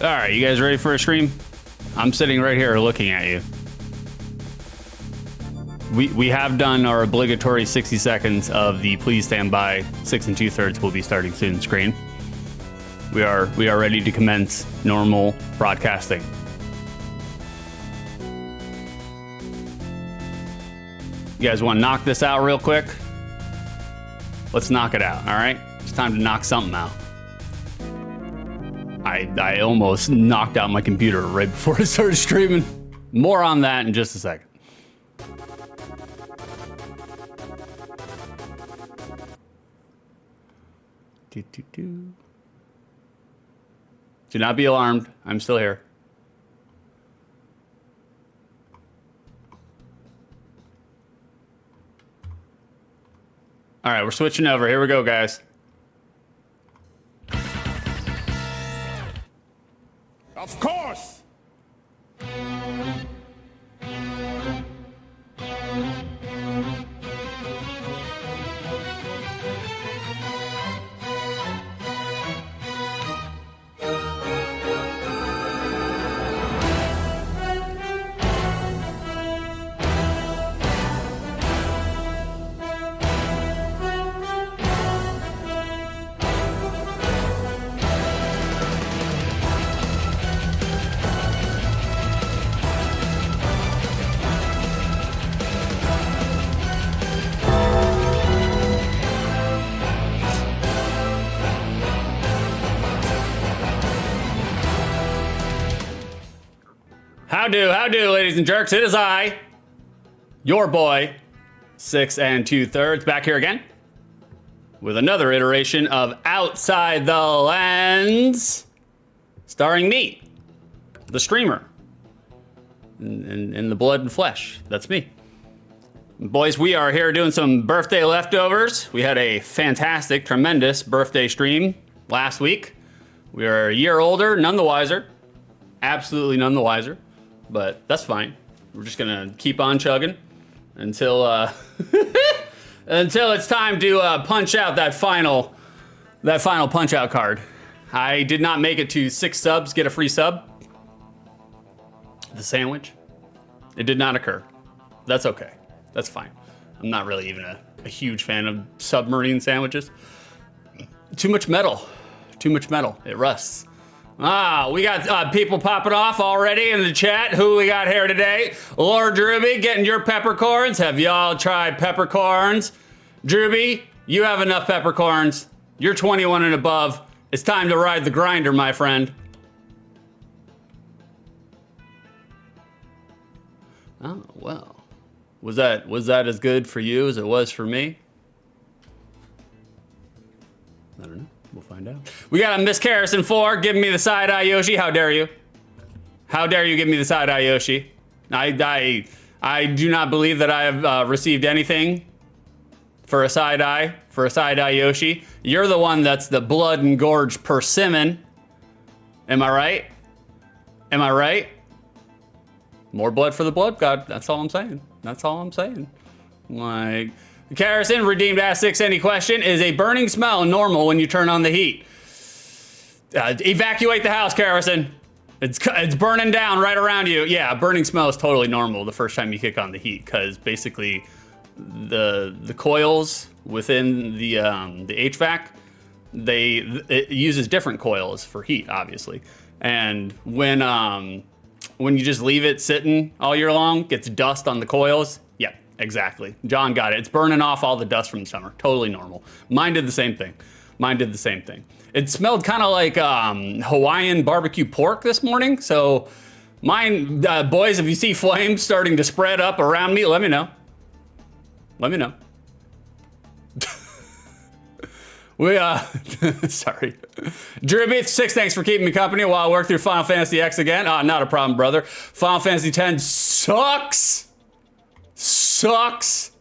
All right, you guys ready for a stream? I'm sitting right here looking at you. We have done our obligatory 60 seconds of the please stand by 6 2/3 will be starting soon screen. We are ready to commence normal broadcasting. You guys want to knock this out real quick? Let's knock it out, all right? It's time to knock something out. I almost knocked out my computer right before I started streaming. More on that in just a second. Do not be alarmed. I'm still here. All right, we're switching over. Here we go, guys. Of course! How do, ladies and jerks? It is I, your boy, 6 2/3, back here again with another iteration of Outside the Lens, starring me, the streamer, in the blood and flesh. That's me. Boys, we are here doing some birthday leftovers. We had a fantastic, tremendous birthday stream last week. We are a year older, none the wiser. Absolutely none the wiser. But that's fine. We're just gonna keep on chugging until until it's time to punch out that final punch out card. I did not make it to 6 subs, get a free sub. The sandwich, it did not occur. That's okay. That's fine. I'm not really even a huge fan of submarine sandwiches. Too much metal. Too much metal. It rusts. We got people popping off already in the chat. Who we got here today? Lord Drewby getting your peppercorns. Have y'all tried peppercorns? Drewby, you have enough peppercorns. You're 21 and above. It's time to ride the grinder, my friend. Oh, well. Was that as good for you as it was for me? I don't know. We'll find out. We got a Miss Carrison 4 giving me the side eye Yoshi. How dare you? How dare you give me the side eye Yoshi? I do not believe that I have received anything for a side eye Yoshi. You're the one that's the blood and gorge persimmon. Am I right? Am I right? More blood for the blood god. That's all I'm saying. That's all I'm saying. Like, Carrison, redeemed Ask 6 any question. Is a burning smell normal when you turn on the heat? Evacuate the house, Carrison. It's burning down right around you. Yeah, a burning smell is totally normal the first time you kick on the heat, because basically the coils within the HVAC, it uses different coils for heat, obviously. And when you just leave it sitting all year long, gets dust on the coils. Yep, exactly. John got it. It's burning off all the dust from the summer. Totally normal. Mine did the same thing. It smelled kind of like Hawaiian barbecue pork this morning. So mine, boys, if you see flames starting to spread up around me, let me know. Let me know. Sorry. Dribby 6, thanks for keeping me company while I work through Final Fantasy X again. Not a problem, brother. Final Fantasy X sucks. Sucks.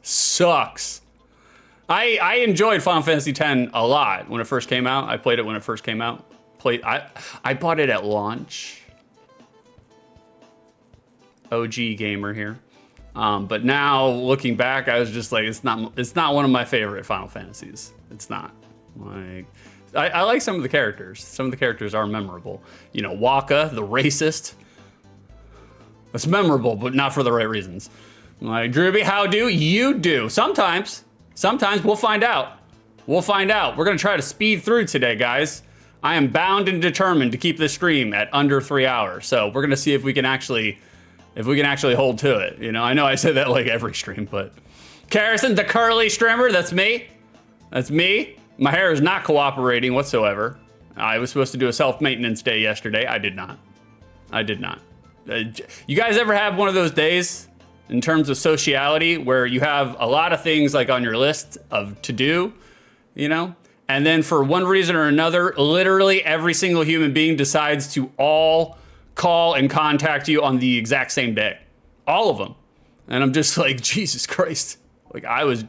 I enjoyed Final Fantasy X a lot when it first came out. I played it when it first came out. I bought it at launch. OG gamer here. But now looking back, I was just like, it's not one of my favorite Final Fantasies. It's not. Like, I like some of the characters. Some of the characters are memorable. You know, Waka, the racist. That's memorable, but not for the right reasons. Like, Drewby, how do you do? Sometimes we'll find out. We'll find out. We're gonna try to speed through today, guys. I am bound and determined to keep this stream at under 3 hours. So we're gonna see if we can actually hold to it. You know I say that like every stream, but Carrison, the curly strimmer, that's me. That's me. My hair is not cooperating whatsoever. I was supposed to do a self-maintenance day yesterday. I did not. You guys ever have one of those days in terms of sociality where you have a lot of things like on your list of to do, you know? And then for one reason or another, literally every single human being decides to all call and contact you on the exact same day. All of them. And I'm just like, Jesus Christ. Like I was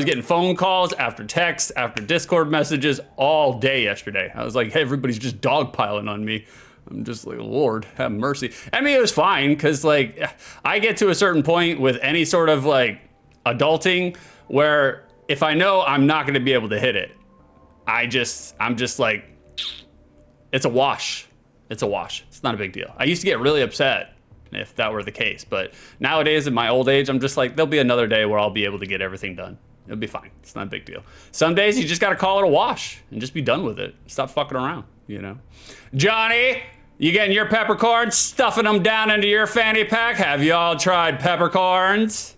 getting phone calls after texts, after Discord messages all day yesterday. I was like, hey, everybody's just dogpiling on me. I'm just like, Lord, have mercy. I mean, it was fine because like I get to a certain point with any sort of like adulting where if I know I'm not going to be able to hit it, I'm just like, it's a wash. It's a wash. It's not a big deal. I used to get really upset if that were the case, but nowadays in my old age, I'm just like, there'll be another day where I'll be able to get everything done. It'll be fine. It's not a big deal. Some days you just got to call it a wash and just be done with it. Stop fucking around, you know? Johnny, you getting your peppercorns, stuffing them down into your fanny pack? Have you all tried peppercorns?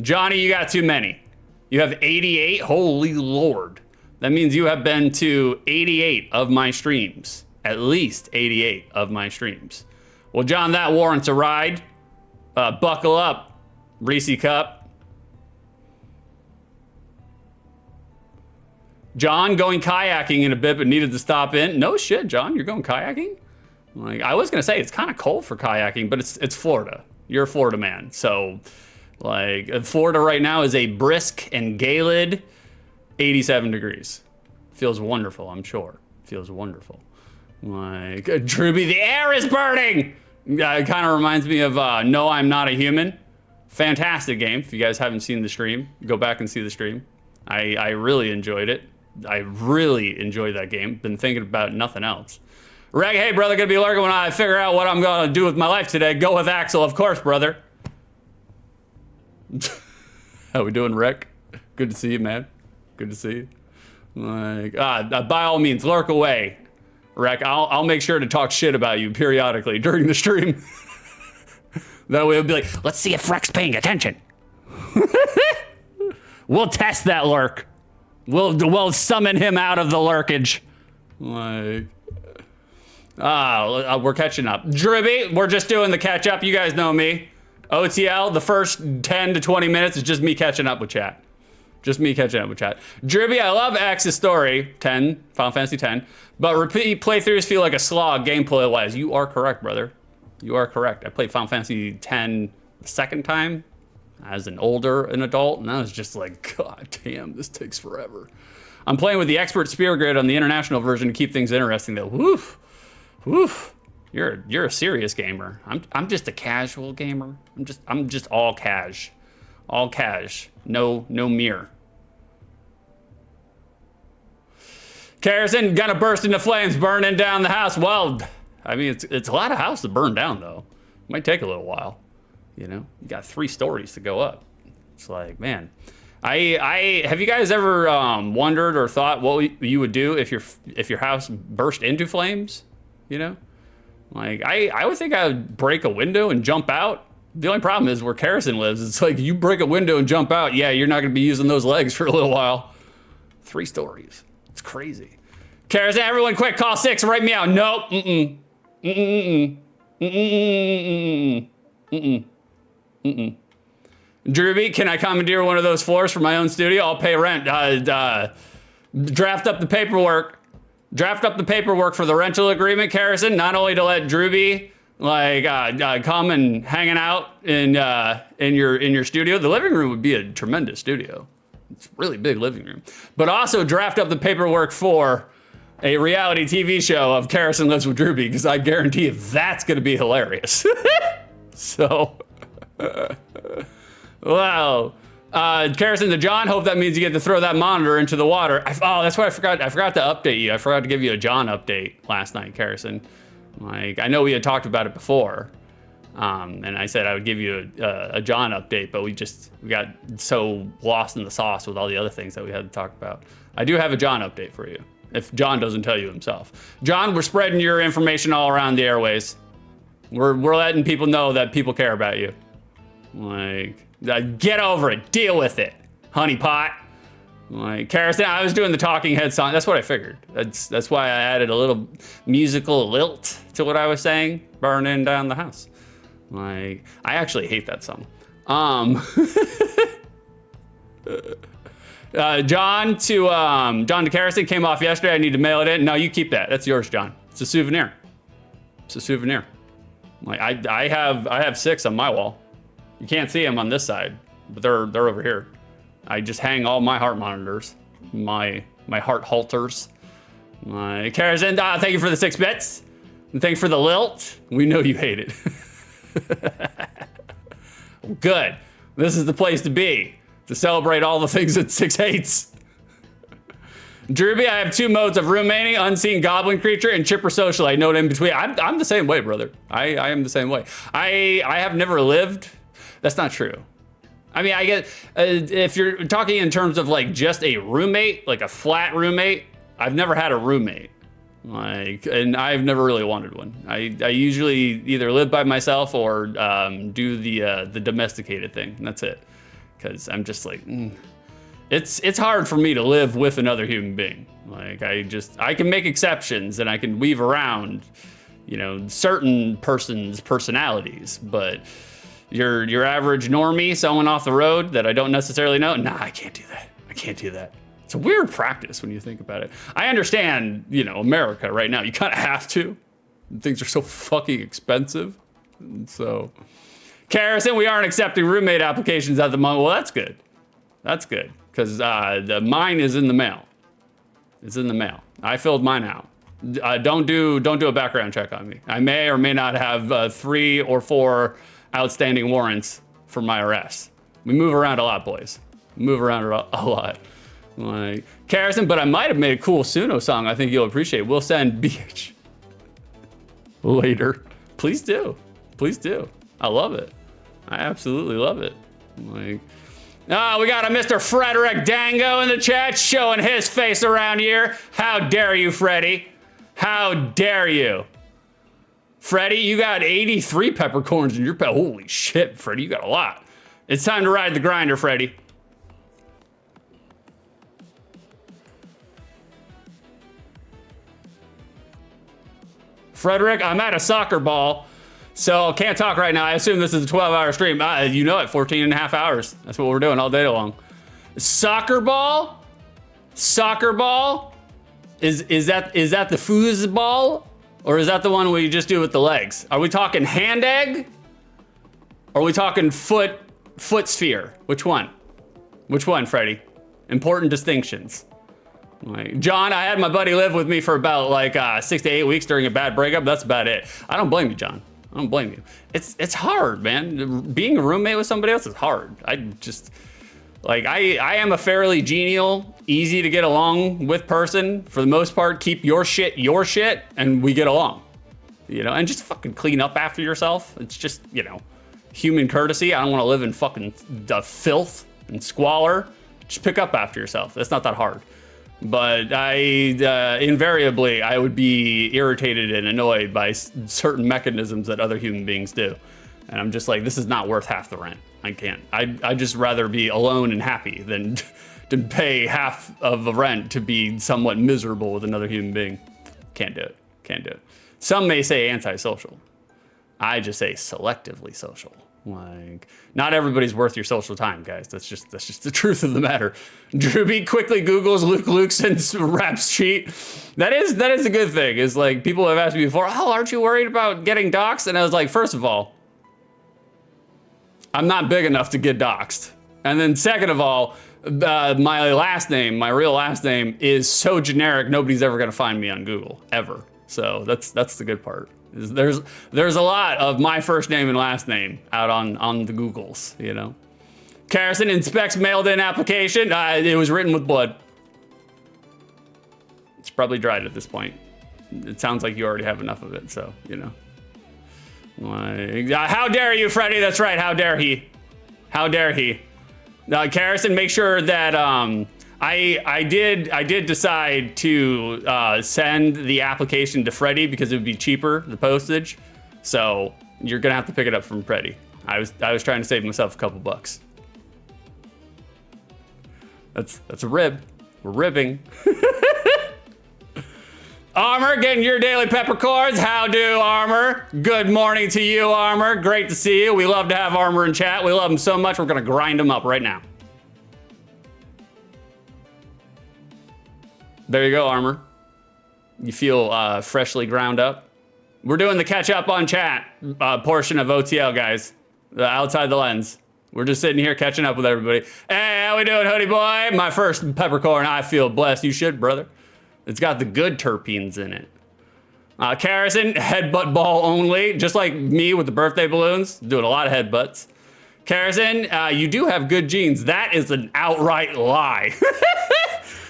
Johnny, you got too many. You have 88? Holy Lord. That means you have been to 88 of my streams. At least 88 of my streams. Well, John, that warrants a ride. Buckle up, Reese Cup. John, going kayaking in a bit, but needed to stop in. No shit, John, you're going kayaking? Like, I was gonna say, it's kind of cold for kayaking, but it's Florida. You're a Florida man. So, like, Florida right now is a brisk and galid 87 degrees. Feels wonderful, I'm sure. Feels wonderful. Like, Drewby, the air is burning! It kind of reminds me of No, I'm Not a Human. Fantastic game. If you guys haven't seen the stream, go back and see the stream. I really enjoyed it. I really enjoyed that game. Been thinking about nothing else. Reg, hey, brother, gonna be lurking when I figure out what I'm gonna do with my life today. Go with Axel, of course, brother. How we doing, Rick? Good to see you, man. Good to see you. Like, by all means, lurk away. Rec, I'll make sure to talk shit about you periodically during the stream. That way it'll be like, let's see if Rec's paying attention. We'll test that lurk. We'll summon him out of the lurkage. Like, we're catching up. Dribby, we're just doing the catch up. You guys know me. OTL, the first 10 to 20 minutes is just me catching up with chat. Just me catching up with chat. Dribby, I love X's story, 10, Final Fantasy 10, but repeat playthroughs feel like a slog gameplay-wise. You are correct, brother. You are correct. I played Final Fantasy 10 the second time as an adult, and I was just like, God damn, this takes forever. I'm playing with the expert spear grid on the international version to keep things interesting, though. Woof, woof. You're a serious gamer. I'm just a casual gamer. I'm just all cash. All cash. No mirror. Kerosene gonna burst into flames, burning down the house. Well, I mean, it's a lot of house to burn down, though. It might take a little while. You know, you got 3 stories to go up. It's like, man, I have you guys ever wondered or thought what you would do if your house burst into flames? You know, like I would think I would break a window and jump out. The only problem is where Kerosene lives. It's like you break a window and jump out. Yeah, you're not gonna be using those legs for a little while. 3 stories. It's crazy. Kerosene, everyone quick, call 6, write me out. Nope. Mm-mm. Mm-mm. Mm-mm. Mm-mm. Mm-mm. Drewby, can I commandeer one of those floors for my own studio? I'll pay rent. Draft up the paperwork. Draft up the paperwork for the rental agreement, Kerosene. Not only to let Drewby come and hanging out in your studio. The living room would be a tremendous studio. It's a really big living room. But also draft up the paperwork for a reality TV show of Kerosene Lives with Drewby, because I guarantee you that's going to be hilarious. So, wow. Carson to John, hope that means you get to throw that monitor into the water. Oh, that's why I forgot to update you. I forgot to give you a John update last night, Carson. Like, I know we had talked about it before. And I said I would give you a John update, but we got so lost in the sauce with all the other things that we had to talk about. I do have a John update for you, if John doesn't tell you himself. John, we're spreading your information all around the airways. We're letting people know that people care about you. Like, get over it, deal with it, honeypot. Like, Carson, I was doing the Talking Head song. That's what I figured. That's why I added a little musical lilt to what I was saying. Burning down the house. Like, I actually hate that song. John to Carson came off yesterday. I need to mail it in. No, you keep that. That's yours, John. It's a souvenir. It's a souvenir. Like, I have 6 on my wall. You can't see them on this side, but they're over here. I just hang all my heart monitors, my heart halters. My Carson, thank you for the 6 bits. And thank you for the lilt. We know you hate it. Good. This is the place to be, to celebrate all the things that 6 hates. Drewby, I have 2 modes of roommating, unseen goblin creature and chipper socialite. Note in between. I'm the same way, brother. I am the same way. I have never lived. That's not true. I mean, I get, if you're talking in terms of like just a roommate, like a flat roommate, I've never had a roommate. Like, and I've never really wanted one. I usually either live by myself or do the domesticated thing. And that's it. Because I'm just like, it's hard for me to live with another human being. Like, I can make exceptions and I can weave around, you know, certain person's personalities, but your average normie, someone off the road that I don't necessarily know, nah, I can't do that. I can't do that. It's a weird practice when you think about it. I understand, you know, America right now, you kind of have to. Things are so fucking expensive. And so, Carson, we aren't accepting roommate applications at the moment. Well, that's good. That's good, because mine is in the mail. It's in the mail. I filled mine out. Don't do a background check on me. I may or may not have 3 or 4 outstanding warrants for my arrest. We move around a lot, boys. We move around a lot. Like, Carson, but I might have made a cool Suno song I think you'll appreciate. We'll send BH later. Please do. Please do. I love it. I absolutely love it. Like, we got a Mr. Frederick Dango in the chat showing his face around here. How dare you, Freddy? How dare you? Freddy, you got 83 peppercorns in your holy shit, Freddy, you got a lot. It's time to ride the grinder, Freddy. Frederick, I'm at a soccer ball, so can't talk right now. I assume this is a 12-hour stream. You know it, 14 and a half hours. That's what we're doing all day long. Soccer ball? Soccer ball? Is that the foosball? Or is that the one where you just do with the legs? Are we talking hand egg? Or are we talking foot sphere? Which one? Which one, Freddy? Important distinctions. Like, John, I had my buddy live with me for about like 6 to 8 weeks during a bad breakup. That's about it. I don't blame you, John. I don't blame you. It's hard, man. Being a roommate with somebody else is hard. I am a fairly genial, easy to get along with person. For the most part, keep your shit, and we get along. You know, and just fucking clean up after yourself. It's just, you know, human courtesy. I don't want to live in fucking the filth and squalor. Just pick up after yourself. That's not that hard. But invariably, I would be irritated and annoyed by certain mechanisms that other human beings do. And I'm just like, this is not worth half the rent. I can't. I'd just rather be alone and happy than to pay half of the rent to be somewhat miserable with another human being. Can't do it. Can't do it. Some may say antisocial. I just say selectively social. Like, not everybody's worth your social time, guys. That's just the truth of the matter. Drewby quickly Googles Luke Luxon's raps sheet. That is a good thing. Is like, people have asked me before, oh, aren't you worried about getting doxxed? And I was like, first of all, I'm not big enough to get doxxed. And then second of all, my real last name is so generic, nobody's ever gonna find me on Google, ever. So that's the good part. There's a lot of my first name and last name out on the Googles, you know. Carrison inspects mailed-in application. It was written with blood. It's probably dried at this point. It sounds like you already have enough of it, so, you know. Like, how dare you, Freddy? That's right, how dare he? How dare he? Carrison, make sure that I did decide to send the application to Freddy because it would be cheaper, the postage. So you're gonna have to pick it up from Freddy. I was trying to save myself a couple bucks. That's a rib. We're ribbing. Armor, getting your daily peppercorns. How do, Armor? Good morning to you, Armor. Great to see you. We love to have Armor in chat. We love him so much, we're gonna grind him up right now. There you go, Armor. You feel freshly ground up. We're doing the catch up on chat portion of OTL, guys. Outside the lens. We're just sitting here catching up with everybody. Hey, how we doing, Hoodie Boy? My first peppercorn. I feel blessed. You should, brother. It's got the good terpenes in it. Carrison, headbutt ball only. Just like me with the birthday balloons. Doing a lot of headbutts. Carrison, you do have good genes. That is an outright lie.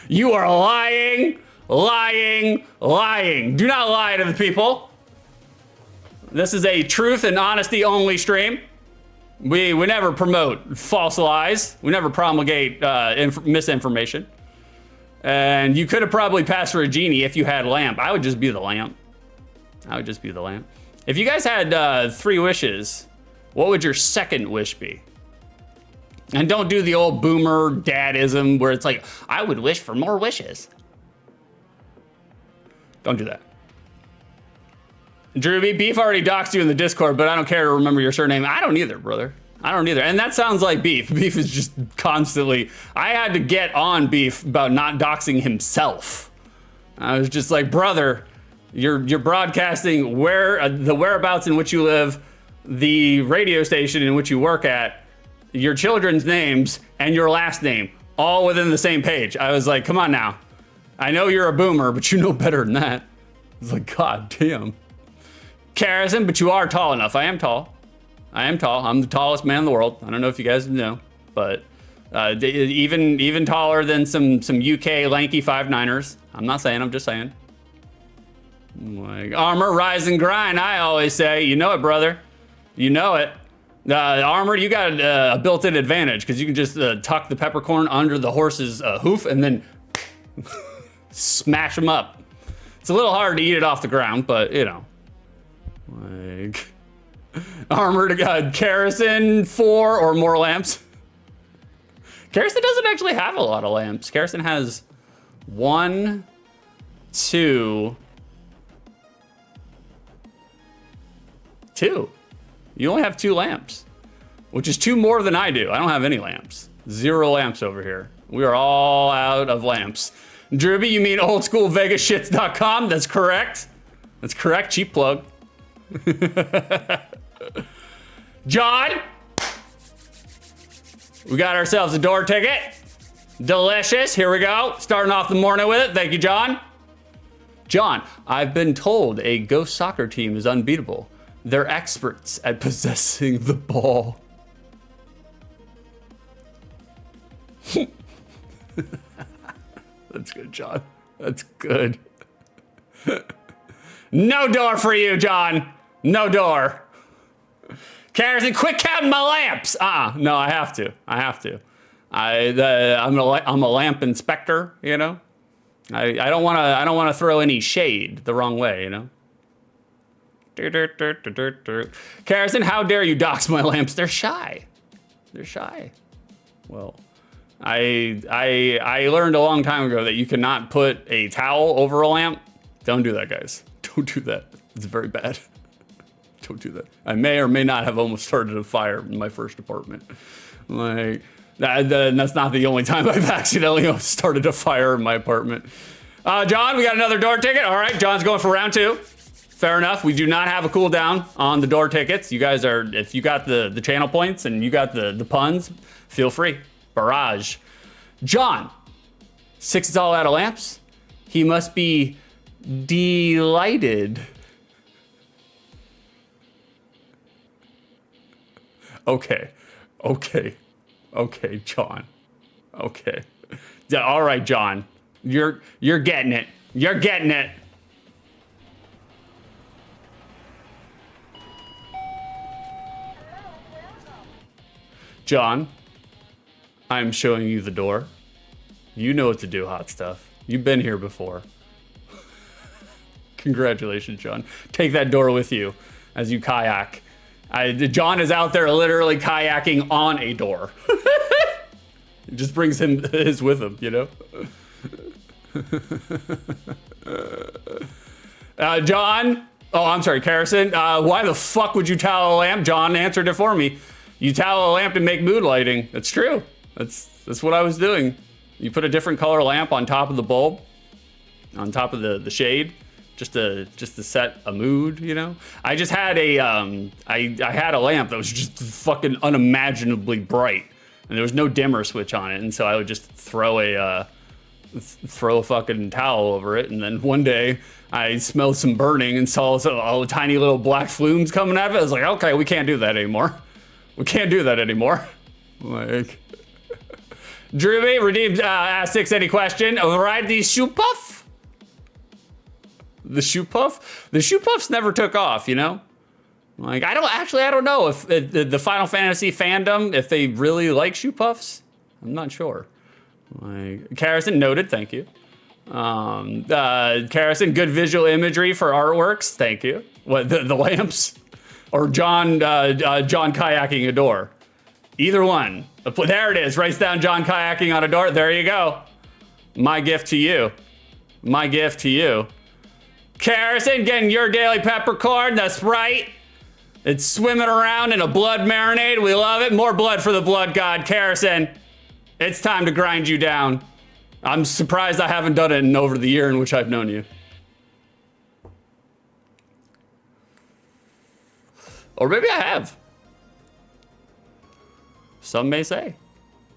You are lying, lying, lying. Do not lie to the people. This is a truth and honesty only stream. We never promote false lies. We never promulgate misinformation. And you could have probably passed for a genie if you had lamp. I would just be the lamp. I would just be the lamp. If you guys had 3 wishes, what would your second wish be? And don't do the old boomer dadism where it's like, I would wish for more wishes. Don't do that. Drewby, Beef already doxed you in the Discord, but I don't care to remember your surname. I don't either, brother. I don't either. And that sounds like Beef. Beef is just constantly, I had to get on Beef about not doxing himself. I was just like, brother, you're broadcasting where the whereabouts in which you live, the radio station in which you work at, your children's names, and your last name, all within the same page. I was like, come on now. I know you're a boomer, but you know better than that. It's like, God damn. Carrison, but you are tall enough. I am tall. I am tall. I'm the tallest man in the world. I don't know if you guys know, but even taller than some UK lanky 5'9"ers. I'm not saying, I'm just saying. Like, Armor, rise and grind, I always say. You know it, brother. You know it. Armor, you got a built-in advantage because you can just tuck the peppercorn under the horse's hoof and then smash them up. It's a little hard to eat it off the ground, but you know. Like, Armor to God, Carrison, 4 or more lamps. Carrison doesn't actually have a lot of lamps. Carrison has 1, 2. You only have 2 lamps, which is 2 more than I do. I don't have any lamps. 0 lamps over here. We are all out of lamps. Drewby, you mean oldschoolvegasshits.com? That's correct. That's correct. Cheap plug. John, we got ourselves a door ticket. Delicious. Here we go. Starting off the morning with it. Thank you, John. John, I've been told a ghost soccer team is unbeatable. They're experts at possessing the ball. That's good, John. That's good. No door for you, John. No door. Carrison, quit counting my lamps. No, I have to. I'm a lamp inspector, you know. I don't want to throw any shade the wrong way, you know. Carrison, how dare you dox my lamps? They're shy. They're shy. Well, I learned a long time ago that you cannot put a towel over a lamp. Don't do that, guys. Don't do that. It's very bad. Don't do that. I may or may not have almost started a fire in my first apartment. Like, that's not the only time I've accidentally started a fire in my apartment. John, we got another door ticket. All right, John's going for round 2. Fair enough. We do not have a cooldown on the door tickets. You guys are, if you got the channel points and you got the puns, feel free. Barrage. John, 6 is all out of lamps. He must be delighted. Okay. Okay, John. Okay. Yeah, all right, John. You're getting it. You're getting it. John, I'm showing you the door. You know what to do, hot stuff. You've been here before. Congratulations, John. Take that door with you as you kayak. John is out there literally kayaking on a door. It just brings his with him, you know? John? Oh, I'm sorry, Carrison. Why the fuck would you tallow a lamp? John answered it for me. You tallow a lamp to make mood lighting. That's true. That's what I was doing. You put a different color lamp on top of the bulb, on top of the shade, just to set a mood, you know? I just had I had a lamp that was just fucking unimaginably bright, and there was no dimmer switch on it, and so I would just throw a fucking towel over it, and then one day I smelled some burning and saw all tiny little black flumes coming out of it. I was like, okay, we can't do that anymore. We can't do that anymore. Like, Drewby redeemed asks any question. Ride the shoe puff. The shoe puff. The shoe puffs never took off, you know. Like I don't know if the Final Fantasy fandom, if they really like shoe puffs. I'm not sure. Like Carrison noted, thank you. Carrison, good visual imagery for artworks. Thank you. What the lamps? Or John kayaking a door. Either one. There it is. Writes down John kayaking on a door. There you go. My gift to you. My gift to you. Carrison, getting your daily peppercorn. That's right. It's swimming around in a blood marinade. We love it. More blood for the blood god. Carrison, it's time to grind you down. I'm surprised I haven't done it in over the year in which I've known you. Or maybe I have. Some may say.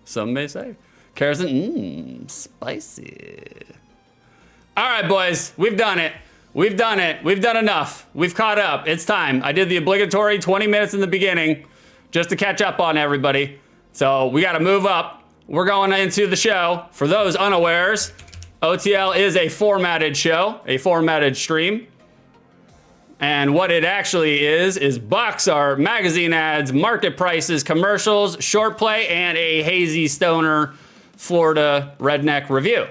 Some may say. Carrison, spicy. All right, boys, we've done it. We've done it. We've done enough. We've caught up. It's time. I did the obligatory 20 minutes in the beginning just to catch up on everybody. So we got to move up. We're going into the show. For those unawares, OTL is a formatted show, a formatted stream. And what it actually is box art, magazine ads, market prices, commercials, short play, and a hazy stoner Florida redneck review.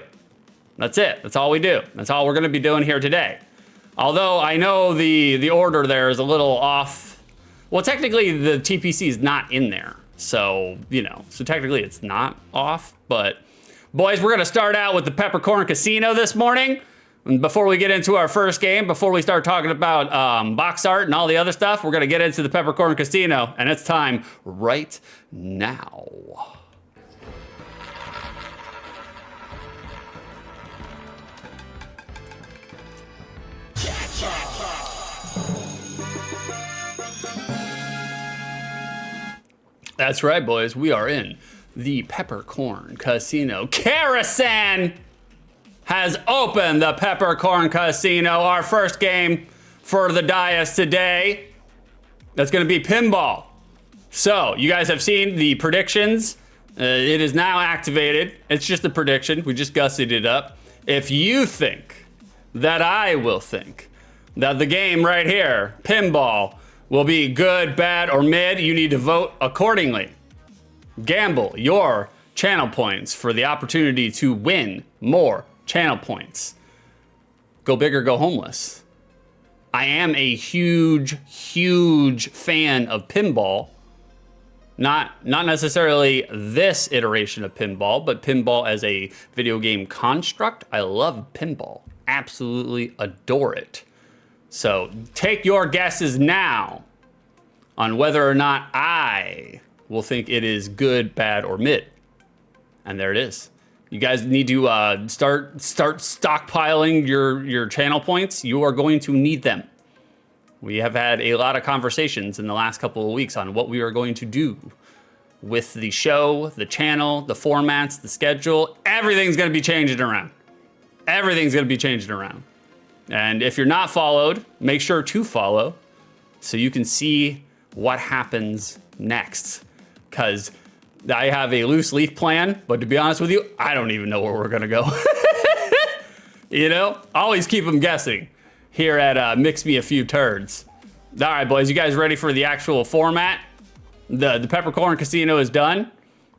That's it. That's all we do. That's all we're going to be doing here today. Although I know the order there is a little off. Well, technically the TPC is not in there. So, you know, so technically it's not off. But boys, we're going to start out with the Peppercorn Casino this morning. And before we get into our first game, before we start talking about box art and all the other stuff, we're going to get into the Peppercorn Casino. And it's time right now. That's right, boys. We are in the Peppercorn Casino. Carrison has opened the Peppercorn Casino. Our first game for the dais today. That's going to be Pinball. So, you guys have seen the predictions. It is now activated. It's just a prediction. We just gussied it up. If you think that I will think that the game right here, Pinball, will be good, bad, or mid, you need to vote accordingly. Gamble your channel points for the opportunity to win more channel points. Go big or go homeless. I am a huge, huge fan of Pinball. Not necessarily this iteration of Pinball, but Pinball as a video game construct. I love Pinball. Absolutely adore it. So take your guesses now on whether or not I will think it is good, bad, or mid. And there it is. You guys need to start stockpiling your channel points. You are going to need them. We have had a lot of conversations in the last couple of weeks on what we are going to do with the show, the channel, the formats, the schedule. Everything's going to be changing around. Everything's going to be changing around. And if you're not followed, make sure to follow so you can see what happens next. Because I have a loose leaf plan, but to be honest with you, I don't even know where we're gonna go. You know, always keep them guessing here at Mix Me a Few Turds. All right, boys, you guys ready for the actual format? The Peppercorn Casino is done.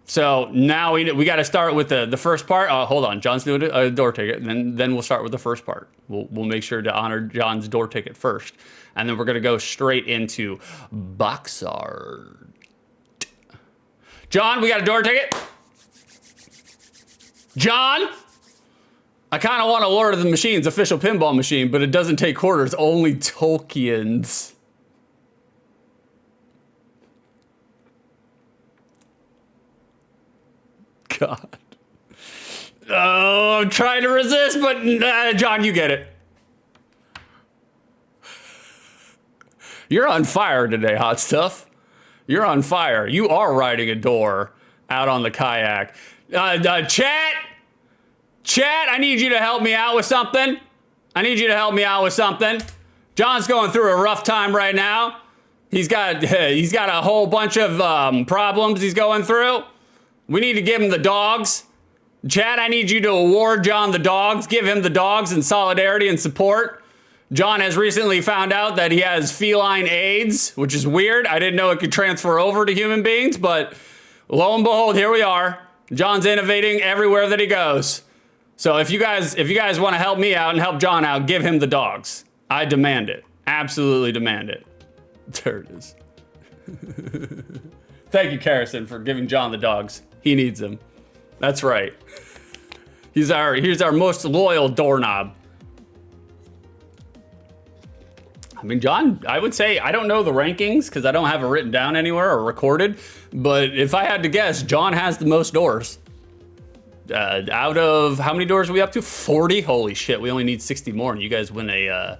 So now we got to start with the first part. Hold on, John's doing a door ticket, and then we'll start with the first part. We'll make sure to honor John's door ticket first, and then we're gonna go straight into box art. John, we got a door ticket. John, I kind of want to Lord of the Machines official pinball machine, but it doesn't take quarters, only tokens. God. Oh, I'm trying to resist, but John, you get it. You're on fire today, hot stuff. You're on fire. You are riding a door out on the kayak. Chat, I need you to help me out with something. John's going through a rough time right now. He's got a whole bunch of problems he's going through. We need to give him the dogs. Chad, I need you to award John the dogs. Give him the dogs in solidarity and support. John has recently found out that he has feline AIDS, which is weird. I didn't know it could transfer over to human beings, but lo and behold, here we are. John's innovating everywhere that he goes. So if you guys want to help me out and help John out, give him the dogs. I demand it. Absolutely demand it. There it is. Thank you, Carrison, for giving John the dogs. He needs them. That's right. He's our most loyal doorknob. I mean, John, I would say, I don't know the rankings because I don't have it written down anywhere or recorded, but if I had to guess, John has the most doors. Out of, how many doors are we up to? 40? Holy shit, we only need 60 more and you guys win a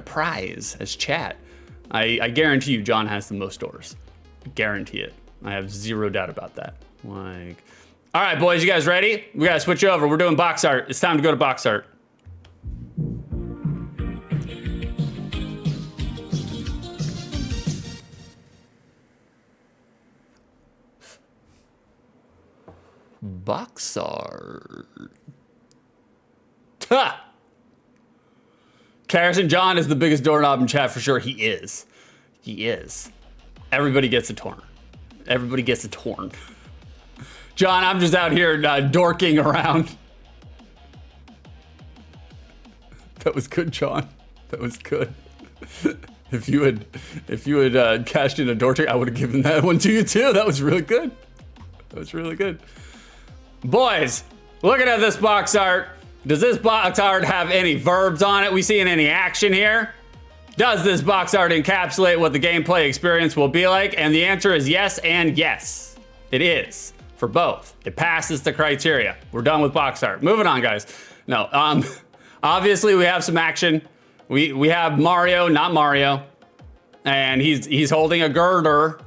prize as chat. I guarantee you John has the most doors. I guarantee it. I have zero doubt about that. Like, all right, boys, you guys ready? We gotta switch over. We're doing box art. It's time to go to box art. Box art. Ha! Carrison John is the biggest doorknob in chat for sure. He is. He is. Everybody gets a torn. Everybody gets a torn. John, I'm just out here dorking around. That was good, John. That was good. If you had cashed in a door ticket, I would have given that one to you too. That was really good. That was really good. Boys, looking at this box art, does this box art have any verbs on it? We seeing any action here? Does this box art encapsulate what the gameplay experience will be like? And the answer is yes and yes. It is. For both. It passes the criteria. We're done with box art. Moving on, guys. No, obviously we have some action. We have Mario, not Mario. And he's holding a girder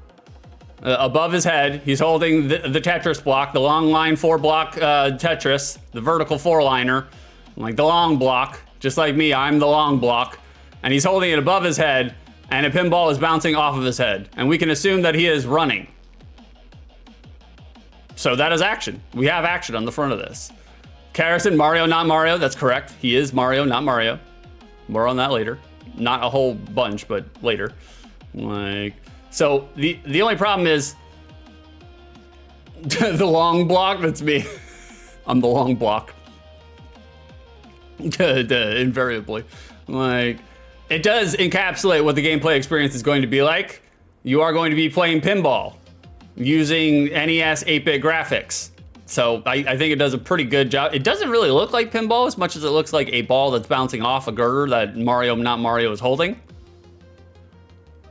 above his head. He's holding the Tetris block, the long line 4-block Tetris, the vertical 4-liner, like the long block. Just like me, I'm the long block. And he's holding it above his head, and a pinball is bouncing off of his head. And we can assume that he is running. So that is action. We have action on the front of this. Carrison, Mario, not Mario. That's correct. He is Mario, not Mario. More on that later. Not a whole bunch, but later. Like, so the only problem is the long block. That's me. I'm the long block. Invariably. Like, it does encapsulate what the gameplay experience is going to be like. You are going to be playing pinball using NES 8-bit graphics. So I think it does a pretty good job. It doesn't really look like pinball as much as it looks like a ball that's bouncing off a girder that Mario, not Mario, is holding.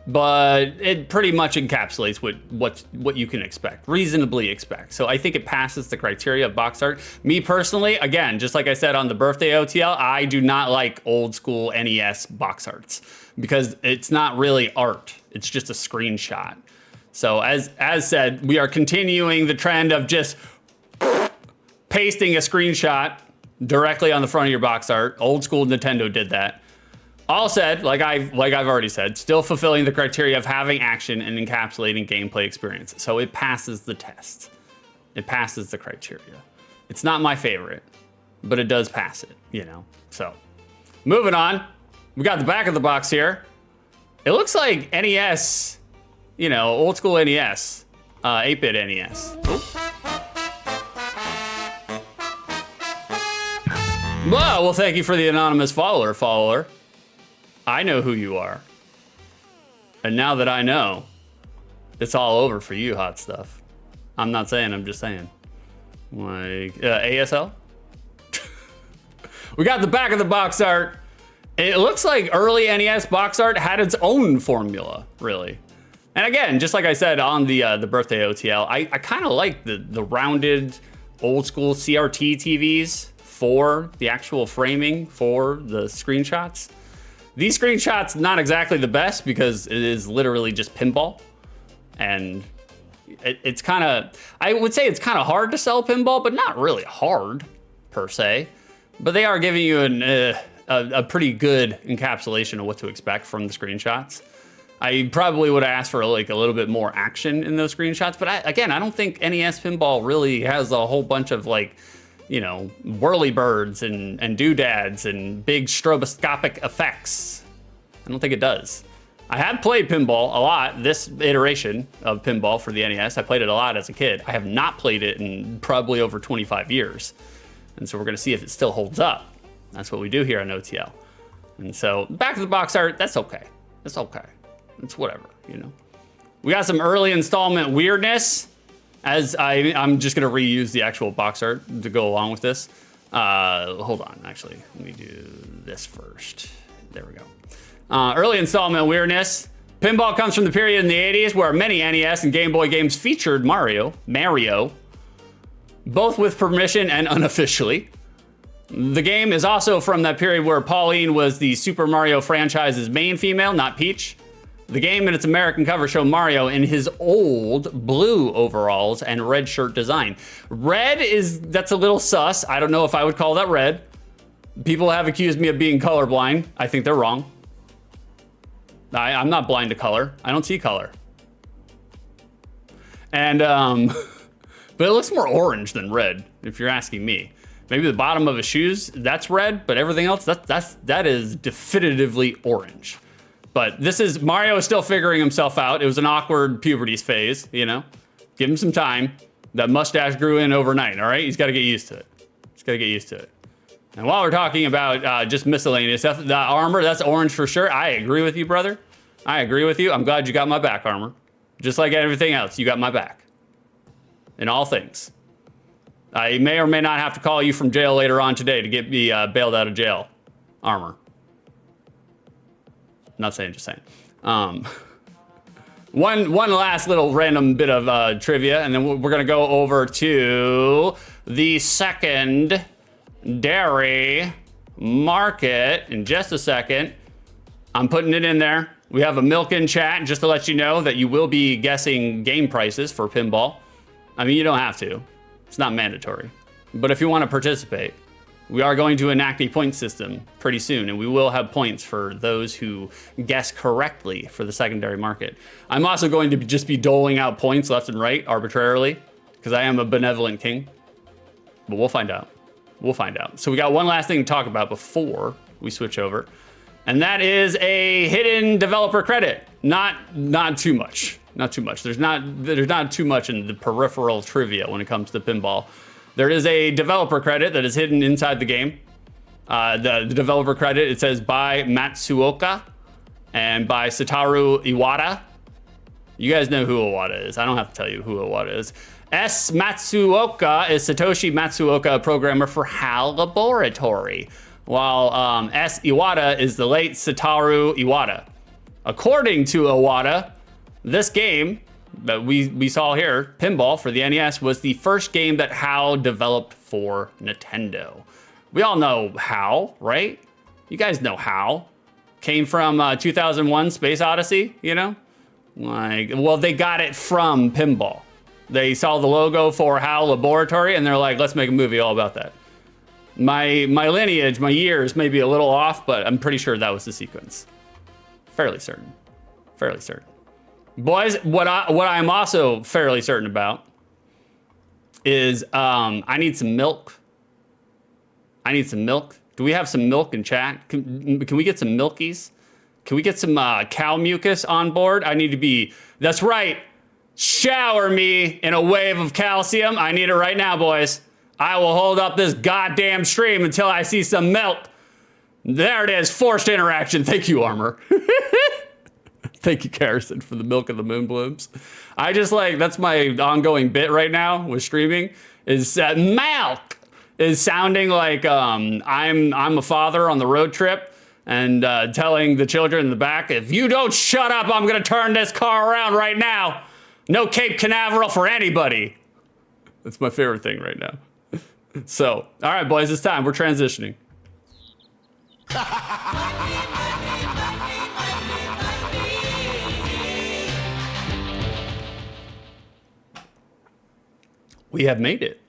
But it pretty much encapsulates what you can expect, reasonably expect. So I think it passes the criteria of box art. Me personally, again, just like I said on the birthday OTL, I do not like old school NES box arts because it's not really art. It's just a screenshot. So as said, we are continuing the trend of just pasting a screenshot directly on the front of your box art. Old school Nintendo did that. All said, like I've already said, still fulfilling the criteria of having action and encapsulating gameplay experience. So it passes the test. It passes the criteria. It's not my favorite, but it does pass it, you know? So, moving on. We got the back of the box here. It looks like NES, you know, old school NES, 8-bit NES. Well, thank you for the anonymous follower. I know who you are. And now that I know, it's all over for you, hot stuff. I'm not saying, I'm just saying. Like, ASL? We got the back of the box art. It looks like early NES box art had its own formula, really. And again, just like I said on the birthday OTL, I kind of like the rounded old school CRT TVs for the actual framing for the screenshots. These screenshots, not exactly the best because it is literally just pinball. And it's kind of, I would say it's kind of hard to sell pinball, but not really hard per se. But they are giving you a pretty good encapsulation of what to expect from the screenshots. I probably would have asked for like a little bit more action in those screenshots. But I don't think NES pinball really has a whole bunch of like, you know, whirly birds and doodads and big stroboscopic effects. I don't think it does. I have played pinball a lot, this iteration of pinball for the NES. I played it a lot as a kid. I have not played it in probably over 25 years. And so we're gonna see if it still holds up. That's what we do here on OTL. And so back of the box art, that's okay. It's okay. It's whatever, you know. We got some early installment weirdness. As I'm just gonna reuse the actual box art to go along with this. Hold on, actually, let me do this first. There we go. Early installment weirdness. Pinball comes from the period in the 80s where many NES and Game Boy games featured Mario, both with permission and unofficially. The game is also from that period where Pauline was the Super Mario franchise's main female, not Peach. The game and its American cover show Mario in his old blue overalls and red shirt design. Red that's a little sus. I don't know if I would call that red. People have accused me of being colorblind. I think they're wrong. I'm not blind to color. I don't see color. And, but it looks more orange than red, if you're asking me. Maybe the bottom of his shoes, that's red, but everything else, that is definitively orange. But this is, Mario is still figuring himself out. It was an awkward puberty phase, you know? Give him some time. That mustache grew in overnight, all right? He's got to get used to it. He's got to get used to it. And while we're talking about just miscellaneous stuff, the armor, that's orange for sure. I agree with you, brother. I agree with you. I'm glad you got my back, armor. Just like everything else, you got my back. In all things. I may or may not have to call you from jail later on today to get me bailed out of jail. Armor. Not saying, just saying. One last little random bit of trivia, and then we're gonna go over to the secondary market in just a second. I'm putting it in there. We have a milk-in chat just to let you know that you will be guessing game prices for pinball. I mean, you don't have to. It's not mandatory. But if you want to participate, we are going to enact a point system pretty soon, and we will have points for those who guess correctly for the secondary market. I'm also going to just be doling out points left and right arbitrarily, because I am a benevolent king. But we'll find out. We'll find out. So we got one last thing to talk about before we switch over, and that is a hidden developer credit. Not too much. Not too much. There's not too much in the peripheral trivia when it comes to pinball. There is a developer credit that is hidden inside the game. The developer credit, it says by Matsuoka and by Satoru Iwata. You guys know who Iwata is. I don't have to tell you who Iwata is. S. Matsuoka is Satoshi Matsuoka, a programmer for HAL Laboratory, while S. Iwata is the late Satoru Iwata. According to Iwata, this game that we saw here, Pinball for the NES, was the first game that HAL developed for Nintendo. We all know HAL, right? You guys know HAL. Came from 2001 Space Odyssey, you know? Like, well, they got it from Pinball. They saw the logo for HAL Laboratory and they're like, let's make a movie all about that. My lineage, my years may be a little off, but I'm pretty sure that was the sequence. Fairly certain. Fairly certain. Boys, what I'm also fairly certain about is I need some milk. I need some milk. Do we have some milk in chat? Can we get some milkies? Can we get some cow mucus on board? I need to be, that's right, shower me in a wave of calcium. I need it right now, boys. I will hold up this goddamn stream until I see some milk. There it is, forced interaction. Thank you, Armor. Thank you, Carrison, for the milk of the moon blooms. I just like, that's my ongoing bit right now with streaming, is milk is sounding like I'm a father on the road trip and telling the children in the back, if you don't shut up, I'm gonna turn this car around right now. No Cape Canaveral for anybody. That's my favorite thing right now. So, all right, boys, it's time. We're transitioning. We have made it.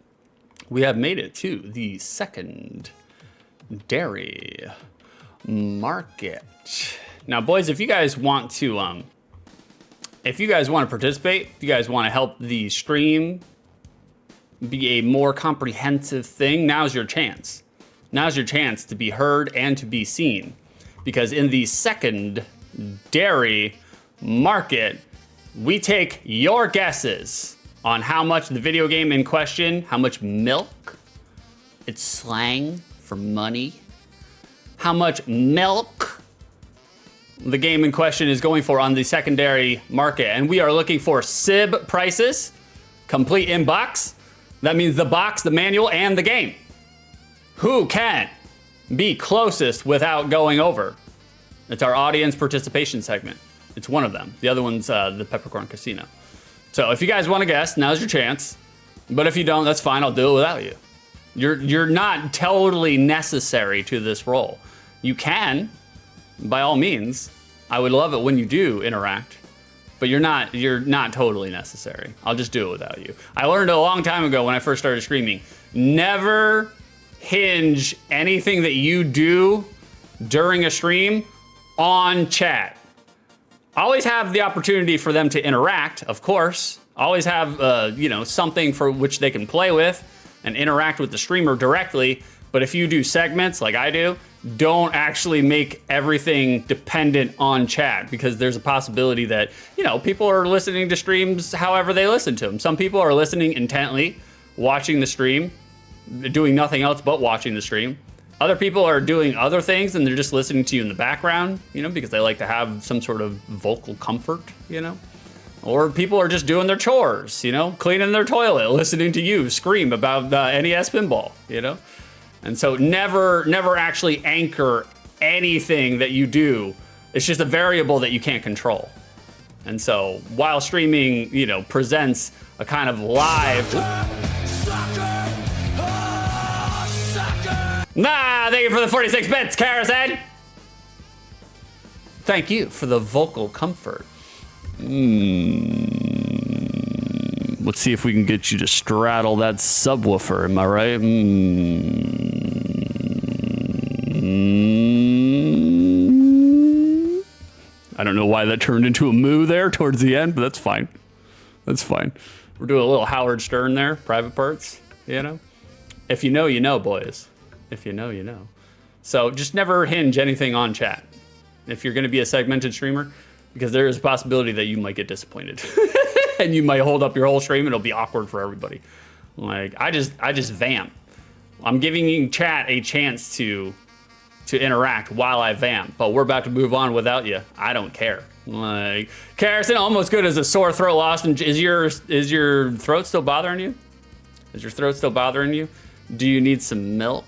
We have made it to the second dairy market. Now, boys, if you guys want to participate, if you guys want to help the stream be a more comprehensive thing, now's your chance. Now's your chance to be heard and to be seen. Because in the second dairy market, we take your guesses on how much the video game in question, how much milk, it's slang for money, how much milk the game in question is going for on the secondary market. And we are looking for SIB prices, complete in box. That means the box, the manual, and the game. Who can be closest without going over? It's our audience participation segment. It's one of them. The other one's the Peppercorn Casino. So if you guys want to guess, now's your chance. But if you don't, that's fine. I'll do it without you. You're not totally necessary to this role. You can, by all means. I would love it when you do interact, but you're not totally necessary. I'll just do it without you. I learned a long time ago when I first started streaming, never hinge anything that you do during a stream on chat. Always have the opportunity for them to interact, of course. Always have, something for which they can play with and interact with the streamer directly. But if you do segments like I do, don't actually make everything dependent on chat, because there's a possibility that, people are listening to streams however they listen to them. Some people are listening intently, watching the stream, doing nothing else but watching the stream. Other people are doing other things and they're just listening to you in the background, because they like to have some sort of vocal comfort, Or people are just doing their chores, cleaning their toilet, listening to you scream about NES Pinball, And so never actually anchor anything that you do. It's just a variable that you can't control. And so while streaming, presents a kind of live... Thank you for the 46 bits, Karasan. Thank you for the vocal comfort. Let's see if we can get you to straddle that subwoofer, am I right? I don't know why that turned into a moo there towards the end, but that's fine. That's fine. We're doing a little Howard Stern there, private parts, If you know, you know, boys. If you know, you know. So just never hinge anything on chat if you're going to be a segmented streamer, because there is a possibility that you might get disappointed and you might hold up your whole stream and it'll be awkward for everybody. Like I just vamp. I'm giving you chat a chance to interact while I vamp, but we're about to move on without you. I don't care. Like Carrison, almost good as a sore throat lost. And is your throat still bothering you? Is your throat still bothering you? Do you need some milk?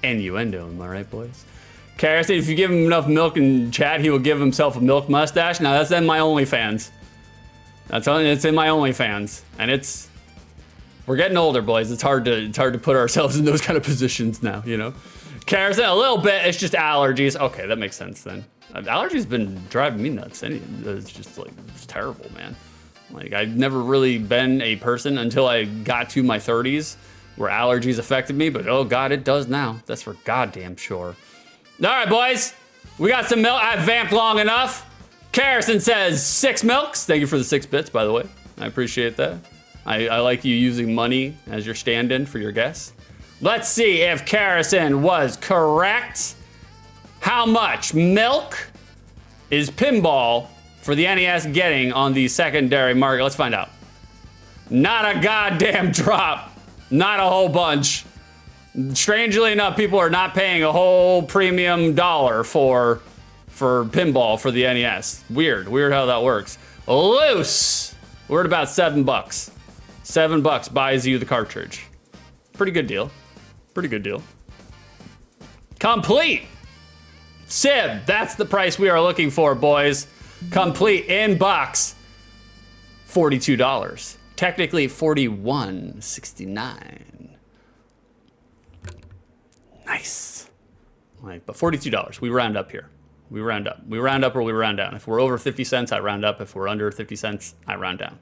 Innuendo, am I right, boys? Karras, if you give him enough milk in chat, he will give himself a milk mustache. Now that's in my OnlyFans. It's in my OnlyFans, and we're getting older, boys. It's hard to put ourselves in those kind of positions now, Carson, a little bit. It's just allergies. Okay, that makes sense then. Allergies been driving me nuts. It's just like, it's terrible, man. Like, I've never really been a person until I got to my 30s where allergies affected me, but oh God, it does now. That's for goddamn sure. All right, boys, we got some milk. I've vamped long enough. Carson says 6 milks. Thank you for the 6 bits, by the way. I appreciate that. I like you using money as your stand-in for your guests. Let's see if Carson was correct. How much milk is Pinball for the NES getting on the secondary market? Let's find out. Not a goddamn drop. Not a whole bunch. Strangely enough, people are not paying a whole premium dollar for Pinball for the NES. Weird how that works. Loose, we're at about $7. $7 buys you the cartridge. Pretty good deal. Pretty good deal. Complete. Sib, that's the price we are looking for, boys. Complete in box, $42. Technically $41.69. Nice. Like, but $42. We round up here. We round up. We round up or we round down. If we're over 50 cents, I round up. If we're under 50 cents, I round down.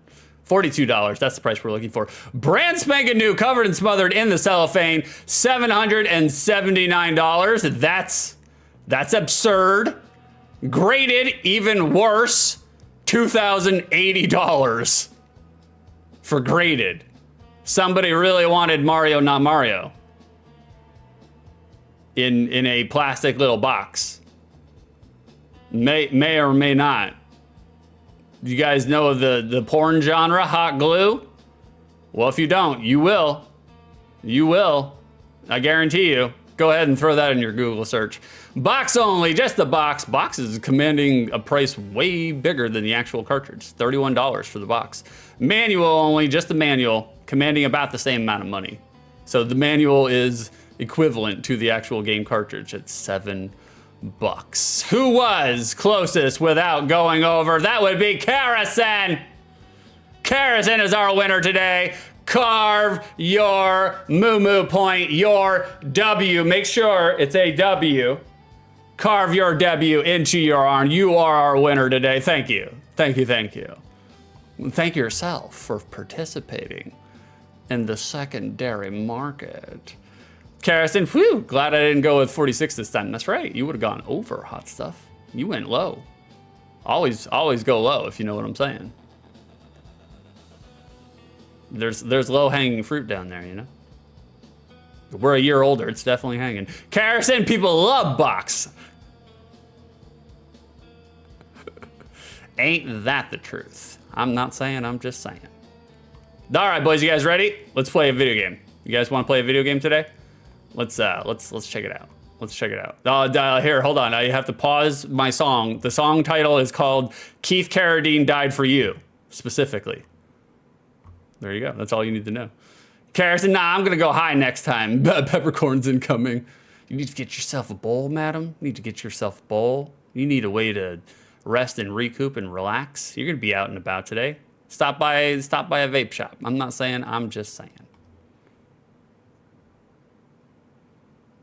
$42, that's the price we're looking for. Brand spanking new, covered and smothered in the cellophane, $779. That's absurd. Graded, even worse, $2,080 for graded. Somebody really wanted Mario, not Mario, in a plastic little box. May or may not. You guys know the porn genre, hot glue? Well, if you don't, you will. You will. I guarantee you. Go ahead and throw that in your Google search. Box only, just the box. Box is commanding a price way bigger than the actual cartridge. $31 for the box. Manual only, just the manual, commanding about the same amount of money. So the manual is equivalent to the actual game cartridge at $7. Who was closest without going over? That would be Carson. Carson is our winner today. Carve your moo point, your W. Make sure it's a W. Carve your W into your arm. You are our winner today. Thank you. Thank you, thank you. Thank yourself for participating in the secondary market. Carson, whew, glad I didn't go with 46 this time. That's right, you would have gone over, hot stuff. You went low. Always go low, if you know what I'm saying. There's low-hanging fruit down there, you know? We're a year older, it's definitely hanging. Carson, people love box. Ain't that the truth? I'm not saying, I'm just saying. All right, boys, you guys ready? Let's play a video game. You guys want to play a video game today? Let's check it out. Let's check it out. Here, hold on. I have to pause my song. The song title is called Keith Carradine Died for You, specifically. There you go. That's all you need to know. Carson, nah, I'm gonna go high next time. Peppercorn's incoming. You need to get yourself a bowl, madam. You need to get yourself a bowl. You need a way to rest and recoup and relax. You're gonna be out and about today. Stop by a vape shop. I'm not saying, I'm just saying.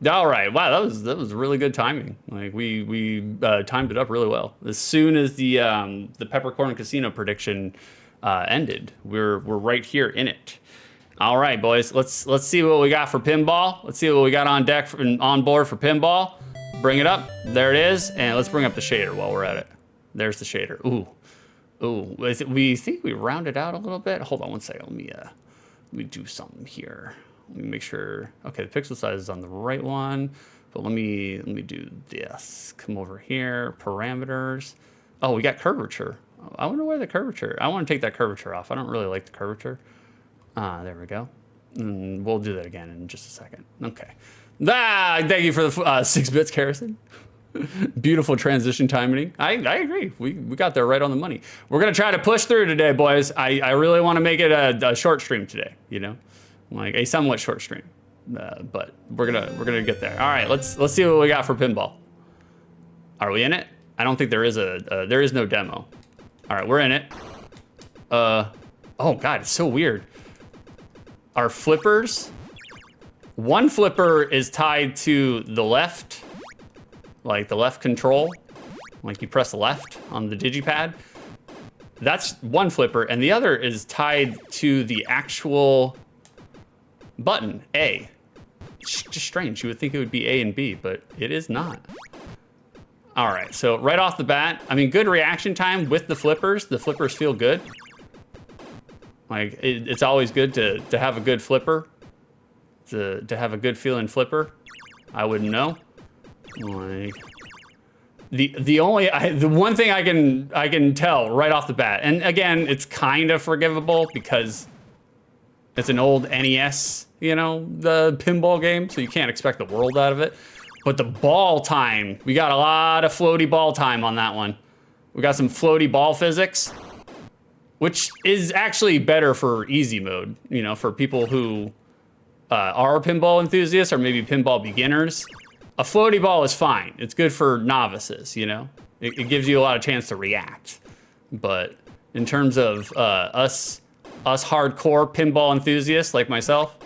All right, wow, that was really good timing. Like we timed it up really well. As soon as the Peppercorn Casino prediction ended, we're right here in it. All right, boys, let's see what we got for pinball. Let's see what we got on deck on board for pinball. Bring it up. There it is, and let's bring up the shader while we're at it. There's the shader. Ooh. We think we rounded out a little bit. Hold on one second. Let me do something here. Let me make sure. Okay, the pixel size is on the right one, but let me do this. Come over here, parameters. Oh, we got curvature. I wonder why the curvature. I want to take that curvature off. I don't really like the curvature. There we go. We'll do that again in just a second. Okay. Thank you for the 6 bits, Carson. Beautiful transition timing. I agree. We got there right on the money. We're gonna try to push through today, boys. I really want to make it a short stream today. You know, like a somewhat short stream. But we're gonna get there. All right, let's see what we got for pinball. Are we in it? I don't think there is there is no demo. All right, we're in it. Oh God, it's so weird. Our flippers One flipper is tied to the left, like the left control, like you press left on the digipad. That's one flipper, and the other is tied to the actual button, A. It's just strange. You would think it would be A and B, but it is not. All right, so right off the bat, I mean, good reaction time with the flippers. The flippers feel good. Like, it's always good to have a good flipper, to have a good feeling flipper. I wouldn't know. Like, the one thing I can tell right off the bat, and again, it's kind of forgivable because it's an old NES, you know, the pinball game, so you can't expect the world out of it. But the ball time, we got a lot of floaty ball time on that one. We got some floaty ball physics, which is actually better for easy mode, you know, for people who are pinball enthusiasts or maybe pinball beginners. A floaty ball is fine. It's good for novices, you know? It gives you a lot of chance to react. But in terms of us hardcore pinball enthusiasts like myself,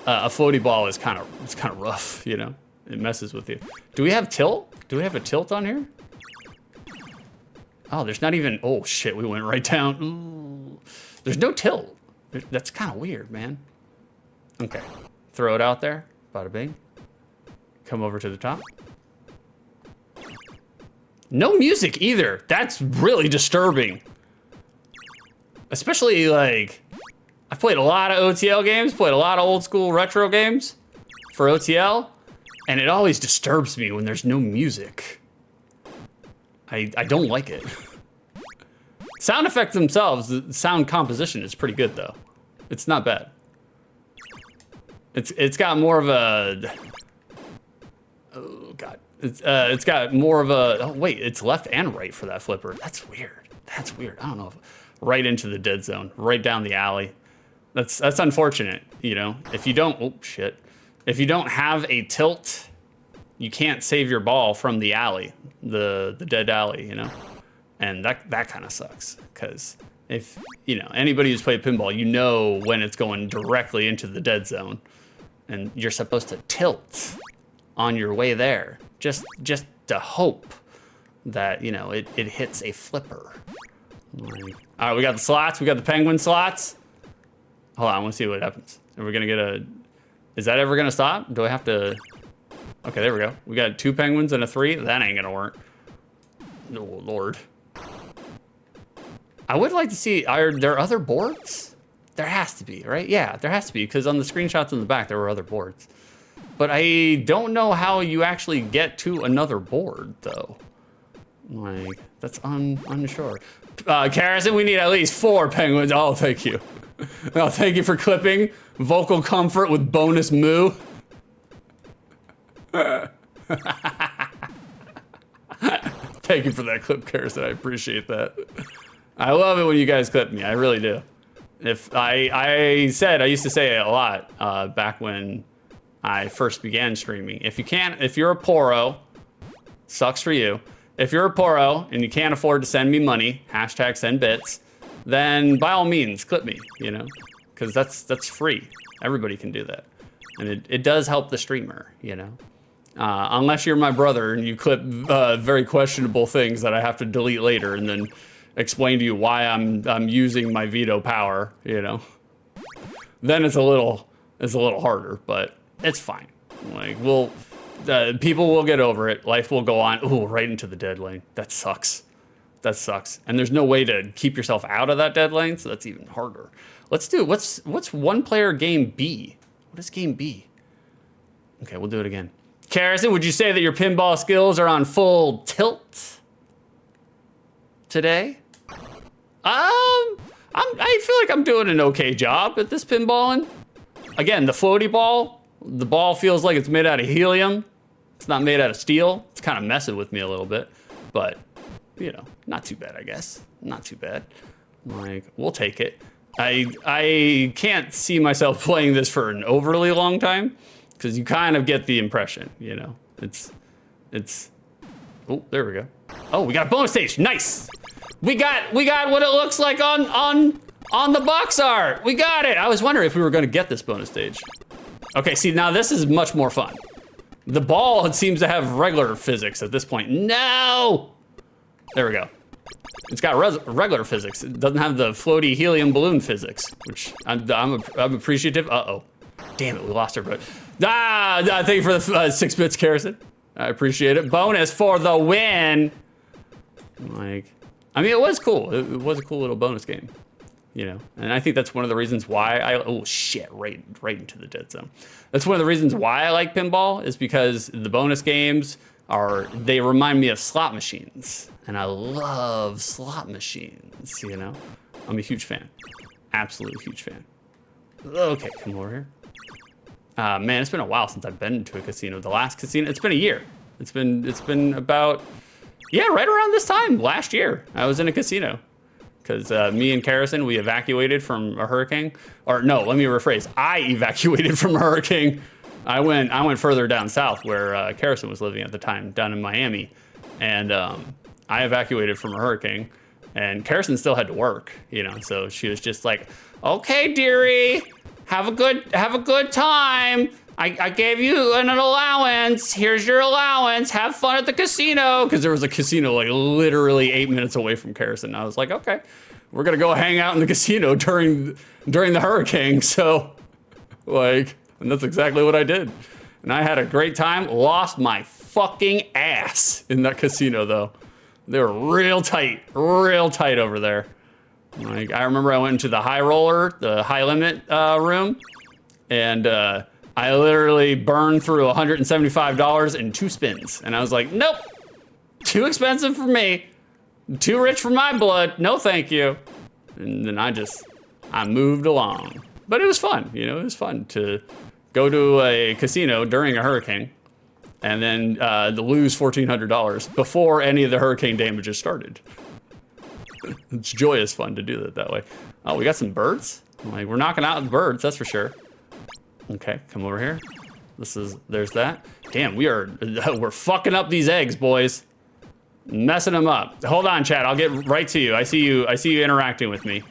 a floaty ball is kind of rough, you know? It messes with you. Do we have tilt? Do we have a tilt on here? Oh, there's not even, oh shit, we went right down. Ooh. There's no tilt. That's kind of weird, man. Okay, throw it out there, bada bing. Come over to the top. No music either. That's really disturbing. Especially like, I've played a lot of OTL games, played a lot of old school retro games for OTL, and it always disturbs me when there's no music. I don't like it. Sound effects themselves, the sound composition is pretty good though. It's not bad. It's got more of a, oh God. It's got more of a, oh wait, it's left and right for that flipper. That's weird. That's weird. I don't know. Right into the dead zone, right down the alley. That's unfortunate, you know? If you don't, oh shit. If you don't have a tilt, you can't save your ball from the alley, the dead alley, you know? And that kind of sucks, because if, you know, anybody who's played pinball, you know when it's going directly into the dead zone, and you're supposed to tilt on your way there, just to hope that, you know, it hits a flipper. All right, we got the slots, we got the penguin slots. Hold on, I want to see what happens. Are we gonna get a, is that ever gonna stop? Do I have to, okay, there we go. We got 2 penguins and a 3, that ain't gonna work. Oh, Lord. I would like to see, are there other boards? There has to be, right? Yeah, there has to be, because on the screenshots in the back, there were other boards. But I don't know how you actually get to another board, though. Like, that's unsure. Carrison, we need at least 4 penguins. Oh, thank you. Oh, thank you for clipping. Vocal comfort with bonus moo. Thank you for that clip, Carrison. I appreciate that. I love it when you guys clip me. I really do. If I used to say it a lot back when I first began streaming. If you're a poro, sucks for you. If you're a poro and you can't afford to send me money, hashtag send bits, then by all means clip me, you know, because that's free. Everybody can do that, and it does help the streamer, you know. Unless you're my brother and you clip very questionable things that I have to delete later and then explain to you why I'm using my veto power, you know. Then it's a little harder, but it's fine. Like people will get over it. Life will go on. Ooh, right into the dead lane. That sucks. That sucks. And there's no way to keep yourself out of that dead lane, so that's even harder. Let's do, what's one player game B? What is game B? Okay, we'll do it again. Carrison, would you say that your pinball skills are on full tilt today? I feel like I'm doing an okay job at this pinballing. Again, the floaty ball, the ball feels like it's made out of helium. It's not made out of steel. It's kind of messing with me a little bit, but you know, not too bad, I guess. Not too bad. Like, we'll take it. I can't see myself playing this for an overly long time, because you kind of get the impression, you know. It's. Oh, there we go. Oh, we got a bonus stage. Nice. We got what it looks like on the box art. We got it. I was wondering if we were going to get this bonus stage. Okay, see, now this is much more fun. The ball, it seems to have regular physics at this point. No! There we go. It's got regular physics. It doesn't have the floaty helium balloon physics, which I'm appreciative. Uh-oh. Damn it, we lost our boat. Thank you for the 6 bits, Carrison. I appreciate it. Bonus for the win. Like, I mean, it was cool. It was a cool little bonus game, you know? And I think that's one of the reasons why oh shit, right into the dead zone. That's one of the reasons why I like pinball, is because the bonus games they remind me of slot machines. And I love slot machines, you know? I'm a huge fan. Absolutely huge fan. Okay, come over here. Man, it's been a while since I've been to a casino. The last casino, it's been a year. It's been about, yeah, right around this time last year. I was in a casino because me and Carrison, we evacuated from a hurricane. Or no, let me rephrase. I evacuated from a hurricane. I went further down south where Carrison was living at the time, down in Miami, and I evacuated from a hurricane. And Carrison still had to work, you know. So she was just like, "Okay, dearie. Have a good time. I gave you an allowance. Here's your allowance. Have fun at the casino." Because there was a casino like literally 8 minutes away from Carrison. I was like, okay, we're gonna go hang out in the casino during the hurricane. So, like, and that's exactly what I did. And I had a great time. Lost my fucking ass in that casino though. They were real tight over there. Like, I remember I went into the high roller, the high limit room, and I literally burned through $175 in 2 spins. And I was like, nope, too expensive for me, too rich for my blood, no thank you. And then I moved along. But it was fun, you know, it was fun to go to a casino during a hurricane and then to lose $1,400 before any of the hurricane damages started. It's joyous fun to do that way. Oh, we got some birds? Like, we're knocking out the birds, that's for sure. Okay, come over here. There's that. Damn, we're fucking up these eggs, boys. Messing them up. Hold on, chat, I'll get right to you. I see you interacting with me.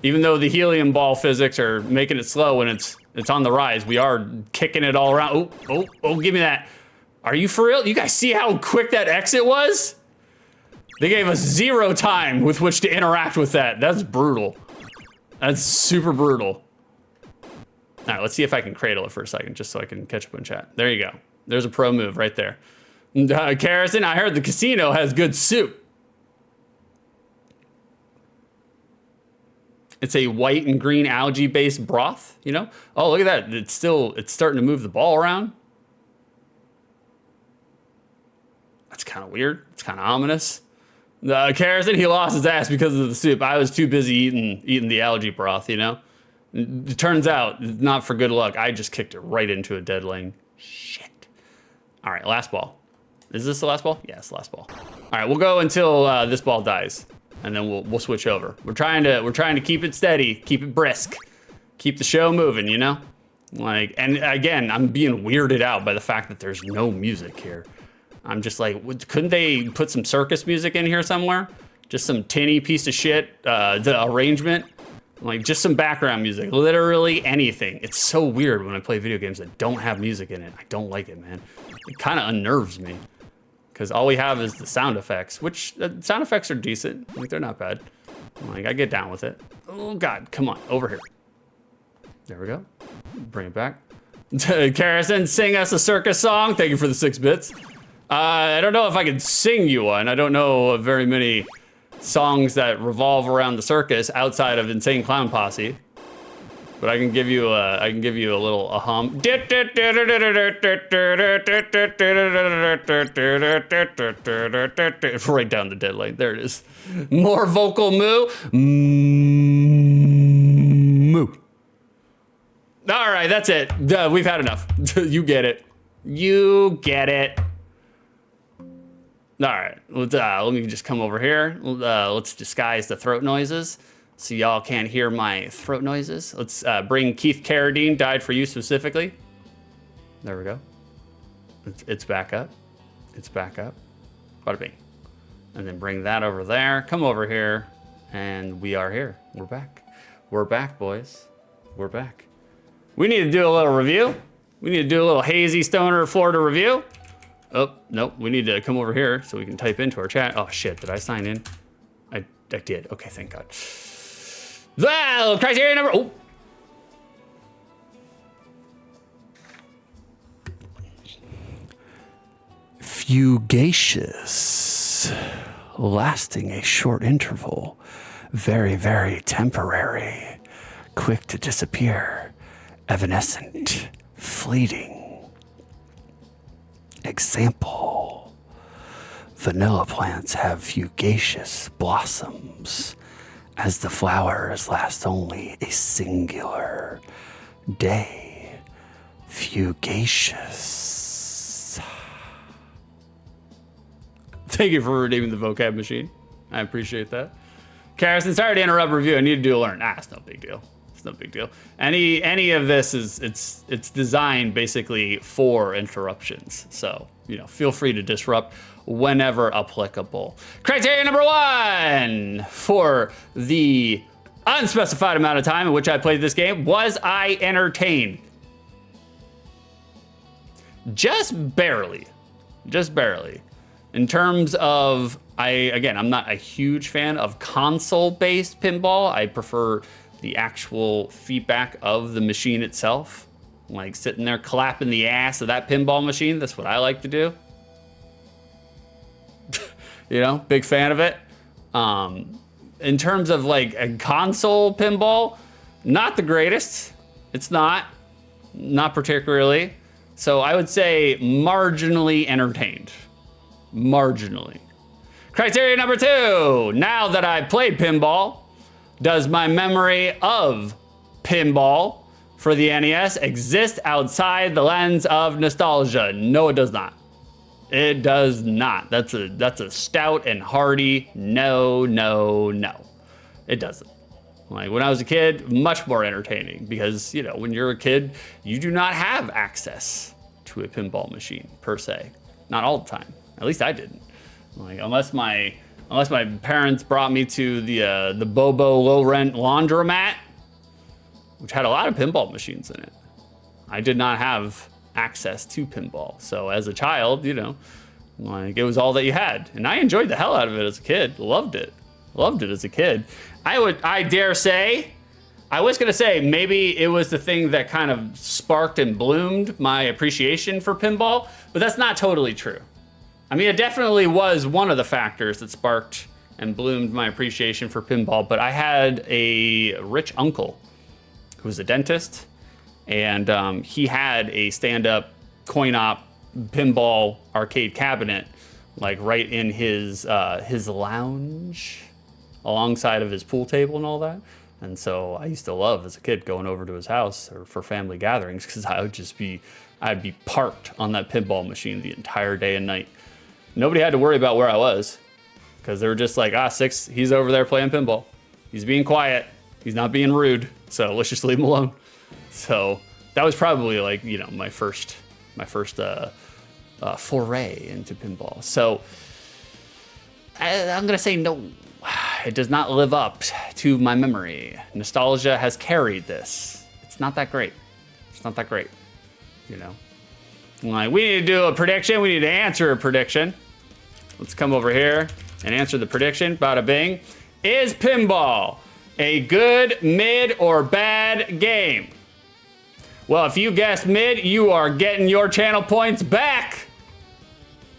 Even though the helium ball physics are making it slow when it's on the rise, we are kicking it all around. Oh, give me that. Are you for real? You guys see how quick that exit was? They gave us 0 time with which to interact with that. That's brutal. That's super brutal. All right, let's see if I can cradle it for a second, just so I can catch up in chat. There you go. There's a pro move right there. Carrison, I heard the casino has good soup. It's a white and green algae-based broth, you know? Oh, look at that. It's starting to move the ball around. That's kind of weird. It's kind of ominous. Carrison, he lost his ass because of the soup. I was too busy eating the algae broth, you know? It turns out, not for good luck, I just kicked it right into a dead lane. Shit. All right, last ball. Is this the last ball? Yeah, it's the last ball. All right, we'll go until this ball dies, and then we'll switch over. We're trying to keep it steady, keep it brisk, keep the show moving, you know? Like, and again, I'm being weirded out by the fact that there's no music here. I'm just like, couldn't they put some circus music in here somewhere? Just some tinny piece of shit, the arrangement. Like, just some background music, literally anything. It's so weird when I play video games that don't have music in it. I don't like it, man. It kind of unnerves me. Because all we have is the sound effects, which sound effects are decent. Like, they're not bad. Like, I get down with it. Oh, God, come on, over here. There we go. Bring it back. Carrison, sing us a circus song. Thank you for the 6 bits. I don't know if I can sing you one. I don't know of very many songs that revolve around the circus outside of Insane Clown Posse. But I can give you a little hum. Right down the dead lane. There it is. More vocal moo. Moo. All right, that's it. We've had enough. You get it. You get it. All right, let me just come over here. Let's disguise the throat noises so y'all can't hear my throat noises. Let's bring Keith Carradine, died for you specifically. There we go. It's back up. It's back up. Bada bing. And then bring that over there. Come over here. And we are here. We're back. We're back, boys. We're back. We need to do a little review. We need to do a little hazy stoner Florida review. Oh, nope, we need to come over here so we can type into our chat. Oh shit, did I sign in? I did, okay, thank God. Well, criteria number, oh. Fugacious, lasting a short interval, very, very temporary, quick to disappear, evanescent, fleeting. Example, vanilla plants have fugacious blossoms, as the flowers last only a singular day. Fugacious. Thank you for redeeming the vocab machine. I appreciate that. Carrison, sorry to interrupt review. I need to do a learn. It's no big deal. It's no big deal. Any of this is it's designed basically for interruptions. So, you know, feel free to disrupt whenever applicable. Criteria number 1 for the unspecified amount of time in which I played this game: was I entertained? Just barely. Just barely. In terms of, I'm not a huge fan of console-based pinball. I prefer the actual feedback of the machine itself. Like sitting there clapping the ass of that pinball machine. That's what I like to do. You know, big fan of it. In terms of like a console pinball, not the greatest. It's not particularly. So I would say marginally entertained. Marginally. Criteria number 2. Now that I've played pinball, does my memory of pinball for the NES exist outside the lens of nostalgia? No, it does not. It does not. That's a stout and hearty no. It doesn't. Like when I was a kid, much more entertaining because, you know, when you're a kid, you do not have access to a pinball machine per se. Not all the time. At least I didn't. Like unless my parents brought me to the Bobo low rent laundromat, which had a lot of pinball machines in it. I did not have access to pinball. So as a child, you know, like it was all that you had. And I enjoyed the hell out of it as a kid. Loved it as a kid. I dare say, I was gonna say maybe it was the thing that kind of sparked and bloomed my appreciation for pinball, but that's not totally true. I mean, it definitely was one of the factors that sparked and bloomed my appreciation for pinball, but I had a rich uncle who was a dentist, and he had a stand-up coin-op pinball arcade cabinet, like right in his lounge, alongside of his pool table and all that. And so I used to love, as a kid, going over to his house or for family gatherings, because I'd be parked on that pinball machine the entire day and night. Nobody had to worry about where I was, because they were just like, Six, he's over there playing pinball. He's being quiet. He's not being rude. So let's just leave him alone. So that was probably like, you know, my first foray into pinball. So I'm gonna say no. It does not live up to my memory. Nostalgia has carried this. It's not that great. It's not that great, you know? Like, we need to do a prediction. We need to answer a prediction. Let's come over here and answer the prediction. Bada bing. Is pinball a good, mid, or bad game? Well, if you guessed mid, you are getting your channel points back.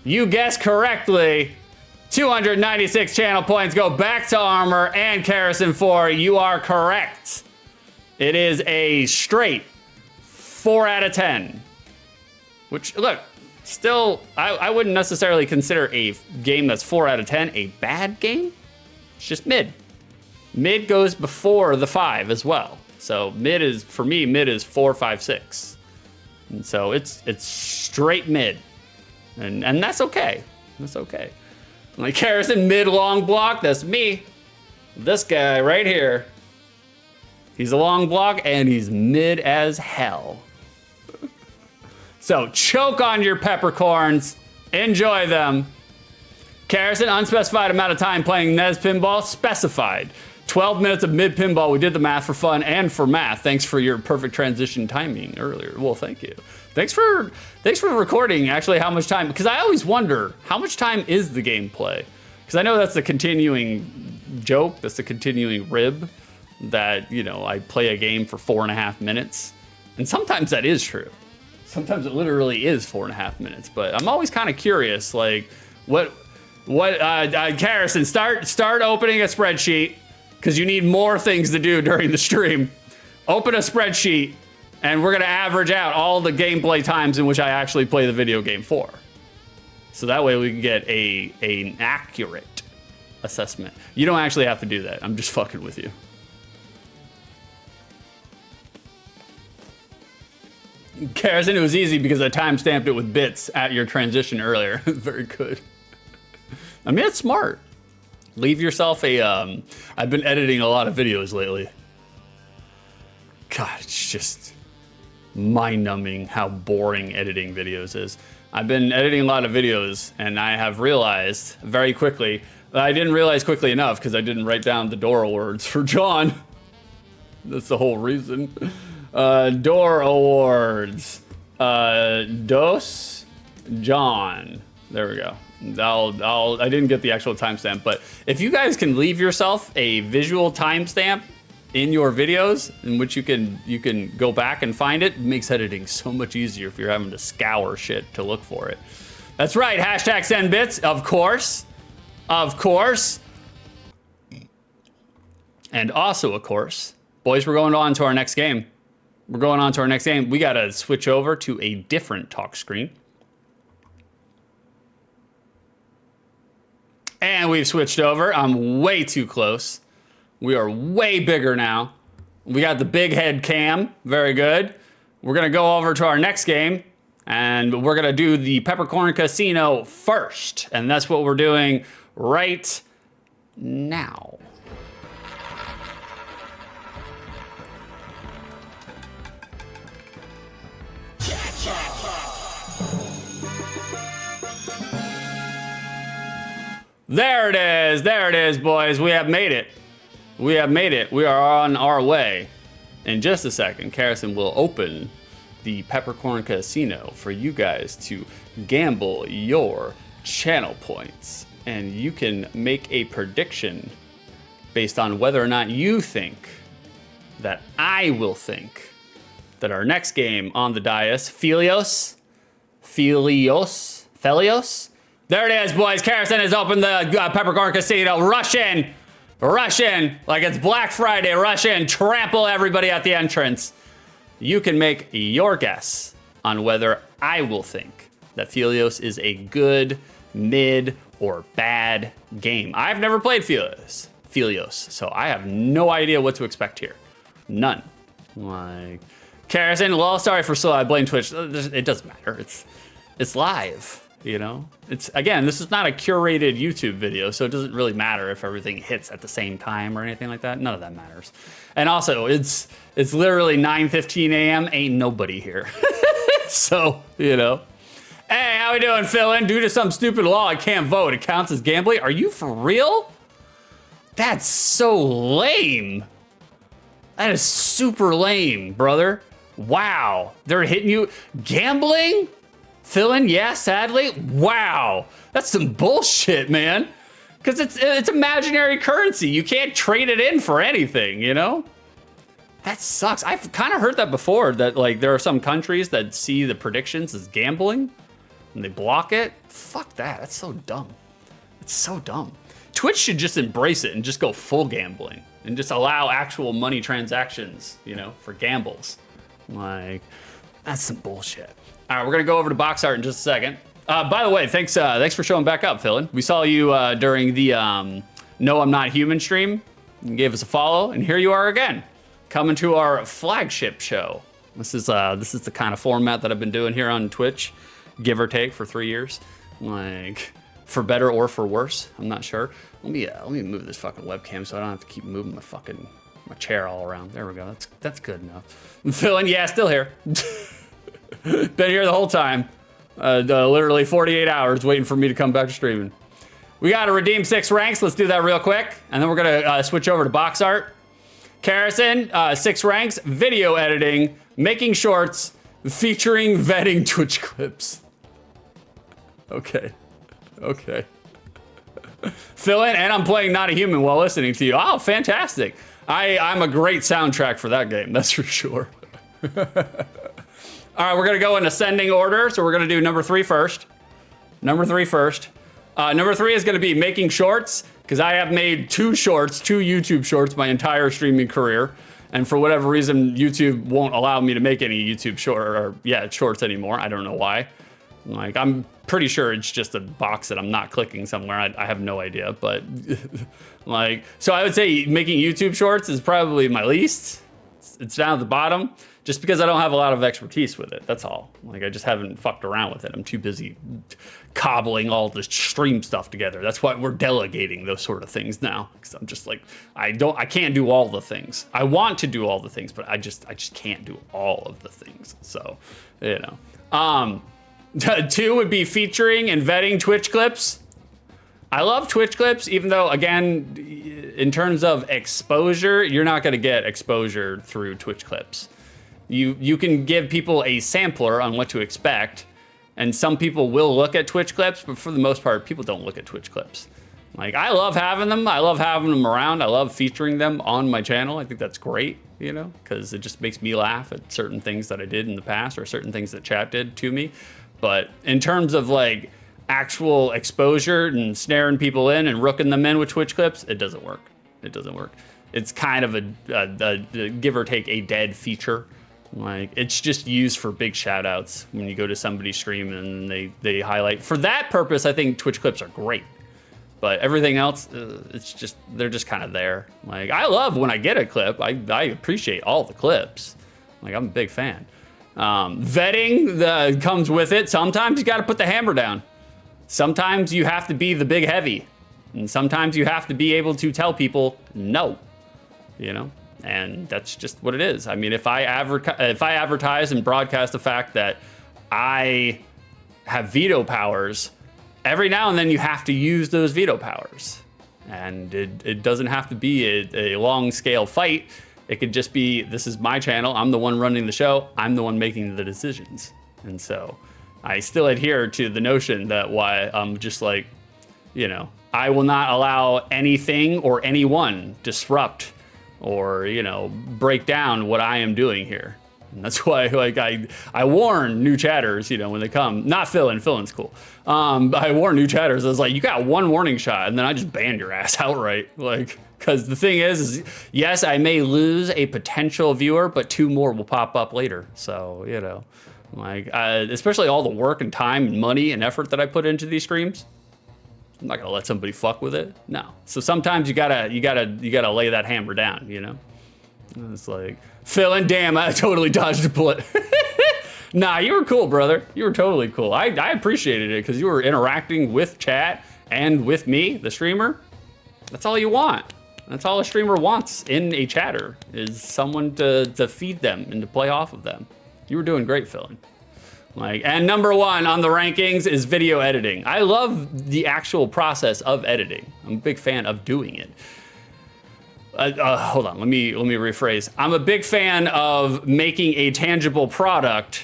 You guessed correctly. 296 channel points go back to Armor and Carrison 4. You are correct. It is a straight 4 out of 10. Which, look, still, I wouldn't necessarily consider a game that's 4 out of 10 a bad game. It's just mid. Mid goes before the 5 as well. So mid is, for me, mid is 4, 5, 6. And so it's straight mid. And that's okay. That's okay. Like Harrison, mid long block, that's me. This guy right here. He's a long block and he's mid as hell. So choke on your peppercorns, enjoy them. Harrison, unspecified amount of time playing NES pinball, specified. 12 minutes of mid pinball. We did the math for fun and for math. Thanks for your perfect transition timing earlier. Well, thank you. Thanks for recording actually how much time, because I always wonder how much time is the gameplay? Because I know that's the continuing joke, that's the continuing rib that, you know, I play a game for 4.5 minutes. And sometimes that is true. Sometimes it literally is 4.5 minutes, but I'm always kind of curious, like Harrison, start opening a spreadsheet, because you need more things to do during the stream. Open a spreadsheet, and we're gonna average out all the gameplay times in which I actually play the video game for. So that way we can get an accurate assessment. You don't actually have to do that. I'm just fucking with you. Harrison, it was easy because I timestamped it with bits at your transition earlier. Very good. I mean, it's smart. Leave yourself a, I've been editing a lot of videos lately. God, it's just mind-numbing how boring editing videos is. I've been editing a lot of videos, and I have realized very quickly, I didn't realize quickly enough because I didn't write down the Dora words for John. That's the whole reason. Door awards. Dos John. There we go. I didn't get the actual timestamp, but if you guys can leave yourself a visual timestamp in your videos in which you can go back and find it, makes editing so much easier if you're having to scour shit to look for it. That's right, hashtag send bits, of course. Of course. And also, of course, boys, we're going on to our next game. We're going on to our next game. We gotta switch over to a different talk screen. And we've switched over. I'm way too close. We are way bigger now. We got the big head cam. Very good. We're gonna go over to our next game, and we're gonna do the Peppercorn Casino first. And that's what we're doing right now. There it is, boys. We have made it. We have made it. We are on our way. In just a second, Harrison will open the Peppercorn Casino for you guys to gamble your channel points. And you can make a prediction based on whether or not you think that I will think that our next game on the dais, Phelios. There it is, boys. Harrison has opened the Peppercorn Casino. Rush in like it's Black Friday. Rush in, trample everybody at the entrance. You can make your guess on whether I will think that Phelios is a good, mid, or bad game. I've never played Phelios, so I have no idea what to expect here. None. Like, Harrison, well, sorry for I blame Twitch. It doesn't matter. It's live. You know, it's, again, this is not a curated YouTube video, so it doesn't really matter if everything hits at the same time or anything like that. None of that matters. And also, it's literally 9:15 a.m. Ain't nobody here. So, you know. Hey, how we doing, Philin? Due to some stupid law, I can't vote. It counts as gambling. Are you for real? That's so lame. That is super lame, brother. Wow. They're hitting you. Gambling? Philin, yeah, sadly. Wow, that's some bullshit, man. Because it's imaginary currency. You can't trade it in for anything, you know? That sucks. I've kind of heard that before, that like there are some countries that see the predictions as gambling and they block it. Fuck that. That's so dumb. It's so dumb. Twitch should just embrace it and just go full gambling and just allow actual money transactions, you know, for gambles. Like, that's some bullshit. All right, we're gonna go over to box art in just a second. By the way, thanks for showing back up, Philin. We saw you during the No I'm Not Human stream. You gave us a follow, and here you are again, coming to our flagship show. This is the kind of format that I've been doing here on Twitch, give or take, for 3 years. Like, for better or for worse, I'm not sure. Let me move this fucking webcam so I don't have to keep moving my chair all around. There we go. That's good enough. Philin, yeah, still here. Been here the whole time. Literally 48 hours waiting for me to come back to streaming. We got to redeem 6 ranks. Let's do that real quick. And then we're going to switch over to box art. Karrison, 6 ranks, video editing, making shorts, featuring vetting Twitch clips. Okay. Okay. Fill in, and I'm playing Not a Human while listening to you. Oh, fantastic. I'm a great soundtrack for that game, that's for sure. All right, we're gonna go in ascending order, so we're gonna do number 3 first. Number 3 first. Number 3 is gonna be making shorts, because I have made 2 YouTube shorts my entire streaming career. And for whatever reason, YouTube won't allow me to make any YouTube shorts anymore. I don't know why. Like, I'm pretty sure it's just a box that I'm not clicking somewhere. I have no idea, but like, so I would say making YouTube shorts is probably my least. It's down at the bottom, just because I don't have a lot of expertise with it. That's all. Like, I just haven't fucked around with it. I'm too busy cobbling all the stream stuff together. That's why we're delegating those sort of things now. Because I'm just like, I can't do all the things. I want to do all the things, but I just can't do all of the things. So, you know. 2 would be featuring and vetting Twitch clips. I love Twitch clips, even though, again, in terms of exposure, you're not gonna get exposure through Twitch clips. You can give people a sampler on what to expect, and some people will look at Twitch clips, but for the most part, people don't look at Twitch clips. Like, I love having them. I love having them around. I love featuring them on my channel. I think that's great, you know, because it just makes me laugh at certain things that I did in the past or certain things that chat did to me. But in terms of like actual exposure and snaring people in and rooking them in with Twitch clips, it doesn't work. It doesn't work. It's kind of a give or take a dead feature. Like, it's just used for big shout outs when you go to somebody's stream and they highlight. For that purpose, I think Twitch clips are great. But everything else, it's just, they're just kind of there. Like, I love when I get a clip. I appreciate all the clips. Like, I'm a big fan. Vetting comes with it. Sometimes you got to put the hammer down. Sometimes you have to be the big heavy, and sometimes you have to be able to tell people no, you know, and that's just what it is. I mean, if I advertise and broadcast the fact that I have veto powers, every now and then you have to use those veto powers, and it doesn't have to be a long scale fight. It could just be, this is my channel, I'm the one running the show, I'm the one making the decisions. And so I still adhere to the notion that why I'm just like, you know, I will not allow anything or anyone disrupt or, you know, break down what I am doing here. And that's why, like, I warn new chatters, you know, when they come. Not Phil's cool. I warn new chatters. I was like, you got 1 warning shot, and then I just banned your ass outright. Like, because the thing is, yes, I may lose a potential viewer, but 2 more will pop up later. So, you know, like, especially all the work and time and money and effort that I put into these streams, I'm not gonna let somebody fuck with it. No. So sometimes you gotta lay that hammer down, you know. And it's like, Phil, and damn, I totally dodged a bullet. Nah, you were cool, brother. You were totally cool. I appreciated it because you were interacting with chat and with me, the streamer. That's all you want. That's all a streamer wants in a chatter, is someone to feed them and to play off of them. You were doing great, Phil. Like, and number 1 on the rankings is video editing. I love the actual process of editing. I'm a big fan of doing it. Hold on, let me rephrase. I'm a big fan of making a tangible product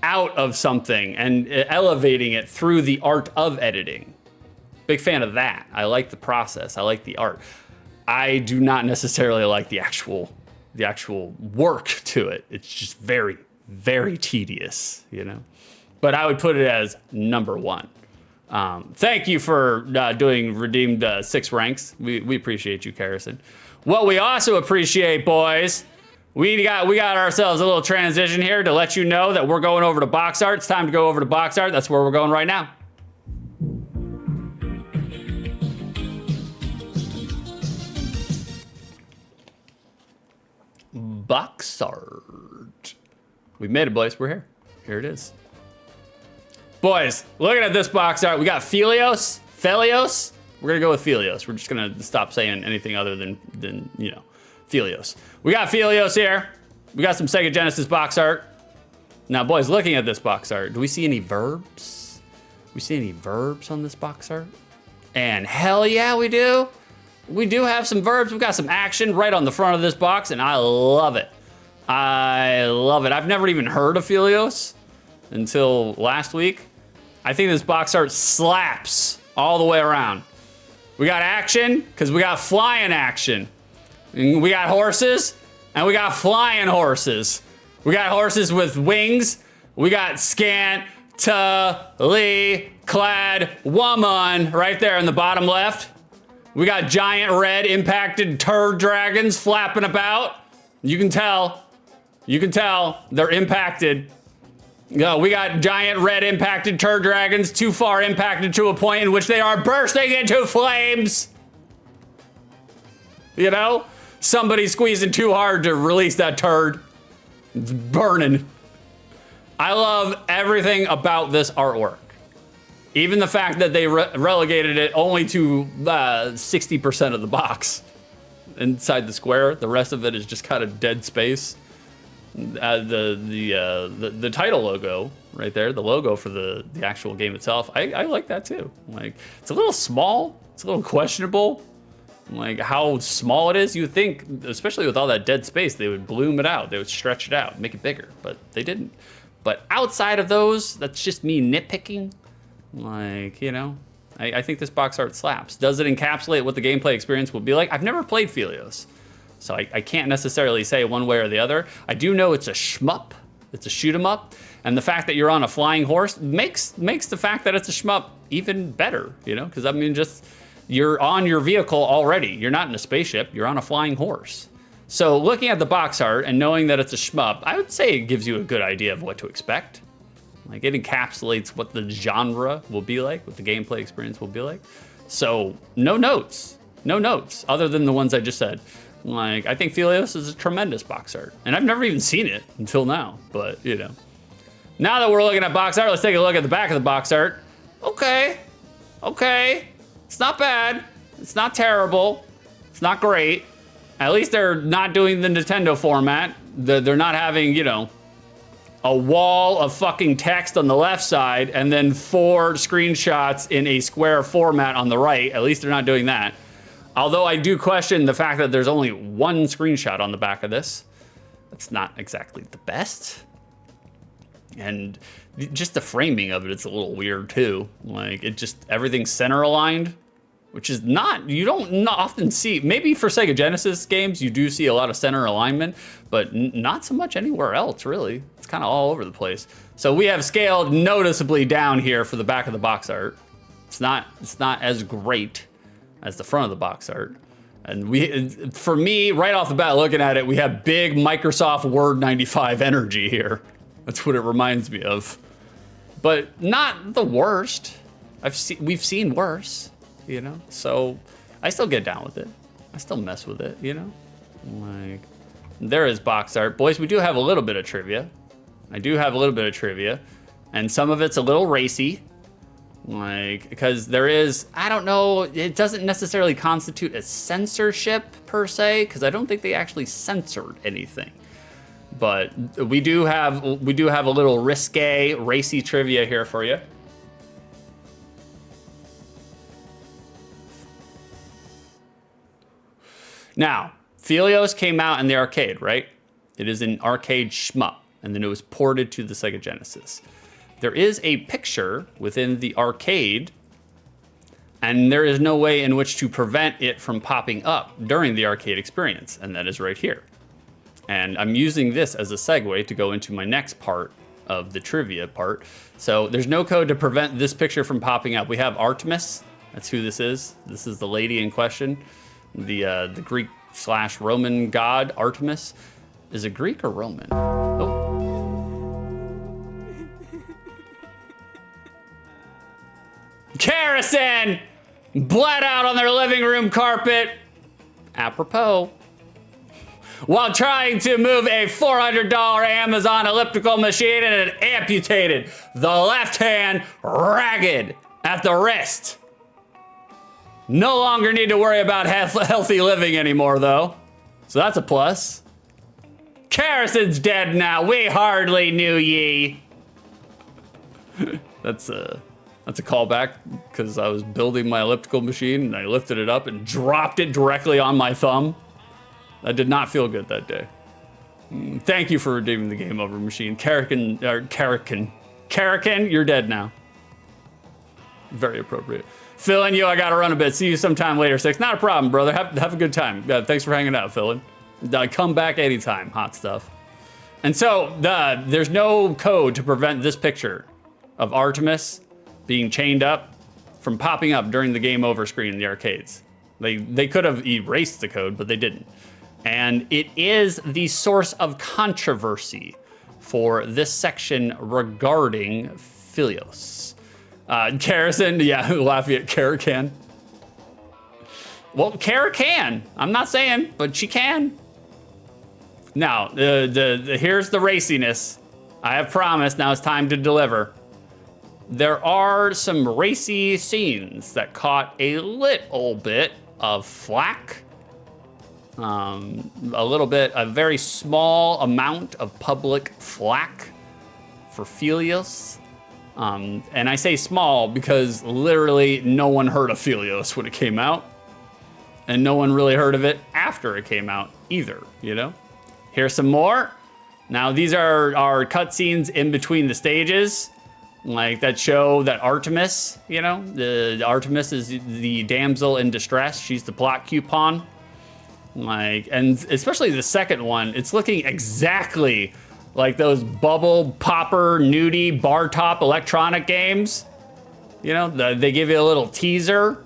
out of something and elevating it through the art of editing. Big fan of that. I like the process. I like the art. I do not necessarily like the actual work to it. It's just very, very tedious, you know. But I would put it as number 1. Thank you for doing redeemed 6 ranks. We appreciate you, Karrison. What we also appreciate, boys, we got ourselves a little transition here to let you know that we're going over to box art. It's time to go over to box art. That's where we're going right now. Box art. We made it, boys. We're here. Here it is. Boys, looking at this box art, we got Phelios. We're gonna go with Phelios. We're just gonna stop saying anything other than you know, Phelios. We got Phelios here. We got some Sega Genesis box art. Now, boys, looking at this box art, do we see any verbs? We see any verbs on this box art? And hell yeah, we do. We do have some verbs. We've got some action right on the front of this box, and I love it. I love it. I've never even heard of Phelios until last week. I think this box art slaps all the way around. We got action, because we got flying action. And we got horses, and we got flying horses. We got horses with wings. We got scantily clad woman right there in the bottom left. We got giant red impacted turd dragons flapping about. You can tell they're impacted. We got giant red impacted turd dragons, too far impacted to a point in which they are bursting into flames. You know, somebody squeezing too hard to release that turd. It's burning. I love everything about this artwork. Even the fact that they relegated it only to 60% of the box inside the square. The rest of it is just kind of dead space. The title logo right there, the logo for the actual game itself, I like that too. Like, it's a little small, it's a little questionable. Like how small it is. You would think, especially with all that dead space, they would bloom it out, they would stretch it out, make it bigger, but they didn't. But outside of those, that's just me nitpicking. Like, you know, I think this box art slaps. Does it encapsulate what the gameplay experience will be like? I've never played Phelios, so I can't necessarily say one way or the other. I do know it's a shmup, it's a shoot 'em up, and the fact that you're on a flying horse makes the fact that it's a shmup even better, you know, because I mean, just you're on your vehicle already. You're not in a spaceship, you're on a flying horse. So looking at the box art and knowing that it's a shmup, I would say it gives you a good idea of what to expect. Like, it encapsulates what the genre will be like, what the gameplay experience will be like. So no notes other than the ones I just said. Like, I think Phelios is a tremendous box art, and I've never even seen it until now, but you know. Now that we're looking at box art, let's take a look at the back of the box art. Okay, it's not bad, it's not terrible, it's not great. At least they're not doing the Nintendo format. They're not having, you know, a wall of fucking text on the left side and then 4 screenshots in a square format on the right. At least they're not doing that. Although I do question the fact that there's only 1 screenshot on the back of this. That's not exactly the best. And just the framing of it's a little weird too. Like, it just, everything's center aligned, which is not, you don't often see. Maybe for Sega Genesis games, you do see a lot of center alignment, but not so much anywhere else, really. It's kind of all over the place. So we have scaled noticeably down here for the back of the box art. It's not as great as the front of the box art. And for me, right off the bat, looking at it, we have big Microsoft Word 95 energy here. That's what it reminds me of. But not the worst. We've seen worse. You know, so I still get down with it. I still mess with it, you know? Like, there is box art. Boys, we do have a little bit of trivia. I do have a little bit of trivia, and some of it's a little racy. Like, because there is, I don't know, it doesn't necessarily constitute a censorship per se, because I don't think they actually censored anything. But we do have a little risque, racy trivia here for you. Now, Phelios came out in the arcade, right? It is an arcade shmup, and then it was ported to the Sega Genesis. There is a picture within the arcade, and there is no way in which to prevent it from popping up during the arcade experience, and that is right here. And I'm using this as a segue to go into my next part of the trivia part. So there's no code to prevent this picture from popping up. We have Artemis, that's who this is. This is the lady in question. The Greek/Roman god Artemis. Is it Greek or Roman? Oh. Kerosene bled out on their living room carpet. Apropos. While trying to move a $400 Amazon elliptical machine, and it amputated the left hand ragged at the wrist. No longer need to worry about healthy living anymore, though. So that's a plus. Kerosene's dead now. We hardly knew ye. That's That's a callback because I was building my elliptical machine and I lifted it up and dropped it directly on my thumb. That did not feel good that day. Thank you for redeeming the game over machine. Karakin, you're dead now. Very appropriate. Philin, I gotta run a bit. See you sometime later, 6. Not a problem, brother. Have a good time. Thanks for hanging out, Philin. Come back anytime, hot stuff. And so, there's no code to prevent this picture of Artemis being chained up from popping up during the game over screen in the arcades. They could have erased the code, but they didn't. And it is the source of controversy for this section regarding Phelios. Karrison, yeah, laughing at Kara can. Well, Kara can. I'm not saying, but she can. Now, here's the raciness. I have promised, now it's time to deliver. There are some racy scenes that caught a little bit of flack. A very small amount of public flack for Phelios. And I say small because literally no one heard of Phelios when it came out. And no one really heard of it after it came out either, you know? Here's some more. Now these are cutscenes in between the stages, like that show that Artemis, you know? The Artemis is the damsel in distress. She's the plot coupon. And especially the second one, it's looking exactly like those bubble popper, nudie, bar top electronic games. You know, they give you a little teaser,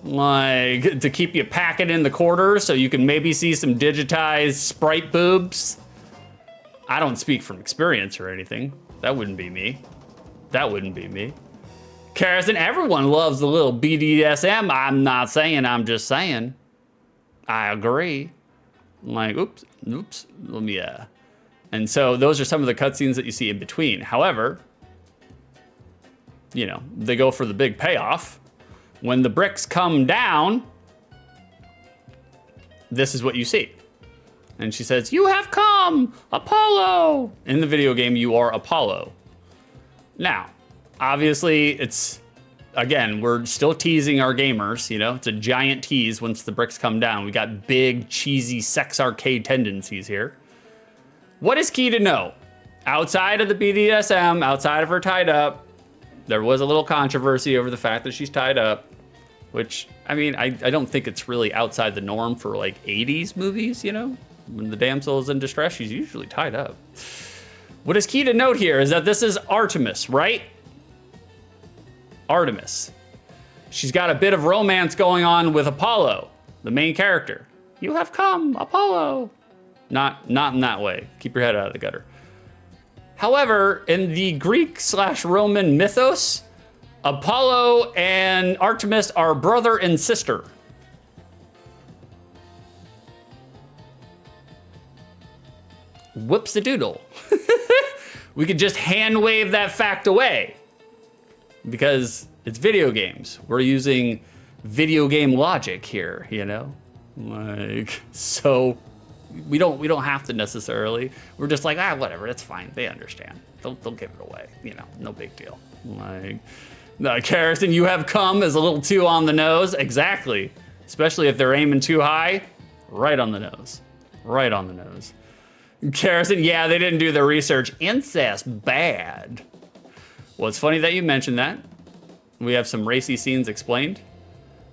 like to keep you packing in the quarters so you can maybe see some digitized sprite boobs. I don't speak from experience or anything. That wouldn't be me. That wouldn't be me. Karrison, everyone loves a little BDSM. I'm not saying, I'm just saying. I agree. Like, oops, let me, And so those are some of the cutscenes that you see in between. However, you know, they go for the big payoff. When the bricks come down, this is what you see. And she says, "You have come, Apollo." In the video game, you are Apollo. Now, obviously, it's, again, we're still teasing our gamers, you know? It's a giant tease once the bricks come down. We got big, cheesy sex arcade tendencies here. What is key to know? Outside of the BDSM, outside of her tied up, there was a little controversy over the fact that she's tied up, which, I mean, I don't think it's really outside the norm for like 80s movies, you know? When the damsel is in distress, she's usually tied up. What is key to note here is that this is Artemis, right? Artemis. She's got a bit of romance going on with Apollo, the main character. You have come, Apollo. Not in that way. Keep your head out of the gutter. However, in the Greek/Roman mythos, Apollo and Artemis are brother and sister. Whoops-a-doodle. We could just hand wave that fact away because it's video games. We're using video game logic here, you know? Like, so we don't have to necessarily. We're just like, whatever, that's fine. They understand. They'll give it away, you know, no big deal. Like, no, Karrison, you have come is a little too on the nose. Exactly. Especially if they're aiming too high, right on the nose. Right on the nose. Karrison, yeah, they didn't do their research. Incest, bad. Well, it's funny that you mentioned that. We have some racy scenes explained.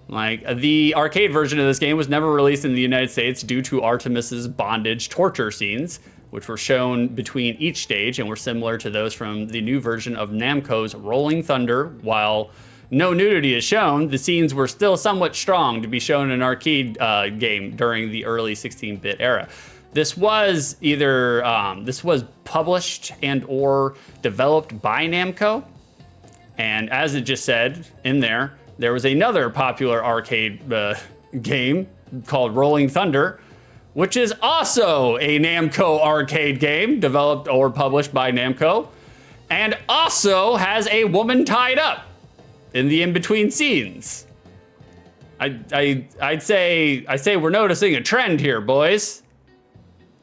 Like, the arcade version of this game was never released in the United States due to Artemis's bondage torture scenes, which were shown between each stage and were similar to those from the new version of Namco's Rolling Thunder. While no nudity is shown, the scenes were still somewhat strong to be shown in an arcade game during the early 16-bit era. This was either, this was published and or developed by Namco. And as it just said in there was another popular arcade game called Rolling Thunder, which is also a Namco arcade game developed or published by Namco, and also has a woman tied up in the in-between scenes. I'd say we're noticing a trend here, boys.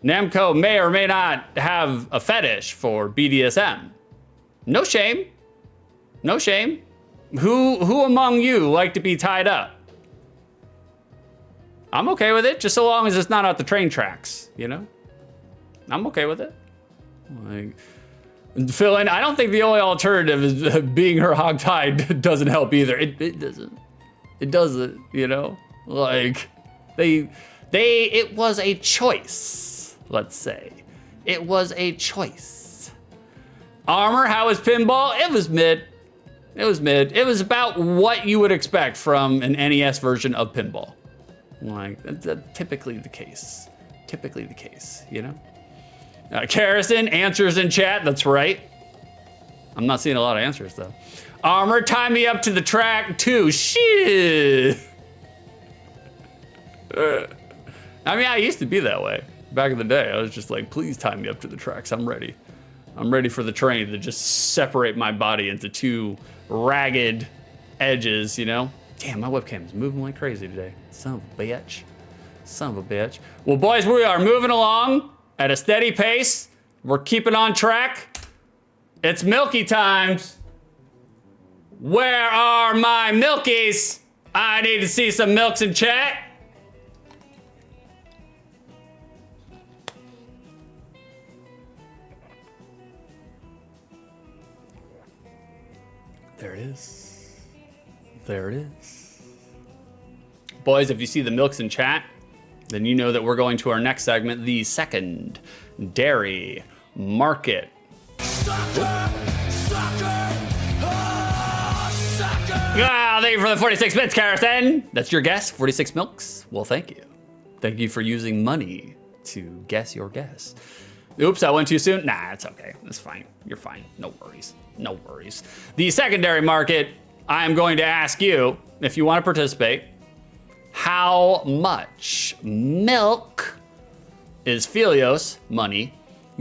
Namco may or may not have a fetish for BDSM. No shame. No shame. Who among you like to be tied up? I'm okay with it, just so long as it's not at the train tracks, you know? I'm okay with it. Like, Phil, and I don't think the only alternative is being her hogtied doesn't help either. It doesn't. It doesn't, you know? Like, it was a choice, let's say. It was a choice. Armor, how was Pinball? It was mid. It was mid. It was about what you would expect from an NES version of Pinball. Like, that's typically the case. Typically the case, you know? Carrison, answers in chat, that's right. I'm not seeing a lot of answers though. Armor, tie me up to the track too, shit. I mean, I used to be that way. Back in the day, I was just like, please tie me up to the tracks, I'm ready. I'm ready for the train to just separate my body into two ragged edges, you know? Damn, my webcam is moving like crazy today. Son of a bitch. Son of a bitch. Well, boys, we are moving along at a steady pace. We're keeping on track. It's Milky times. Where are my Milkies? I need to see some milks in chat. There it is. There it is. Boys, if you see the milks in chat, then you know that we're going to our next segment, the second dairy market. Sucker, Ah, thank you for the 46 bits, Carrison. That's your guess, 46 milks. Well, thank you. Thank you for using money to guess your guess. Oops, I went too soon. Nah, it's okay. It's fine. You're fine. No worries. No worries. The secondary market, I am going to ask you, if you want to participate, how much milk is Phelios, money,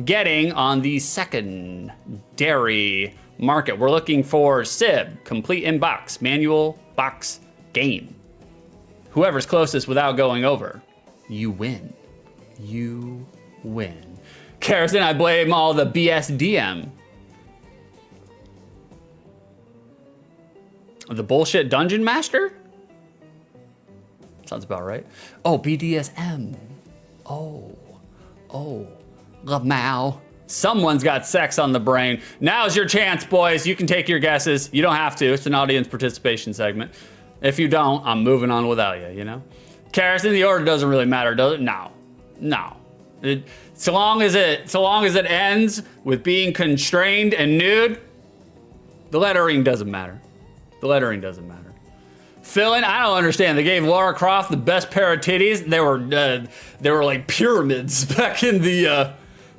getting on the second dairy market? We're looking for SIB, complete inbox, manual box game. Whoever's closest without going over, you win. You win. Carrison, I blame all the BSDM. The bullshit dungeon master? Sounds about right. Oh, BDSM. Oh, Lamau. Someone's got sex on the brain. Now's your chance, boys. You can take your guesses. You don't have to. It's an audience participation segment. If you don't, I'm moving on without you, you know? Carrison, the order doesn't really matter, does it? No. So long as it ends with being constrained and nude, the lettering doesn't matter. The lettering doesn't matter. Philin, I don't understand. They gave Lara Croft the best pair of titties. They were like pyramids back in the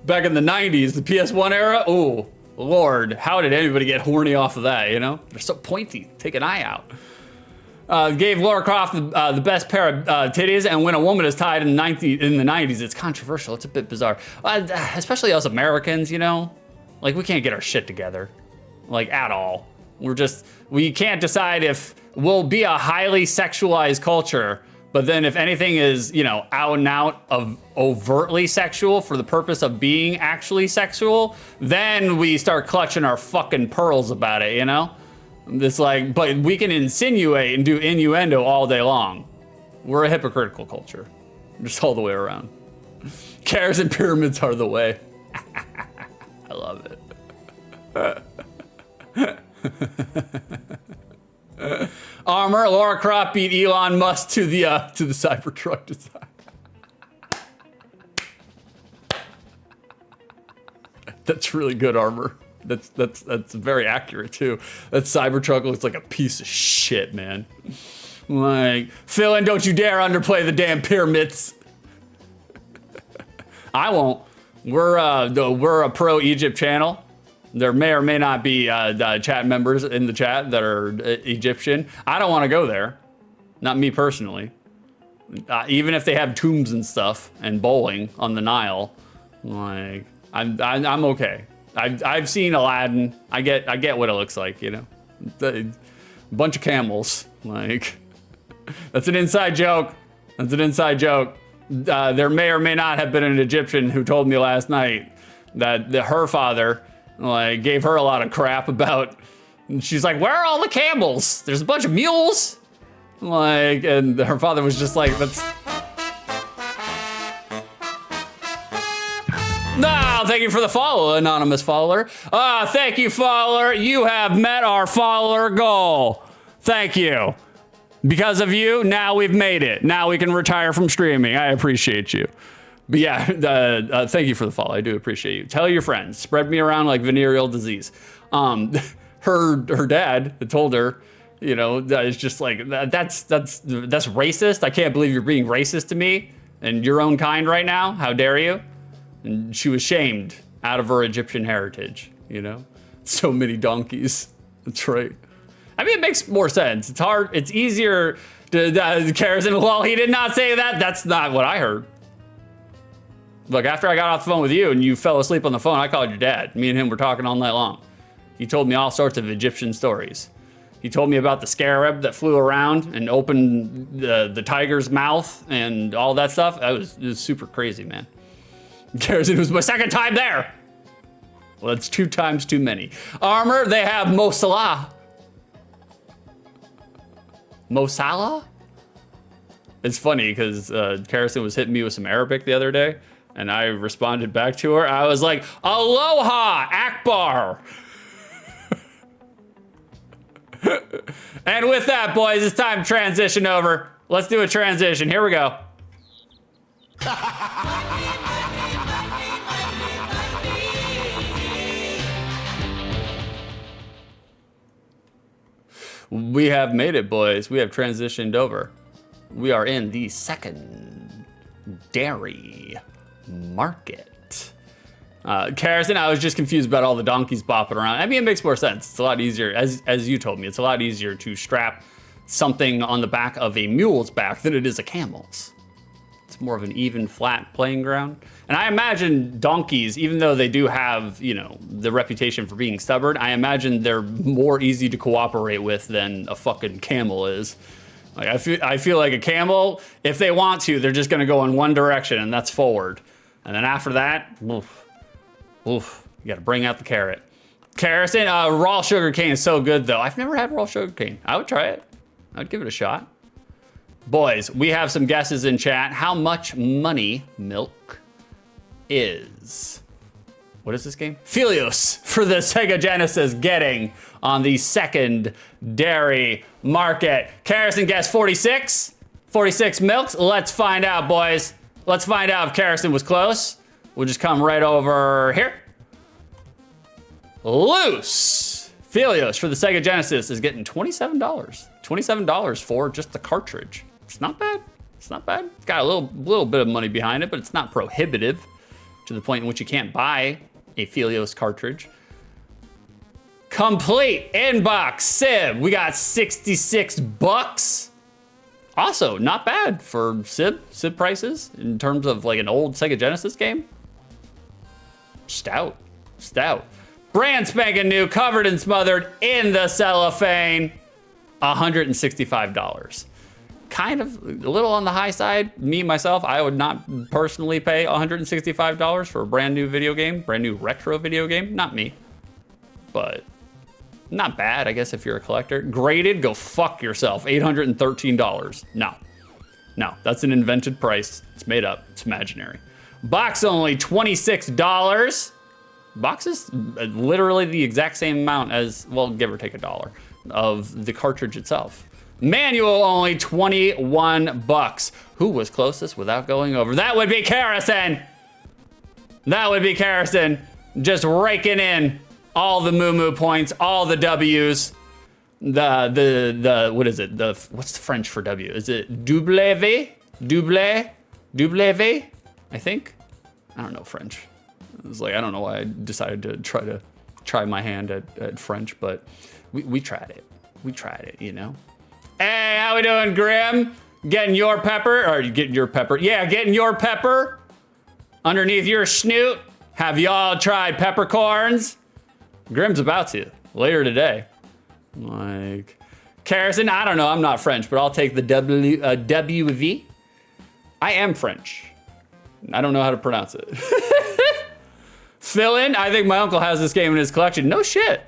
90s, the PS1 era. Oh, Lord, how did anybody get horny off of that, you know? They're so pointy. Take an eye out. Gave Lara Croft the best pair of titties, and when a woman is tied in the 90s, it's controversial. It's a bit bizarre. Especially us Americans, you know? Like, we can't get our shit together. Like, at all. We can't decide if we'll be a highly sexualized culture, but then if anything is, you know, out and out of overtly sexual for the purpose of being actually sexual, then we start clutching our fucking pearls about it, you know? It's like, but we can insinuate and do innuendo all day long. We're a hypocritical culture, just all the way around. Carrots and pyramids are the way. I love it. Armor, Lara Croft beat Elon Musk to the Cybertruck design. That's really good, Armor. That's very accurate too. That Cybertruck looks like a piece of shit, man. Like, Philin, don't you dare underplay the damn pyramids. I won't. We're a pro Egypt channel. There may or may not be chat members in the chat that are Egyptian. I don't want to go there. Not me personally. Even if they have tombs and stuff and bowling on the Nile, like I'm okay. I've seen Aladdin. I get what it looks like, you know. A bunch of camels. Like, that's an inside joke. That's an inside joke. There may or may not have been an Egyptian who told me last night that her father, like, gave her a lot of crap about And she's like, where are all the camels? There's a bunch of mules. Like, and her father was just like, that's... No, thank you for the follow, anonymous follower. Thank you, follower. You have met our follower goal. Thank you. Because of you, now we've made it. Now we can retire from streaming. I appreciate you. But yeah, thank you for the follow. I do appreciate you. Tell your friends. Spread me around like venereal disease. Her dad told her, you know, that it's just like, that's racist. I can't believe you're being racist to me and your own kind right now. How dare you? And she was shamed out of her Egyptian heritage, you know? So many donkeys. That's right. I mean, it makes more sense. It's hard. It's easier to, Karrison, well, he did not say that. That's not what I heard. Look, after I got off the phone with you and you fell asleep on the phone, I called your dad. Me and him were talking all night long. He told me all sorts of Egyptian stories. He told me about the scarab that flew around and opened the tiger's mouth and all that stuff. It was super crazy, man. Karrison, it was my second time there. Well, that's 2 times too many. Armor, they have Mo Salah. Mo Salah? It's funny because Karrison was hitting me with some Arabic the other day, and I responded back to her. I was like, Aloha, Akbar. And with that, boys, it's time to transition over. Let's do a transition. Here we go. We have made it, boys. We have transitioned over. We are in the secondary market. Karrison, I was just confused about all the donkeys bopping around. I mean, it makes more sense. It's a lot easier, as you told me, it's a lot easier to strap something on the back of a mule's back than it is a camel's. It's more of an even, flat playing ground. And I imagine donkeys, even though they do have, you know, the reputation for being stubborn, I imagine they're more easy to cooperate with than a fucking camel is. Like, I feel like a camel, if they want to, they're just gonna go in one direction, and that's forward. And then after that, oof, you gotta bring out the carrot. Karrison, raw sugar cane is so good though. I've never had raw sugar cane. I would try it. I'd give it a shot. Boys, we have some guesses in chat. How much money milk is? What is this game? Phelios for the Sega Genesis getting on the secondary market. Karrison guessed 46. 46 milks. Let's find out, boys. Let's find out if Karrison was close. We'll just come right over here. Loose. Phelios for the Sega Genesis is getting $27. $27 for just the cartridge. It's not bad. It's not bad. It's got a little bit of money behind it, but it's not prohibitive to the point in which you can't buy a Phelios cartridge. Complete inbox Civ. We got 66 bucks. Also, not bad for Civ prices in terms of like an old Sega Genesis game. Stout. Brand spanking new, covered and smothered in the cellophane. $165. Kind of a little on the high side. Me, myself, I would not personally pay $165 for a brand new video game, brand new retro video game. Not me, but not bad, I guess, if you're a collector. Graded, go fuck yourself. $813. No, that's an invented price. It's made up, it's imaginary. Box only $26. Box is literally the exact same amount as, well, give or take $1 of the cartridge itself. Manual only 21 bucks. Who was closest without going over? That would be Karrison. Just raking in all the moo points, all the W's. The what is it? What's the French for W? Is it double V? I think. I don't know French. It was like, I don't know why I decided to try my hand at French, but we tried it. You know. Hey, how we doing, Grim? Getting your pepper, or you getting your pepper? Yeah, getting your pepper underneath your snoot. Have y'all tried peppercorns? Grim's about to later today. Like, Karrison, I don't know, I'm not French, but I'll take the WV. I am French. I don't know how to pronounce it. Fill in, I think my uncle has this game in his collection. No shit.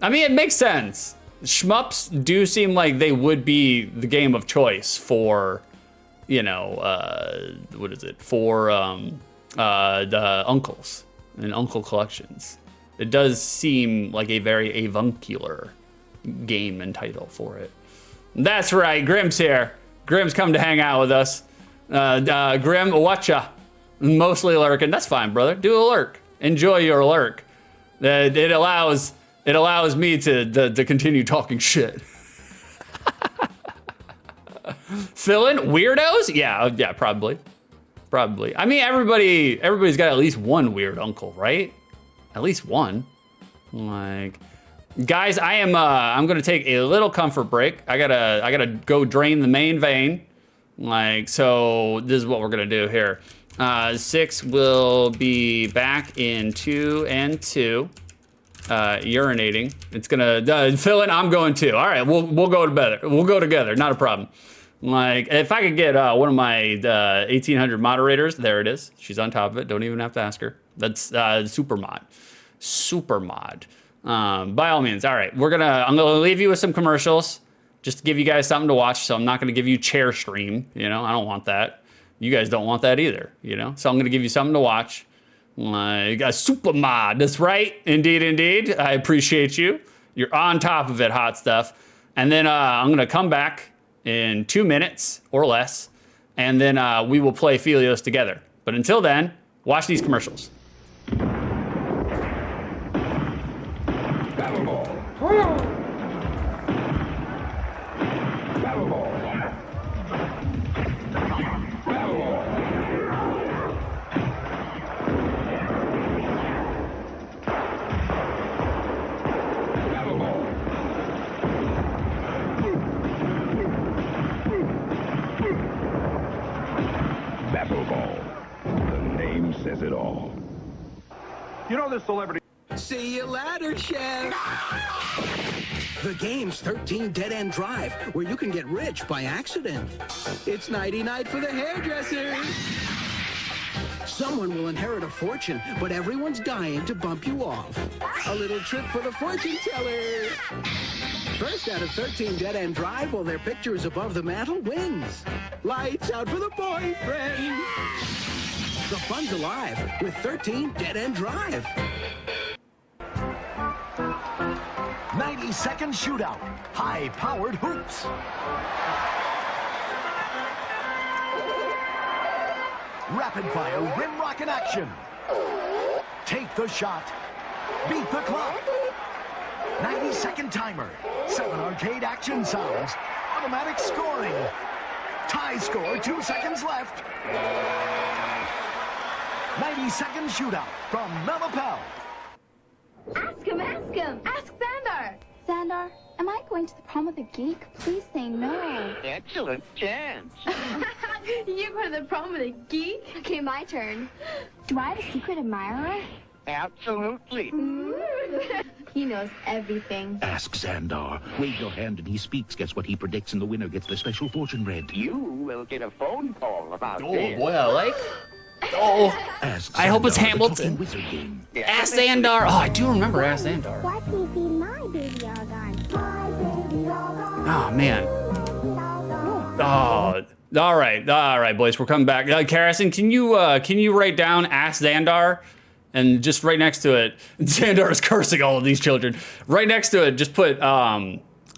I mean, it makes sense. Shmups do seem like they would be the game of choice for, you know, what is it? For the uncles and uncle collections. It does seem like a very avuncular game and title for it. That's right, Grim's here. Grim's come to hang out with us. Grim, whatcha? Mostly lurking. That's fine, brother. Do a lurk. Enjoy your lurk. It allows me to continue talking shit. Fill in weirdos? Yeah, probably. I mean, everybody's got at least one weird uncle, right? At least one. Like, guys, I'm gonna take a little comfort break. I gotta go drain the main vein. Like, so this is what we're gonna do here. 6 will be back in 2 and 2. Urinating. It's gonna fill in. I'm going too. All right, we'll go together. We'll go together. Not a problem. Like, if I could get one of my 1800 moderators, there it is. She's on top of it. Don't even have to ask her. That's super mod. By all means. All right, I'm gonna leave you with some commercials, just to give you guys something to watch. So I'm not gonna give you chair stream. You know, I don't want that. You guys don't want that either. You know, so I'm gonna give you something to watch. Like a super mod. That's right. Indeed. I appreciate you. You're on top of it, hot stuff. And then I'm gonna come back in 2 minutes or less, and then we will play Phelios together. But until then, watch these commercials. Battle ball. Battle ball. Battle ball. Battle ball. The name says it all. You know this celebrity. See you later, Chef. The game's 13 Dead End Drive, where you can get rich by accident. It's nighty-night for the hairdresser. Someone will inherit a fortune, but everyone's dying to bump you off. A little trip for the fortune teller. First out of 13 Dead End Drive, while their picture is above the mantle, wins. Lights out for the boyfriend. The fun's alive with 13 Dead End Drive. 90-second shootout. High-powered hoops. Rapid-fire rim rocket action. Take the shot. Beat the clock. 90-second timer. 7 arcade action sounds. Automatic scoring. Tie score, 2 seconds left. 90-second shootout from Melapel. Ask him. Ask Xandar. Xandar, am I going to the prom with a geek? Please say no. Excellent chance. You go to the prom with a geek? Okay, my turn. Do I have a secret admirer? Absolutely. He knows everything. Ask Xandar. Wave your hand and he speaks. Guess what he predicts, and the winner gets the special fortune read. You will get a phone call about Oh this. boy, I like. Oh, Ask I hope it's Xandar, the Hamilton. talking wizard game. Ask Xandar. Oh, I do remember Ask Xandar. Why can't you feed my baby Argon? Oh man. Oh, all right, boys, we're coming back. Karrison, can you write down Ask Xandar, and just right next to it, Xandar is cursing all of these children. Right next to it, just put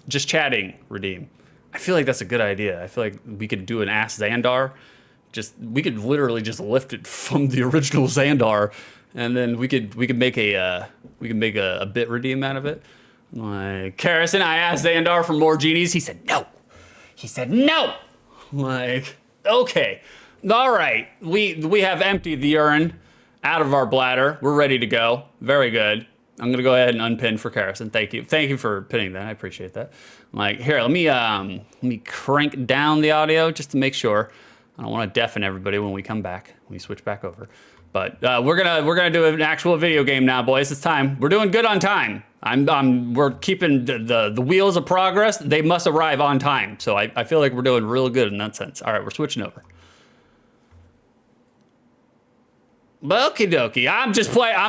just chatting redeem. I feel like that's a good idea. I feel like we could do an Ask Xandar. We could literally just lift it from the original Xandar, and then we could make a bit redeem out of it. Like, Karrison, I asked Xandar for more genies. He said no. Like, okay, all right. We have emptied the urine out of our bladder. We're ready to go. Very good. I'm gonna go ahead and unpin for Karrison. Thank you for pinning that. I appreciate that. Like, here, let me crank down the audio just to make sure. I don't want to deafen everybody when we come back. When we switch back over. But we're gonna do an actual video game now, boys. It's time. We're doing good on time. We're keeping the wheels of progress. They must arrive on time. So I feel like we're doing real good in that sense. All right, we're switching over. Okie dokie. I'm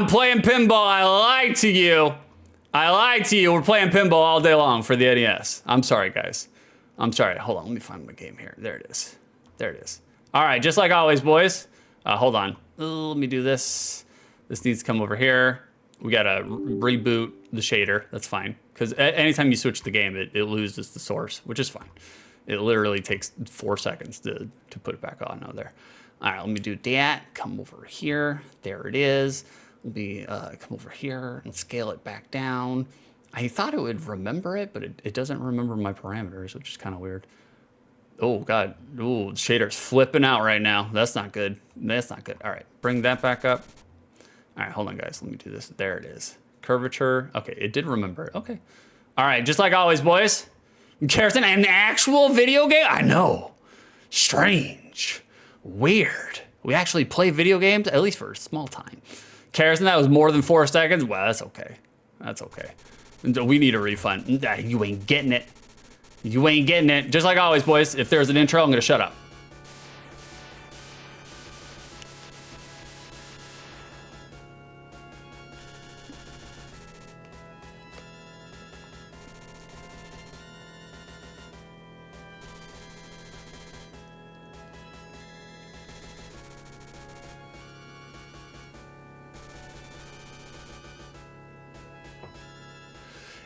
playing pinball. I lied to you. I lied to you. We're playing pinball all day long for the NES. I'm sorry, guys. I'm sorry. Hold on. Let me find my game here. There it is. There it is. All right. Just like always, boys. Hold on. Let me do this. This needs to come over here. We got to reboot the shader. That's fine. Because anytime you switch the game, it loses the source, which is fine. It literally takes 4 seconds to put it back on out there. All right. Let me do that. Come over here. There it is. Let me come over here and scale it back down. I thought it would remember it, but it doesn't remember my parameters, which is kind of weird. Oh, God. Ooh, the shader's flipping out right now. That's not good. That's not good. All right, bring that back up. All right, hold on, guys. Let me do this. There it is. Curvature. Okay, it did remember it. Okay. All right, just like always, boys. Kerosene, an actual video game? I know. Strange. Weird. We actually play video games, at least for a small time. Kerosene, that was more than 4 seconds? Well, that's okay. That's okay. We need a refund. You ain't getting it. You ain't getting it. Just like always, boys, if there's an intro, I'm gonna shut up.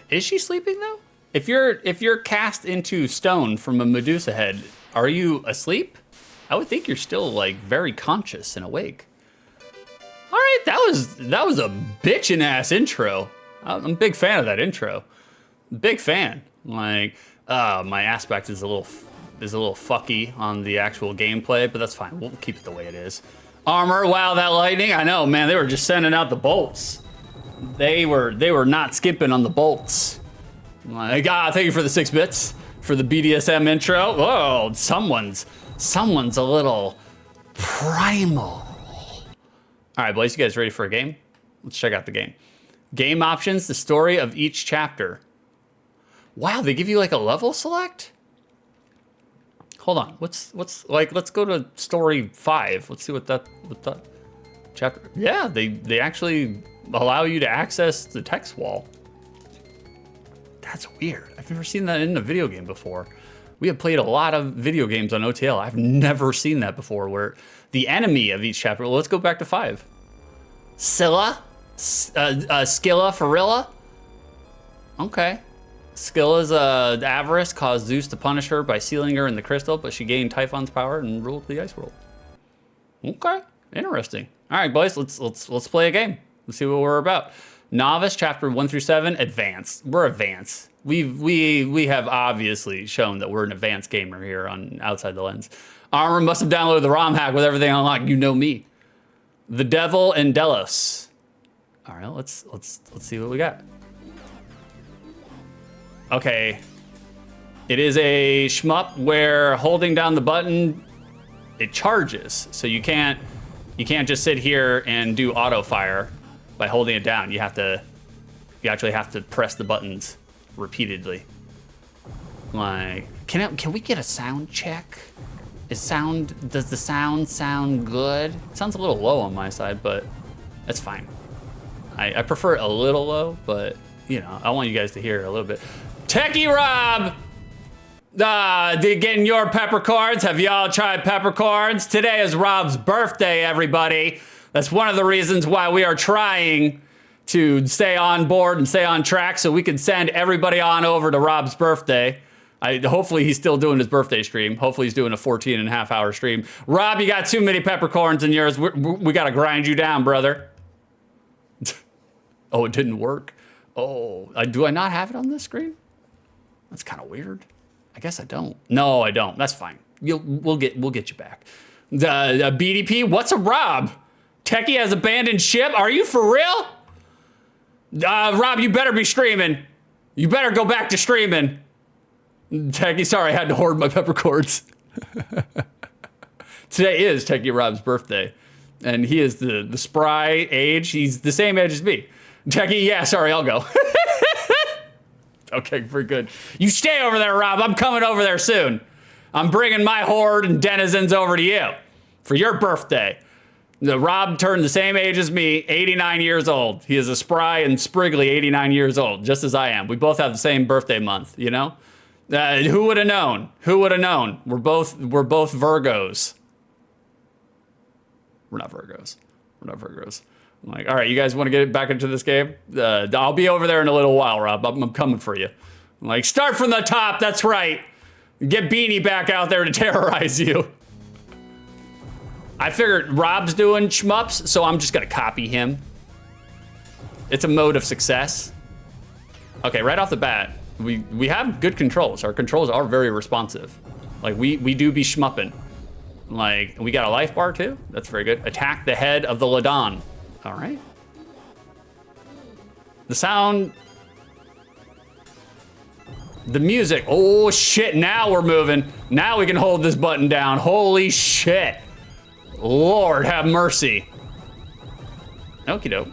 Is she sleeping though? If you're cast into stone from a Medusa head, are you asleep? I would think you're still like very conscious and awake. All right, that was a bitchin' ass intro. I'm a big fan of that intro. Big fan. Like, my aspect is a little fucky on the actual gameplay, but that's fine. We'll keep it the way it is. Armor, wow, that lightning. I know, man. They were just sending out the bolts. They were not skimping on the bolts. Like, thank you for the 6 bits for the BDSM intro. Whoa, someone's a little primal. All right, boys, you guys ready for a game? Let's check out the game. Game options, the story of each chapter. Wow, they give you like a level select? Hold on, what's like, let's go to story 5. Let's see what that chapter. Yeah, they actually allow you to access the text wall. That's weird. I've never seen that in a video game before. We have played a lot of video games on OTL. I've never seen that before, where the enemy of each chapter. Well, let's go back to 5. Scylla? Scylla Farilla? Okay. Scylla's avarice caused Zeus to punish her by sealing her in the crystal, but she gained Typhon's power and ruled the ice world. Okay, interesting. All right, boys, let's play a game. Let's see what we're about. Novice, chapter 1 through 7. Advanced. We're advanced. We have obviously shown that we're an advanced gamer here on Outside the Lens. Armor must have downloaded the ROM hack with everything unlocked. You know me. The Devil and Delos. All right, let's see what we got. Okay. It is a shmup where holding down the button, it charges. So you can't just sit here and do auto fire by holding it down. You actually have to press the buttons repeatedly. Like, can we get a sound check? Does the sound sound good? It sounds a little low on my side, but that's fine. I prefer it a little low, but you know, I want you guys to hear it a little bit. Techie Rob! Getting your peppercorns. Have y'all tried peppercorns? Today is Rob's birthday, everybody. That's one of the reasons why we are trying to stay on board and stay on track so we can send everybody on over to Rob's birthday. Hopefully he's still doing his birthday stream. Hopefully he's doing a 14.5-hour stream. Rob, you got too many peppercorns in yours. We got to grind you down, brother. Oh, it didn't work. Oh, do I not have it on this screen? That's kind of weird. I guess I don't. No, I don't. That's fine. We'll get you back. The BDP. What's a Rob? Techie has abandoned ship. Are you for real? Rob, you better be streaming. You better go back to streaming. Techie, sorry, I had to hoard my peppercorns. Today is Techie Rob's birthday, and he is the spry age. He's the same age as me. Techie, yeah, sorry, I'll go. Okay, very good. You stay over there, Rob. I'm coming over there soon. I'm bringing my horde and denizens over to you for your birthday. Rob turned the same age as me, 89 years old. He is a spry and spriggly 89 years old, just as I am. We both have the same birthday month, you know? Who would have known? Who would have known? We're both Virgos. We're not Virgos. We're not Virgos. I'm like, all right, you guys want to get back into this game? I'll be over there in a little while, Rob. I'm coming for you. I'm like, start from the top. That's right. Get Beanie back out there to terrorize you. I figured Rob's doing shmups, so I'm just gonna copy him. It's a mode of success. Okay, right off the bat, we have good controls. Our controls are very responsive. Like we do be shmupping. Like we got a life bar too. That's very good. Attack the head of the Ladon. All right. The sound. The music. Oh shit, now we're moving. Now we can hold this button down. Holy shit. Lord have mercy. Okie doke.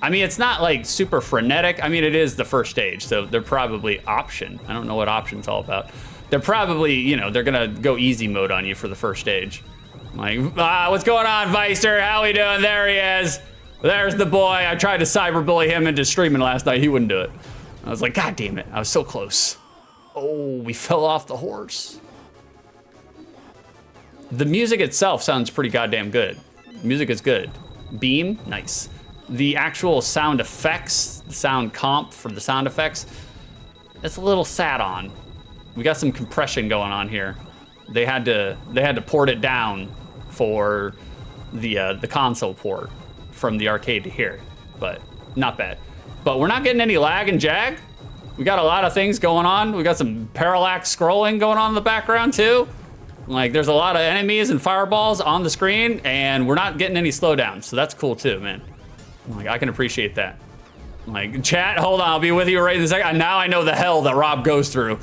I mean, it's not like super frenetic. I mean, it is the first stage, so they're probably option. I don't know what option's all about. They're probably, you know, they're gonna go easy mode on you for the first stage. Like, what's going on, Weister? How we doing? There he is. There's the boy. I tried to cyberbully him into streaming last night. He wouldn't do it. I was like, God damn it. I was so close. Oh, we fell off the horse. The music itself sounds pretty goddamn good. Music is good. Beam, nice. The actual sound effects, the sound comp for the sound effects, it's a little sat on. We got some compression going on here. They had to port it down for the console port from the arcade to here, but not bad. But we're not getting any lag and jag. We got a lot of things going on. We got some parallax scrolling going on in the background too. Like there's a lot of enemies and fireballs on the screen and we're not getting any slowdowns. So that's cool too, man. Like I can appreciate that. Like chat, hold on, I'll be with you right in a second. Now I know the hell that Rob goes through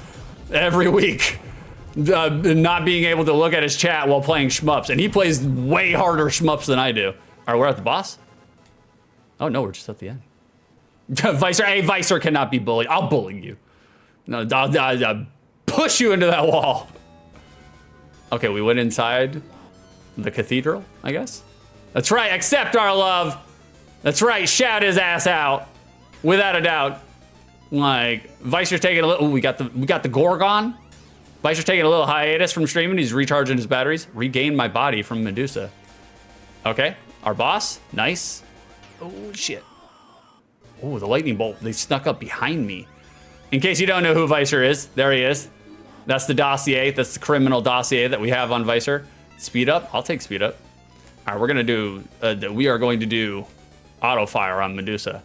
every week. Not being able to look at his chat while playing shmups. And he plays way harder shmups than I do. All right, we're at the boss? Oh no, we're just at the end. Vicer, hey, Vicer cannot be bullied. I'll bully you. No, I'll push you into that wall. Okay, we went inside the cathedral, I guess. That's right, accept our love. That's right, shout his ass out, without a doubt. Like, Vicer's taking a little, ooh, we got the Gorgon. Vicer's taking a little hiatus from streaming. He's recharging his batteries. Regained my body from Medusa. Okay, our boss, nice. Oh, shit. Oh, the lightning bolt, they snuck up behind me. In case you don't know who Vicer is, there he is. That's the dossier, that's the criminal dossier that we have on Vicer. Speed up, I'll take speed up. All right, we are going to do auto fire on Medusa.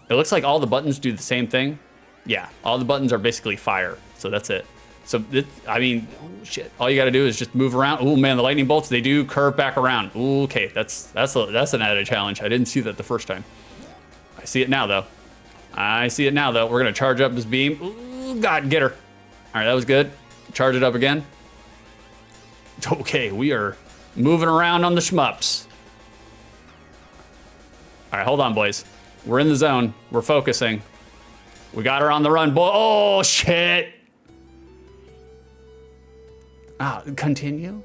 It looks like all the buttons do the same thing. Yeah, all the buttons are basically fire, so that's it. So, I mean, oh, shit. All you gotta do is just move around. Oh man, the lightning bolts, they do curve back around. Ooh, okay, that's an added challenge. I didn't see that the first time. I see it now though. We're gonna charge up this beam. Ooh, God, get her. All right, that was good. Charge it up again. Okay, we are moving around on the shmups. All right, hold on, boys. We're in the zone. We're focusing. We got her on the run, boy. Oh, shit. Continue?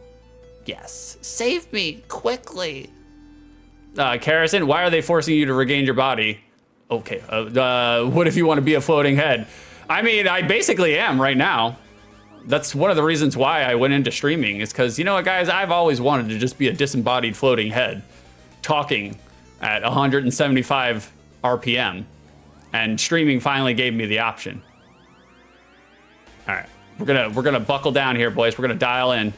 Yes. Save me, quickly. Karrison, why are they forcing you to regain your body? Okay, what if you want to be a floating head? I mean, I basically am right now. That's one of the reasons why I went into streaming, is because, you know what, guys? I've always wanted to just be a disembodied floating head, talking at 175 RPM, and streaming finally gave me the option. All right. We're gonna buckle down here, boys. We're gonna dial in.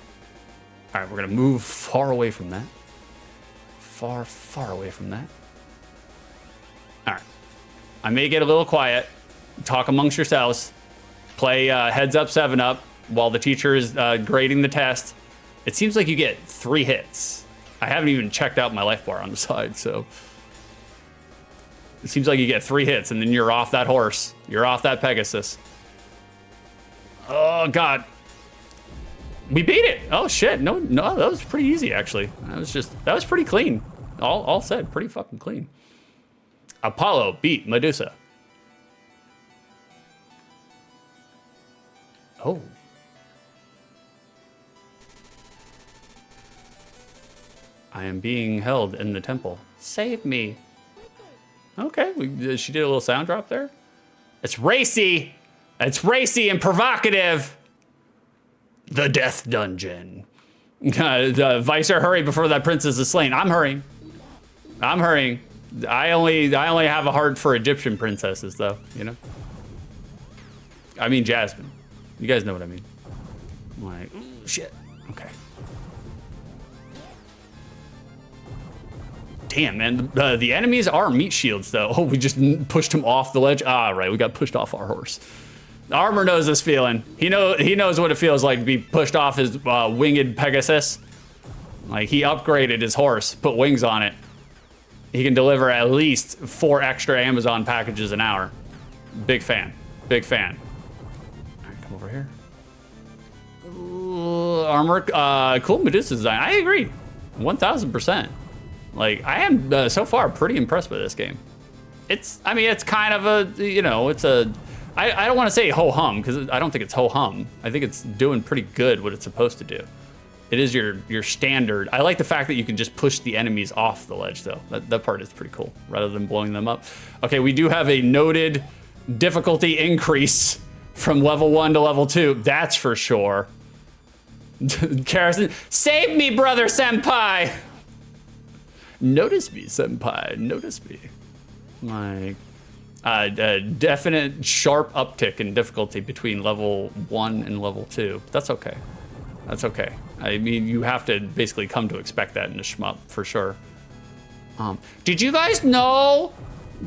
All right, we're gonna move far away from that. Far, far away from that. All right. I may get a little quiet. Talk amongst yourselves. Play Heads Up, 7 Up while the teacher is grading the test. It seems like you get 3 hits. I haven't even checked out my life bar on the side, so it seems like you get 3 hits and then you're off that horse. You're off that Pegasus. Oh, God. We beat it. Oh, shit. No, that was pretty easy, actually. That was pretty clean. All said, pretty fucking clean. Apollo beat Medusa. Oh. I am being held in the temple. Save me. Okay, she did a little sound drop there. It's racy. It's racy and provocative. The death dungeon. Vicer, hurry before that princess is slain. I'm hurrying. I'm hurrying. I only have a heart for Egyptian princesses, though. You know. I mean Jasmine. You guys know what I mean. I'm like, ooh, shit. Okay. Damn, man. The enemies are meat shields, though. Oh, we just pushed him off the ledge. Ah, right. We got pushed off our horse. The armor knows this feeling. He knows what it feels like to be pushed off his winged Pegasus. Like, he upgraded his horse, put wings on it. He can deliver at least 4 extra Amazon packages an hour. Big fan. Big fan. All right, come over here. Ooh, armor. Cool Medusa design. I agree. 1000%. Like, I am so far pretty impressed with this game. I mean, it's kind of a, you know, it's a, I don't want to say ho-hum, because I don't think it's ho-hum. I think it's doing pretty good what it's supposed to do. It is your standard. I like the fact that you can just push the enemies off the ledge, though. That part is pretty cool, rather than blowing them up. Okay, we do have a noted difficulty increase from level 1 to level 2. That's for sure. Karison, save me, brother senpai! Notice me, senpai, notice me. Like, a definite sharp uptick in difficulty between level 1 and level 2. That's okay. That's okay. I mean, you have to basically come to expect that in a shmup, for sure. Did you guys know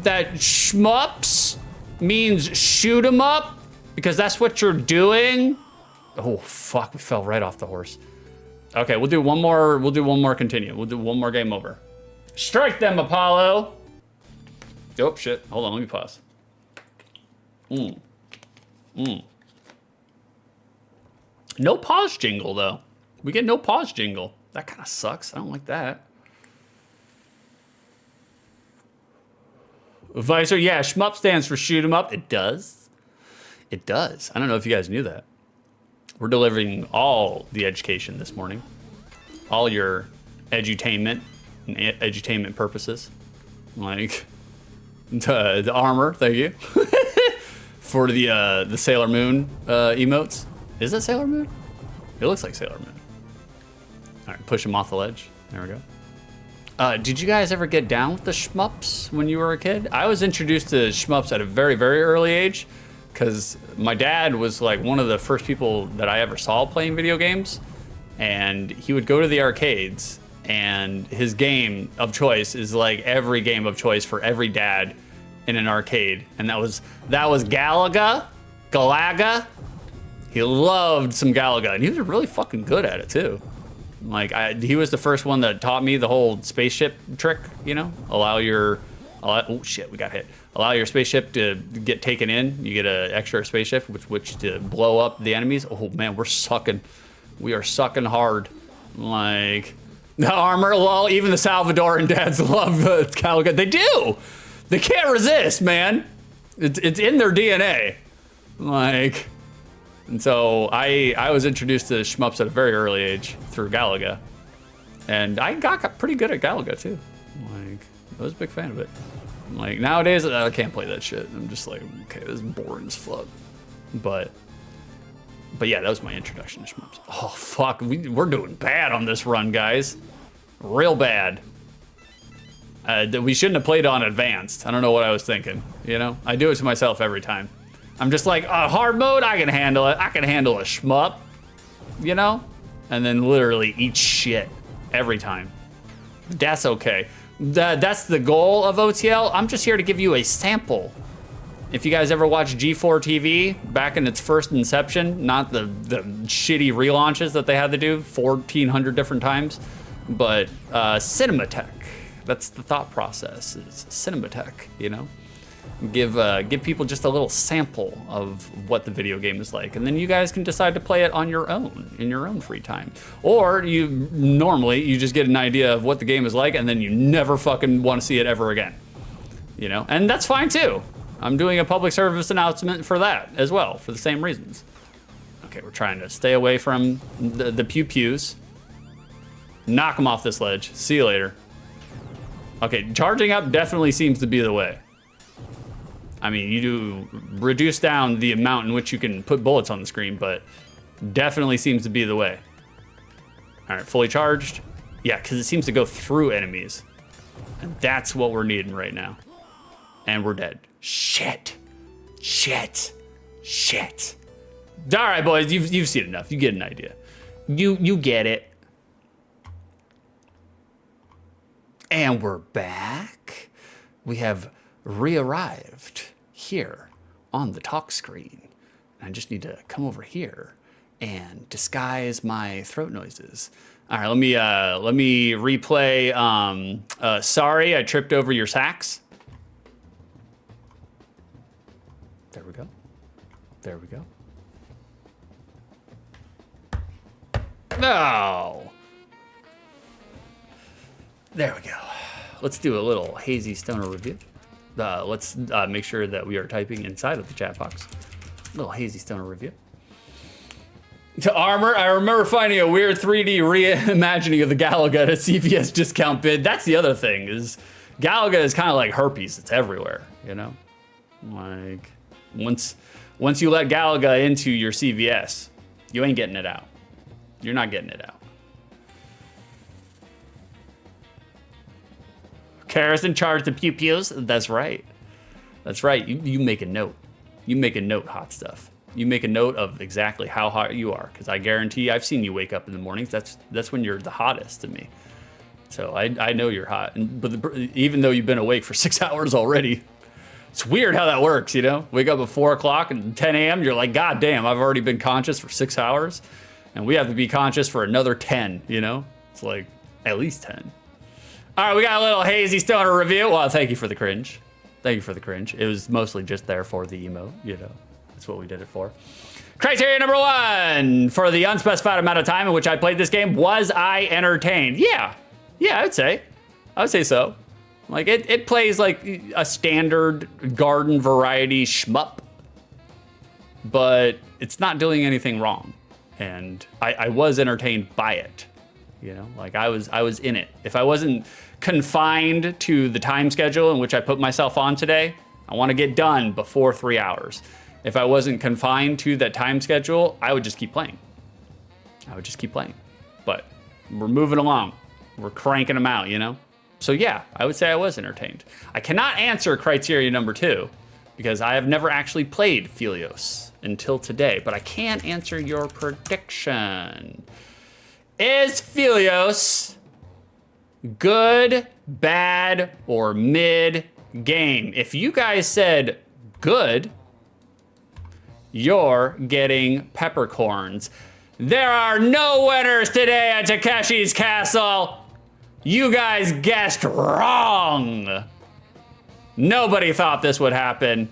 that shmups means shoot 'em up? Because that's what you're doing? Oh, fuck, we fell right off the horse. Okay, we'll do one more continue. We'll do one more game over. Strike them, Apollo! Oh, shit. Hold on, let me pause. No pause jingle, though. We get no pause jingle. That kind of sucks. I don't like that. Visor, yeah, shmup stands for shoot 'em up. It does. It does. I don't know if you guys knew that. We're delivering all the education this morning. All your edutainment and edutainment purposes. Like the armor, thank you. For the Sailor Moon emotes. Is that Sailor Moon? It looks like Sailor Moon. All right, push him off the ledge. There we go. Did you guys ever get down with the shmups when you were a kid? I was introduced to shmups at a very, very early age because my dad was like one of the first people that I ever saw playing video games. And he would go to the arcades and his game of choice is like every game of choice for every dad in an arcade. And that was Galaga. He loved some Galaga, and he was really fucking good at it too. Like he was the first one that taught me the whole spaceship trick. You know, oh shit, we got hit. Allow your spaceship to get taken in. You get an extra spaceship which to blow up the enemies. Oh man, we're sucking. We are sucking hard. Like the armor, lol. Even the Salvadoran dads love Galaga. They do. They can't resist, man. It's in their DNA. Like. And so I was introduced to shmups at a very early age through Galaga. And I got pretty good at Galaga too. Like, I was a big fan of it. Like, nowadays, I can't play that shit. I'm just like, okay, this is boring as fuck. But yeah, that was my introduction to shmups. Oh, fuck, we're doing bad on this run, guys. Real bad. We shouldn't have played on advanced. I don't know what I was thinking, you know? I do it to myself every time. I'm just like, hard mode, I can handle it. I can handle a shmup, you know? And then literally eat shit every time. That's okay. That's the goal of OTL. I'm just here to give you a sample. If you guys ever watched G4 TV back in its first inception, not the shitty relaunches that they had to do 1,400 different times, but Cinematech. That's the thought process, is Cinematech, you know? Give people just a little sample of what the video game is like, and then you guys can decide to play it on your own, in your own free time. Or you just get an idea of what the game is like, and then you never fucking want to see it ever again. You know, and that's fine too. I'm doing a public service announcement for that as well, for the same reasons. Okay, we're trying to stay away from the pew-pews. Knock him off this ledge. See you later. Okay, charging up definitely seems to be the way. I mean, you do reduce down the amount in which you can put bullets on the screen, but definitely seems to be the way. All right, fully charged. Yeah, because it seems to go through enemies. And that's what we're needing right now. And we're dead. Shit. Shit. Shit. All right, boys, you've seen enough. You get an idea. You get it. And we're back. We have re-arrived here on the talk screen. I just need to come over here and disguise my throat noises. All right, let me replay. Sorry, I tripped over your sax. There we go. There we go. No. There we go. Let's do a little hazy stoner review. Let's make sure that we are typing inside of the chat box. A little hazy stoner review. To Armor, I remember finding a weird 3D reimagining of the Galaga at a CVS discount bid. That's the other thing, is Galaga is kind of like herpes. It's everywhere, you know? Like, once you let Galaga into your CVS, you ain't getting it out. You're not getting it out. Carrison charged the pew-pews. That's right. That's right. You make a note. You make a note, hot stuff. You make a note of exactly how hot you are, because I guarantee I've seen you wake up in the mornings. That's when you're the hottest to me. So I know you're hot. But even though you've been awake for 6 hours already, it's weird how that works, you know? Wake up at 4 o'clock and 10 a.m., you're like, God damn, I've already been conscious for 6 hours. And we have to be conscious for another 10, you know? It's like at least 10. All right, we got a little hazy stoner review. Well, thank you for the cringe. Thank you for the cringe. It was mostly just there for the emote, you know? That's what we did it for. Criteria number 1. For the unspecified amount of time in which I played this game, was I entertained? Yeah, I would say so. Like, it plays like a standard garden variety shmup, but it's not doing anything wrong. And I was entertained by it, you know? Like, I was in it. If I wasn't confined to the time schedule in which I put myself on today, I want to get done before 3 hours. If I wasn't confined to that time schedule, I would just keep playing. But we're moving along. We're cranking them out, you know? So yeah, I would say I was entertained. I cannot answer criteria number 2 because I have never actually played Phelios until today, but I can answer your prediction. Is Phelios good, bad, or mid game? If you guys said good, you're getting peppercorns. There are no winners today at Takeshi's Castle. You guys guessed wrong. Nobody thought this would happen.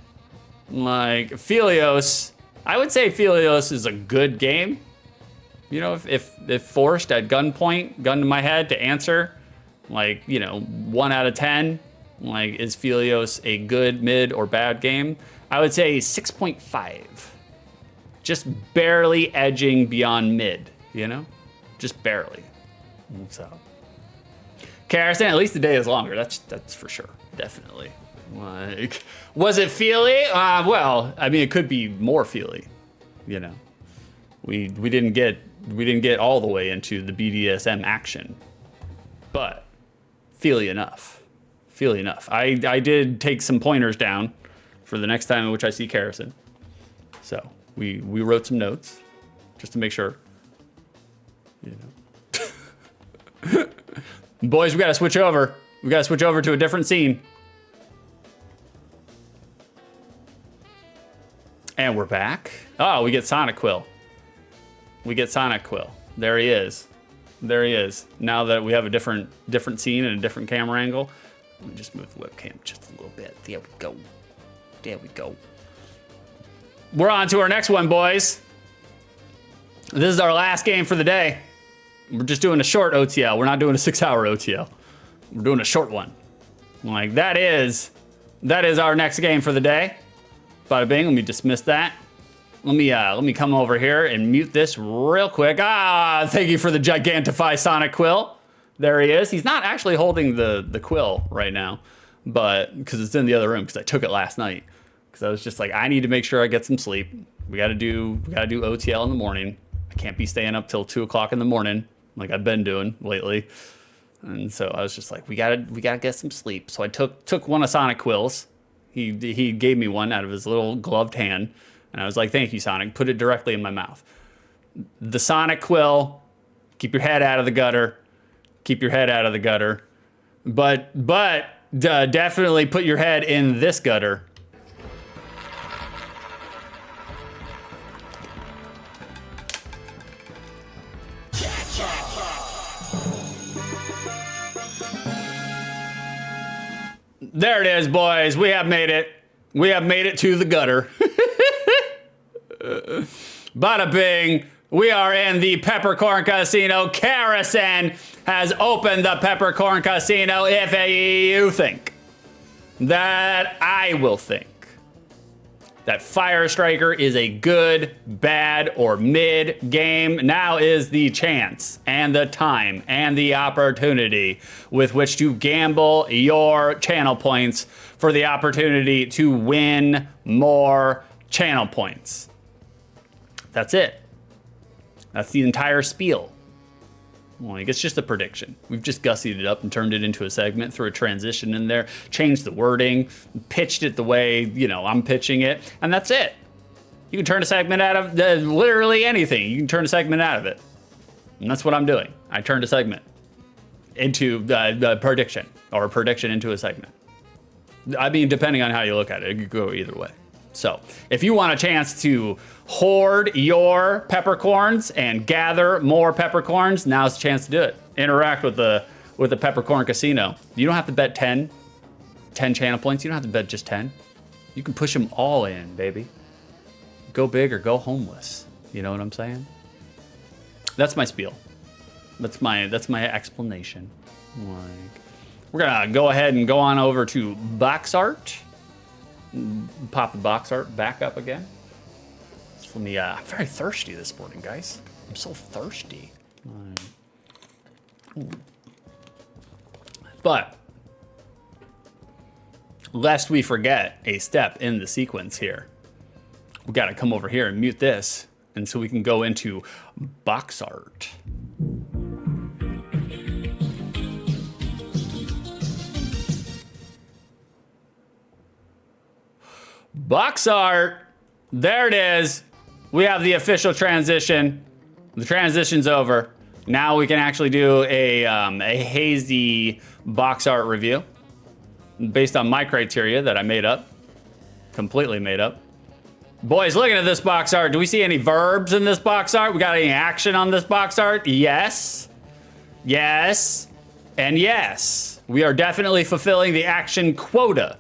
Like, Phelios, I would say Phelios is a good game. You know, if forced at gunpoint, gun to my head to answer, like, you know, 1 out of 10, like, is Phelios a good, mid, or bad game? I would say 6.5. Just barely edging beyond mid, you know? Just barely. So, Carrison, at least the day is longer. That's for sure, definitely. Like, was it feely? Well, I mean, it could be more feely, you know. We didn't get all the way into the BDSM action, but feely enough. Feely enough. I did take some pointers down for the next time in which I see Carrison. So we wrote some notes just to make sure, you know. Boys, we gotta switch over. We gotta switch over to a different scene. And we're back. Oh, we get Sonic Quill. There he is. Now that we have a different scene and a different camera angle, let me just move the webcam just a little bit. There we go. We're on to our next one, boys. This is our last game for the day. We're just doing a short OTL. We're not doing a 6-hour OTL. We're doing a short one. Like, that is our next game for the day. Bada bing, let me dismiss that. Let me come over here and mute this real quick. Thank you for the Gigantify Sonic Quill. There he is. He's not actually holding the quill right now, but because it's in the other room because I took it last night. Because I was just like, I need to make sure I get some sleep. We gotta do OTL in the morning. I can't be staying up till 2 o'clock in the morning like I've been doing lately. And so I was just like, we gotta get some sleep. So I took one of Sonic Quill's. He gave me one out of his little gloved hand, and I was like, thank you, Sonic. Put it directly in my mouth. The Sonic Quill. Keep your head out of the gutter. Keep your head out of the gutter. But definitely put your head in this gutter. There it is, boys. We have made it. We have made it to the gutter. Bada bing. We are in the Peppercorn Casino. Karasen has opened the Peppercorn Casino. If you think that I will think that Firestriker is a good, bad, or mid game, now is the chance and the time and the opportunity with which to gamble your channel points for the opportunity to win more channel points. That's it. That's the entire spiel. Like, it's just a prediction. We've just gussied it up and turned it into a segment, threw a transition in there, changed the wording, pitched it the way, I'm pitching it, and that's it. You can turn a segment out of literally anything. You can turn a segment out of it. And that's what I'm doing. I turned a segment into the prediction, or a prediction into a segment. I mean, depending on how you look at it, it could go either way. So if you want a chance to hoard your peppercorns and gather more peppercorns, now's the chance to do it. Interact with the Peppercorn Casino. You don't have to bet 10 channel points. You don't have to bet just 10. You can push them all in, baby. Go big or go homeless. You know what I'm saying? That's my spiel. That's my explanation. Like, we're gonna go ahead and go on over to box art. Pop the box art back up again. It's from the, I'm very thirsty this morning, guys. I'm so thirsty. But, lest we forget a step in the sequence here, we gotta come over here and mute this, and so we can go into box art. Box art, there it is. We have the official transition. The transition's over. Now we can actually do a hazy box art review based on my criteria that I made up, completely made up. Boys, looking at this box art, do we see any verbs in this box art? We got any action on this box art? Yes, yes, and yes. We are definitely fulfilling the action quota.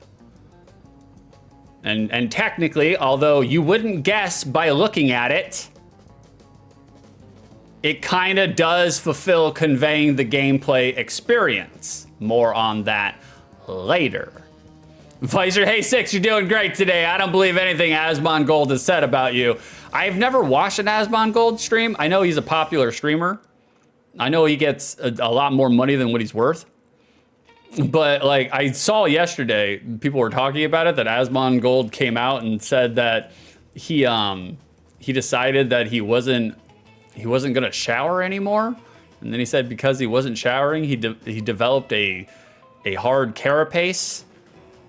And technically, although you wouldn't guess by looking at it, it kind of does fulfill conveying the gameplay experience. More on that later. Vicer, hey Six, you're doing great today. I don't believe anything Asmon Gold has said about you. I've never watched an Asmon Gold stream. I know he's a popular streamer. I know he gets a lot more money than what he's worth. But like I saw yesterday, people were talking about it, that Asmon Gold came out and said that he decided that he wasn't gonna shower anymore, and then he said because he wasn't showering, he developed a hard carapace.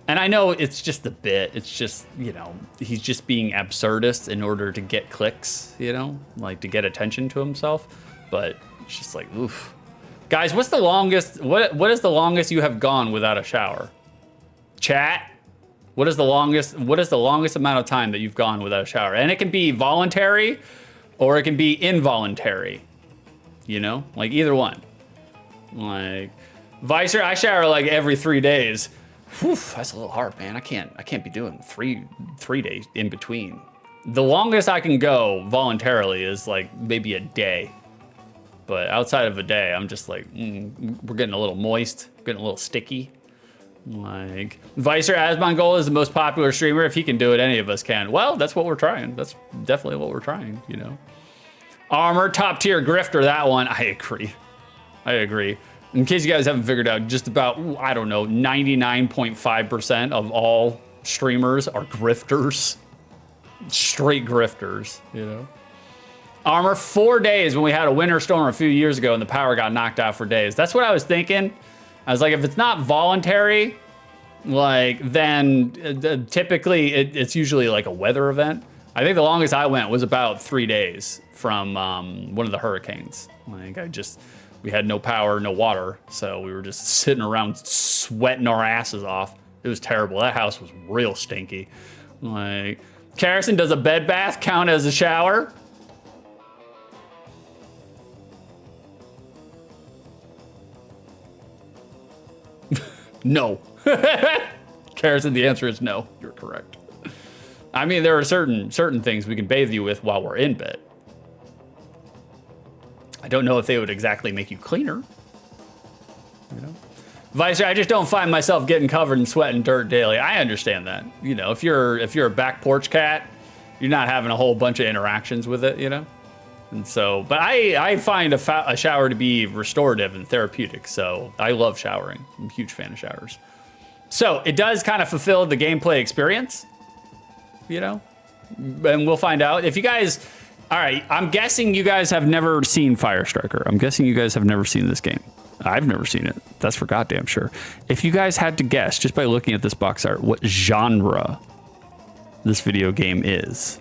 And I know it's just a bit. It's just, he's just being absurdist in order to get clicks, like to get attention to himself. But it's just like, oof. Guys, what's the longest, what is the longest you have gone without a shower? Chat, what is the longest amount of time that you've gone without a shower? And it can be voluntary or it can be involuntary, like either one. Like, Vicer, I shower like every 3 days. Whew, that's a little hard, man. I can't be doing three days in between. The longest I can go voluntarily is like maybe a day. But outside of a day, I'm just like, we're getting a little moist, getting a little sticky. Like, Vicer Asmongold is the most popular streamer. If he can do it, any of us can. Well, that's what we're trying. That's definitely what we're trying, Armor, top tier grifter, that one. I agree. In case you guys haven't figured out, just about, I don't know, 99.5% of all streamers are grifters. Straight grifters, you know? Armor, 4 days when we had a winter storm a few years ago and the power got knocked out for days. That's what I was thinking. I was like, if it's not voluntary, like, then typically it's usually like a weather event. I think the longest I went was about 3 days from one of the hurricanes. Like, we had no power, no water, so we were just sitting around sweating our asses off. It was terrible. That house was real stinky. Like, Carrison, does a bed bath count as a shower? No. Carrison, the answer is no. You're correct. I mean, there are certain things we can bathe you with while we're in bed. I don't know if they would exactly make you cleaner. You know? Vicer, I just don't find myself getting covered in sweat and dirt daily. I understand that. You know, if you're a back porch cat, you're not having a whole bunch of interactions with it, you know? And so, but I find a shower to be restorative and therapeutic, so I love showering. I'm a huge fan of showers. So it does kind of fulfill the gameplay experience, you know? And we'll find out. If you guys, all right, I'm guessing you guys have never seen Firestriker. I'm guessing you guys have never seen this game. I've never seen it. That's for goddamn sure. If you guys had to guess, just by looking at this box art, what genre this video game is,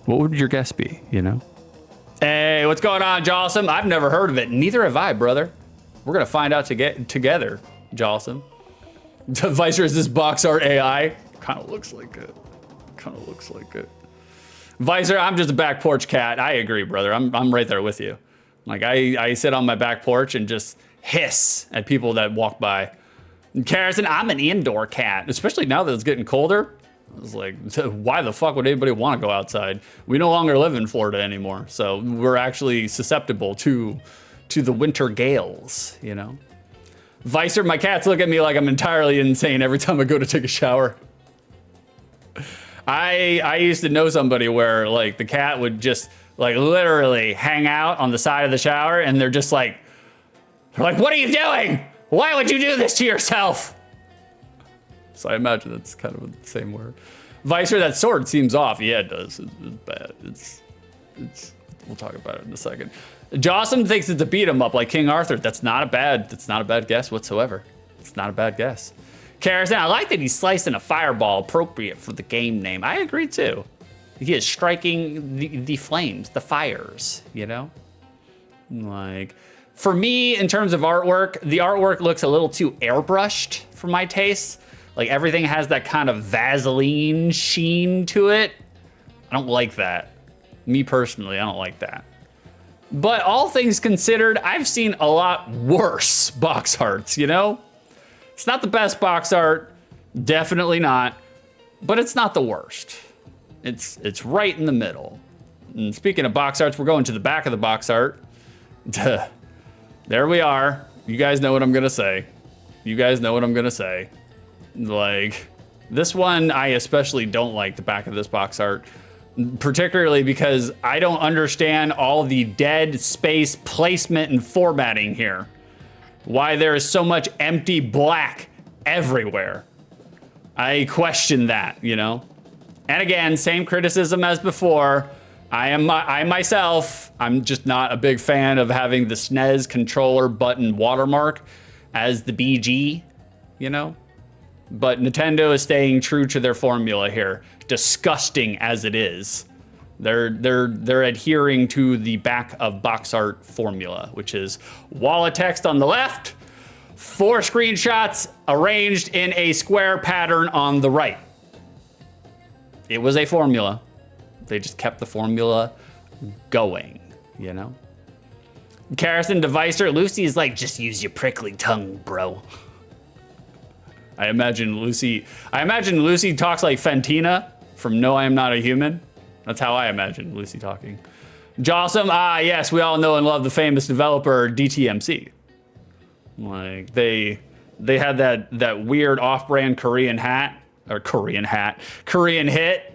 what would your guess be, you know? Hey, what's going on, Jawsome? I've never heard of it. Neither have I, brother. We're gonna find out together, Jawsome. Vicer, is this box art AI? Kind of looks like it. Kind of looks like it. Vicer, I'm just a back porch cat. I agree, brother. I'm right there with you. Like, I sit on my back porch and just hiss at people that walk by. And Carrison, I'm an indoor cat, especially now that it's getting colder. I was like, why the fuck would anybody want to go outside? We no longer live in Florida anymore, so we're actually susceptible to the winter gales, you know? Vicer, my cats look at me like I'm entirely insane every time I go to take a shower. I used to know somebody where, like, the cat would just, like, literally hang out on the side of the shower, and they're like, what are you doing? Why would you do this to yourself? So I imagine that's kind of the same word. Vicer, that sword seems off. Yeah, it does. It's bad. It's. We'll talk about it in a second. Jawsome thinks it's a beat 'em up like King Arthur. That's not a bad guess whatsoever. It's not a bad guess. Carrison, I like that he's slicing a fireball appropriate for the game name. I agree too. He is striking the flames, the fires, you know? Like, for me, in terms of artwork, the artwork looks a little too airbrushed for my taste. Like, everything has that kind of Vaseline sheen to it. I don't like that. Me personally, I don't like that. But all things considered, I've seen a lot worse box arts, you know? It's not the best box art, definitely not, but it's not the worst. It's right in the middle. And speaking of box arts, we're going to the back of the box art. There we are. You guys know what I'm gonna say. You guys know what I'm gonna say. Like, this one, I especially don't like the back of this box art, particularly because I don't understand all the dead space placement and formatting here. Why there is so much empty black everywhere. I question that, you know? And again, same criticism as before. I myself, I'm just not a big fan of having the SNES controller button watermark as the BG, you know? But Nintendo is staying true to their formula here, disgusting as it is. They're adhering to the back of box art formula, which is wall of text on the left, 4 screenshots arranged in a square pattern on the right. It was a formula. They just kept the formula going, you know? Carrison Devicer, Lucy's like, just use your prickly tongue, bro. I imagine Lucy talks like Fantina from No, I Am Not a Human. That's how I imagine Lucy talking. Jawsome, yes, we all know and love the famous developer DTMC. Like, they had that weird off-brand Korean hit,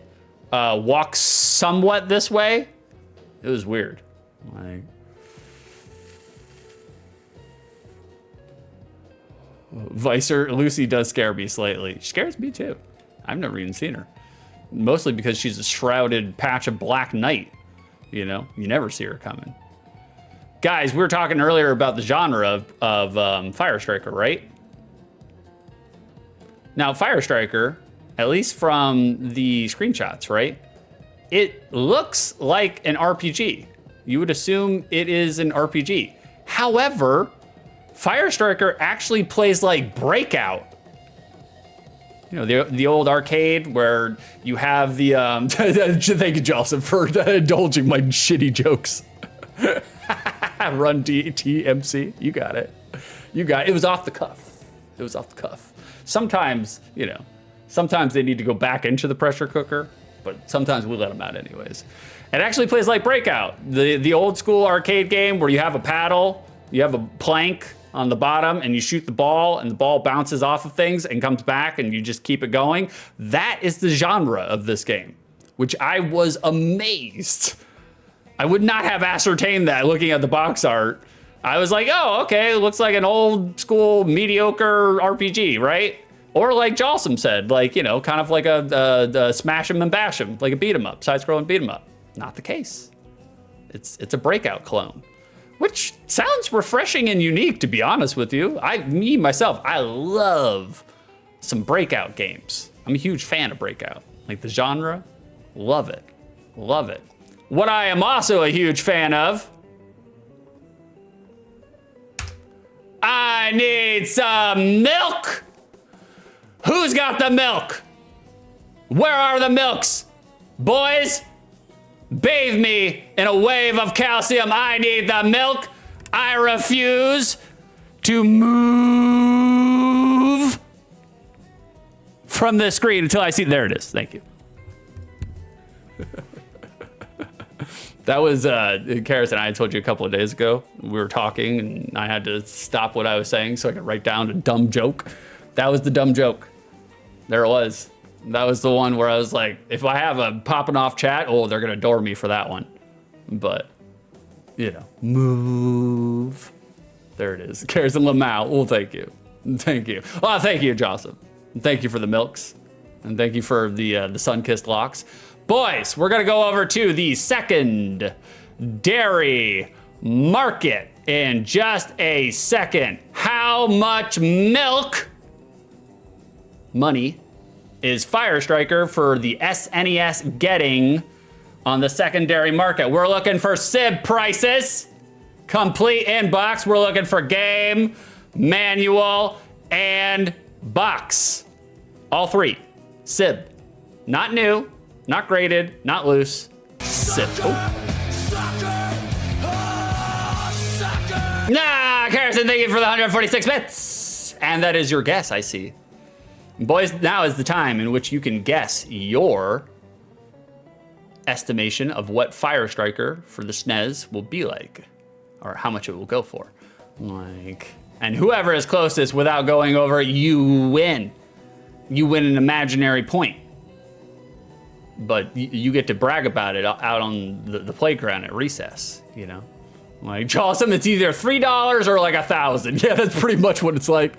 Walk Somewhat This Way. It was weird. Like, Vicer, Lucy does scare me slightly. She scares me too. I've never even seen her. Mostly because she's a shrouded patch of black night. You know, you never see her coming. Guys, we were talking earlier about the genre of Firestriker, right? Now, Firestriker, at least from the screenshots, right? It looks like an RPG. You would assume it is an RPG. However, Firestriker actually plays like Breakout. You know, the old arcade where you have the, thank you, Joseph, for indulging my shitty jokes. Run TMC, you got it. You got it. It was off the cuff. It was off the cuff. Sometimes, you know, sometimes they need to go back into the pressure cooker, but sometimes we let them out anyways. It actually plays like Breakout, the old school arcade game where you have a paddle, you have a plank on the bottom, and you shoot the ball, and the ball bounces off of things and comes back, and you just keep it going. That is the genre of this game, which I was amazed. I would not have ascertained that looking at the box art. I was like, oh, okay, it looks like an old school mediocre RPG, right? Or like Jawsome said, like, you know, kind of like a smash 'em and bash 'em, like a beat 'em up, side-scrolling beat 'em up. Not the case. It's a Breakout clone, which sounds refreshing and unique, to be honest with you. Myself, I love some Breakout games. I'm a huge fan of Breakout. Like the genre, love it, love it. What I am also a huge fan of, I need some milk. Who's got the milk? Where are the milks? Boys, bathe me in a wave of calcium. I need the milk. I refuse to move from the screen until I see, there it is, thank you. That was Karis and I told you a couple of days ago. We were talking and I had to stop what I was saying so I could write down a dumb joke. That was the dumb joke. There it was. That was the one where I was like, if I have a popping off chat, oh, they're gonna adore me for that one. But, you know, move. There it is. Karis and Lamau. Well, thank you. Thank you. Oh, thank you, Joseph. Thank you for the milks. And thank you for the sun-kissed locks. Boys, we're gonna go over to the secondary market in just a second. How much milk money is Firestriker for the SNES getting on the secondary market? We're looking for SIB prices, complete inbox. We're looking for game, manual, and box. All three. SIB. Not new, not graded, not loose. SIB. Nah, Carson, thank you for the 146 bits. And that is your guess, I see. Boys, now is the time in which you can guess your estimation of what Firestriker for the SNES will be like, or how much it will go for. And whoever is closest without going over, you win. You win an imaginary point. But you get to brag about it out on the playground at recess, you know? Like, Jawsome, it's either $3 or like 1,000. Yeah, that's pretty much what it's like.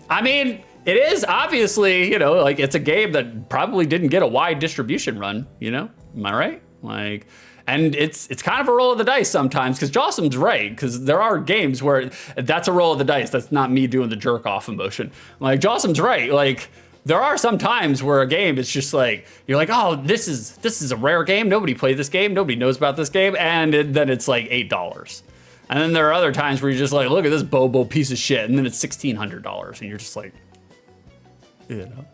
I mean, it is obviously, you know, like it's a game that probably didn't get a wide distribution run, you know? Am I right? Like, and it's kind of a roll of the dice sometimes, because Jawsome's right, because there are games where that's a roll of the dice. That's not me doing the jerk off emotion. Like, Jawsome's right. Like, there are some times where a game is just like, you're like, oh, this is a rare game. Nobody played this game. Nobody knows about this game. And then it's like $8. And then there are other times where you're just like, look at this Bobo piece of shit. And then it's $1,600. And you're just like, you know.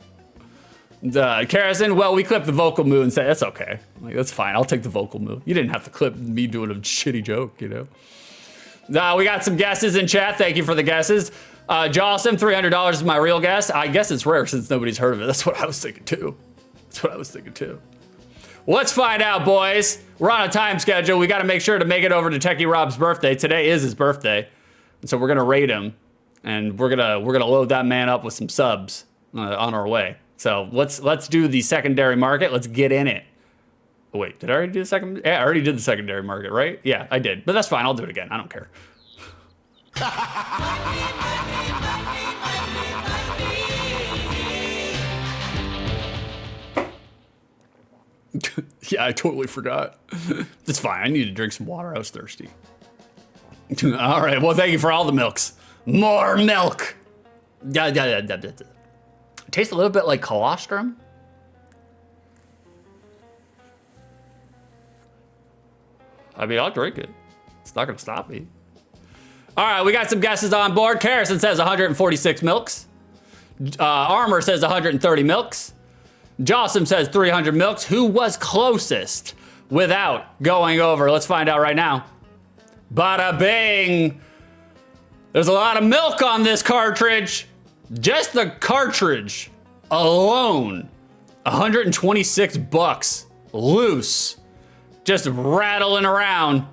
Karrison, well, we clipped the vocal moo and said, that's okay. Like, that's fine. I'll take the vocal moo. You didn't have to clip me doing a shitty joke, you know. We got some guesses in chat. Thank you for the guesses. Jawsome, $300 is my real guess. I guess it's rare since nobody's heard of it. That's what I was thinking too. Well, let's find out, boys. We're on a time schedule. We got to make sure to make it over to Techie Rob's birthday. Today is his birthday, and so we're gonna rate him, and we're gonna load that man up with some subs on our way. So let's do the secondary market. Let's get in it. Oh, wait, did I already do the second? Yeah, I already did the secondary market, right? Yeah, I did, but that's fine. I'll do it again. I don't care. Yeah, I totally forgot. It's fine. I need to drink some water. I was thirsty. All right. Well, thank you for all the milks. More milk. Yeah. It tastes a little bit like colostrum. I mean, I'll drink it. It's not going to stop me. All right, we got some guesses on board. Carrison says 146 milks. Armor says 130 milks. Jossum says 300 milks. Who was closest without going over? Let's find out right now. Bada bing. There's a lot of milk on this cartridge. Just the cartridge alone, 126 bucks loose. Just rattling around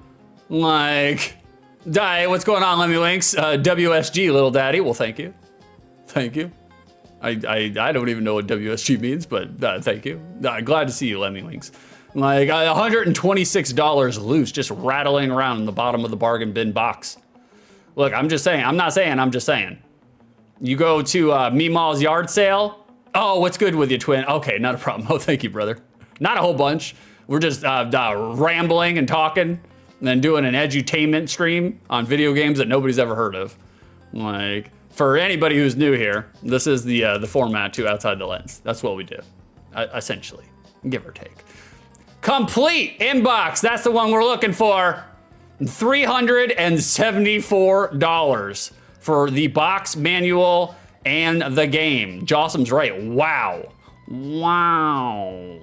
like, hey, what's going on, Lemmy Winks? WSG, little daddy. Well, thank you. Thank you. I don't even know what WSG means, but thank you. Glad to see you, Lemmy Winks. Like $126 loose, just rattling around in the bottom of the bargain bin box. Look, I'm just saying, I'm not saying, I'm just saying. You go to Meemaw's yard sale. Oh, what's good with you, twin? Okay, not a problem. Oh, thank you, brother. Not a whole bunch. We're just rambling and talking and then doing an edutainment stream on video games that nobody's ever heard of. Like, for anybody who's new here, this is the format to Outside the Lens. That's what we do, essentially, give or take. Complete inbox, that's the one we're looking for. $374 for the box, manual, and the game. Jossum's right, wow. Wow.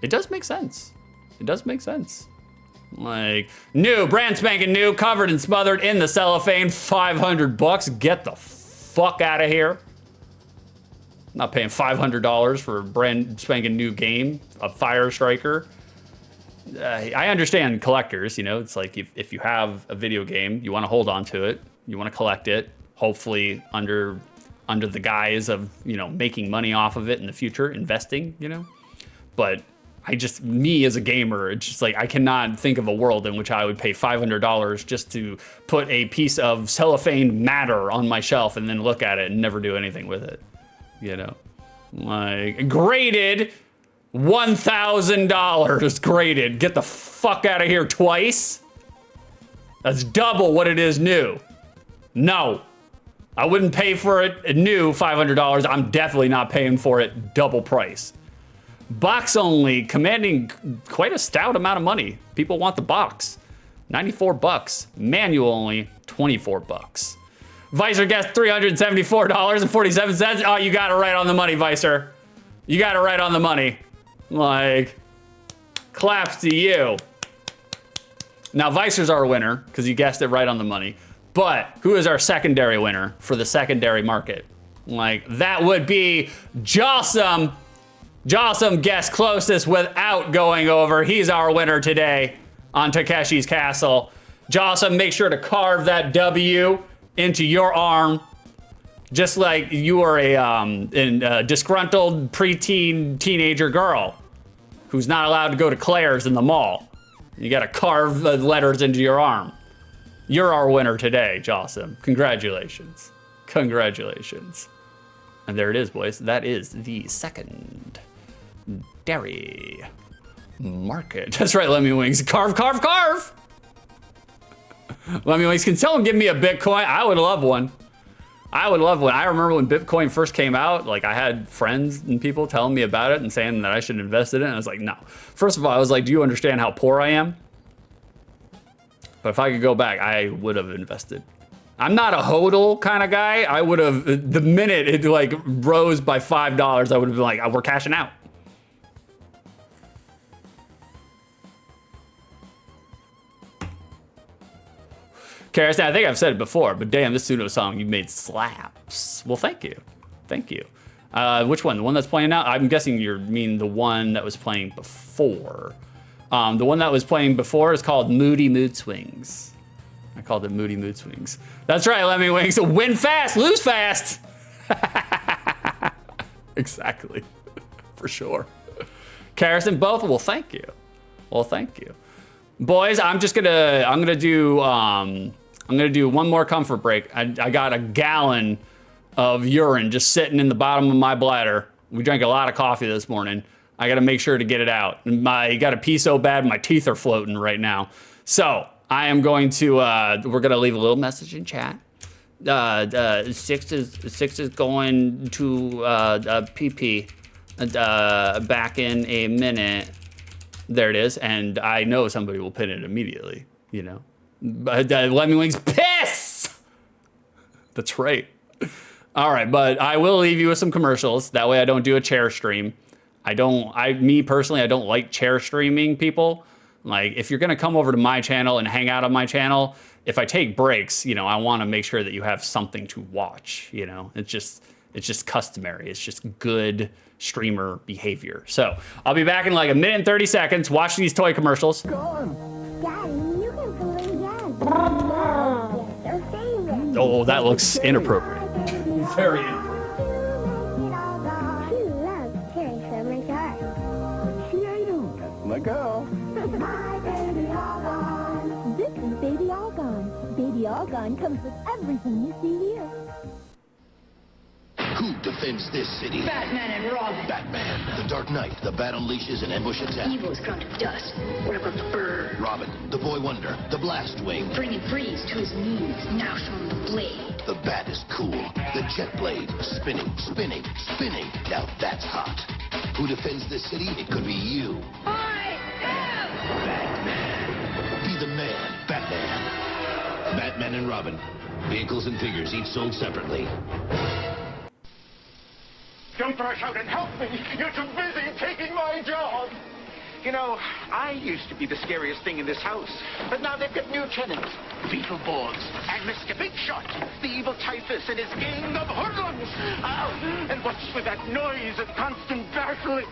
It does make sense. It does make sense. Like, new, brand spanking new, covered and smothered in the cellophane, 500 bucks. Get the fuck out of here. I'm not paying $500 for a brand spanking new game, a Firestriker. I understand collectors, you know, it's like if you have a video game, you want to hold on to it, you want to collect it, hopefully under the guise of, you know, making money off of it in the future, investing, you know. But me as a gamer, it's just like, I cannot think of a world in which I would pay $500 just to put a piece of cellophane matter on my shelf and then look at it and never do anything with it, you know? Like, graded $1,000 graded. Get the fuck out of here twice. That's double what it is new. No, I wouldn't pay for it new $500. I'm definitely not paying for it double price. Box only, commanding quite a stout amount of money. People want the box. 94 bucks. Manual only, 24 bucks. Vicer guessed $374.47. Oh, you got it right on the money, Vicer. You got it right on the money. Like, claps to you. Now, Vicer's our winner, because you guessed it right on the money. But who is our secondary winner for the secondary market? Like, that would be Jossum. Jossum guessed closest without going over. He's our winner today on Takeshi's Castle. Jossum, make sure to carve that W into your arm, just like you are a disgruntled preteen teenager girl who's not allowed to go to Claire's in the mall. You gotta carve the letters into your arm. You're our winner today, Jossum. Congratulations. Congratulations. And there it is, boys. That is the second dairy market. That's right, Lemmy Wings. Carve, carve, carve! Lemmy Wings, can someone give me a Bitcoin? I would love one. I would love one. I remember when Bitcoin first came out, like I had friends and people telling me about it and saying that I should invest in it. And I was like, no. First of all, I was like, do you understand how poor I am? But if I could go back, I would have invested. I'm not a hodl kind of guy. I would have, the minute it like rose by $5, I would have been like, oh, we're cashing out. Karis, I think I've said it before, but damn, this Suno song you made slaps. Well, thank you. Thank you. Which one? The one that's playing now? I'm guessing you mean the one that was playing before. The one that was playing before is called Moody Mood Swings. I called it Moody Mood Swings. That's right, Lemmy Wings. Win fast, lose fast. Exactly. For sure. Karison, both? Well, thank you. Well, thank you. Boys, I'm gonna do one more comfort break. I got a gallon of urine just sitting in the bottom of my bladder. We drank a lot of coffee this morning. I got to make sure to get it out. I got to pee so bad, my teeth are floating right now. So I am going to, we're going to leave a little message in chat. Six is going to pee back in a minute. There it is. And I know somebody will pin it immediately, you know. Lemmy Wings piss! That's right. All right, but I will leave you with some commercials. That way I don't do a chair stream. Me personally, I don't like chair streaming people. Like, if you're gonna come over to my channel and hang out on my channel, if I take breaks, you know, I wanna make sure that you have something to watch, you know? It's just customary. It's just good streamer behavior. So, I'll be back in like a minute and 30 seconds. Watch these toy commercials. Daddy, you can play again. Yes, their favorite. Oh, that looks inappropriate. Very inappropriate. She loves tearing from my car. She ain't do. That's my girl. My baby all gone. This is Baby All Gone. Baby All Gone comes with everything you see here. Who defends this city? Batman and Robin. Batman, the Dark Knight, the bat unleashes an ambush attack. Evil is ground to dust. Work of the bird. Robin, the Boy Wonder, the Blast Wing. Bringing Freeze to his knees. Now show him the blade. The bat is cool. The jet blade, spinning, spinning, spinning. Now that's hot. Who defends this city? It could be you. I am Batman. Be the man, Batman. Batman and Robin. Vehicles and figures each sold separately. Don't rush out and help me. You're too busy taking my job. You know, I used to be the scariest thing in this house, but now they've got new tenants. Beetleborgs and Mr. Big Shot, the evil typhus and his gang of hoodlums. Oh, and what's with that noise of constant battling?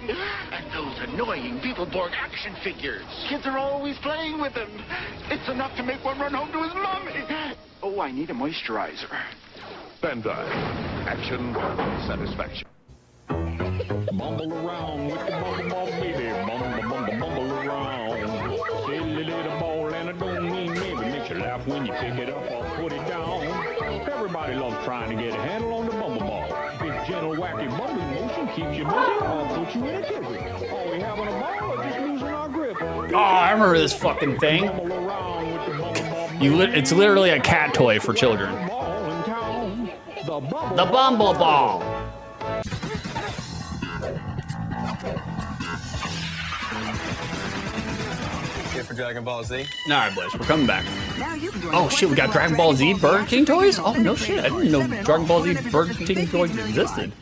And those annoying Beetleborg action figures. Kids are always playing with them. It's enough to make one run home to his mommy. Oh, I need a moisturizer. Bandai. Action, satisfaction. Mumble around with the bumble ball, baby. Mumble around. Silly little ball, and I don't mean maybe. Makes you laugh when you pick it up or put it down. Everybody loves trying to get a handle on the bumble ball. Its gentle, wacky bumbling motion keeps you busy or puts you in a tizzy. Are we having a ball or just losing our grip? Oh, I remember this fucking thing. It's literally a cat toy for children. The Bumble Ball. Here for Dragon Ball Z. All right, boys, we're coming back. Oh shit, we got Dragon Ball Z Burger King toys? Oh no shit, I didn't know Dragon Ball Z Burger King toys existed.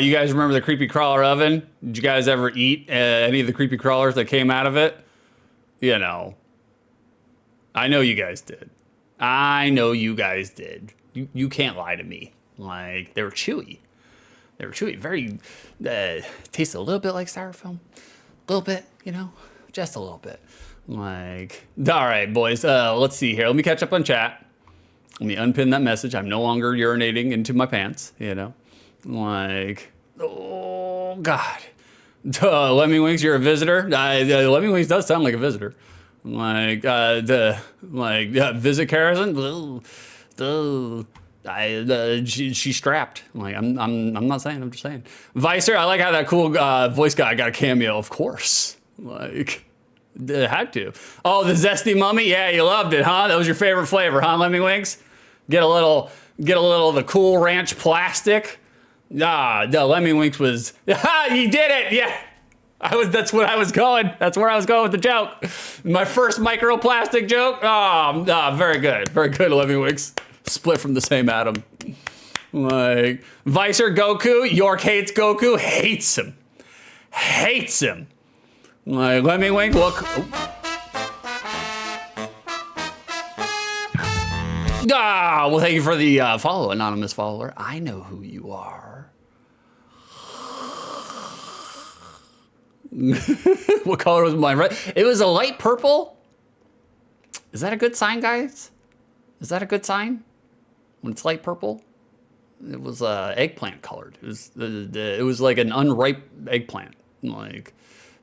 You guys remember the creepy crawler oven? Did you guys ever eat any of the creepy crawlers that came out of it? You know, I know you guys did. I know you guys did. You can't lie to me. Like, they were chewy. They were chewy. Very, tasted a little bit like styrofoam. A little bit, you know, just a little bit. Like, all right, boys, let's see here. Let me catch up on chat. Let me unpin that message. I'm no longer urinating into my pants, you know. Like, oh, God. Lemmy Wings, you're a visitor? Lemmy Wings does sound like a visitor. Like, visit Harrison? She's strapped. Like, I'm not saying, I'm just saying. Vicer, I like how that cool voice guy got a cameo, of course. Like, had to. Oh, the zesty mummy? Yeah, you loved it, huh? That was your favorite flavor, huh, Lemmy Wings? Get a little of the Cool Ranch plastic. The Lemmy Winks was, you did it, yeah. That's what I was going. That's where I was going with the joke. My first microplastic joke. Very good, Lemmy Winks. Split from the same atom. Like, Vicer Goku, York hates Goku, hates him. Like, Lemmy Wink, look. Well, thank you for the follow, anonymous follower. I know who you are. What color was mine? Right? It was a light purple. Is that a good sign, guys? Is that a good sign? When it's light purple? It was eggplant colored. It was like an unripe eggplant. Like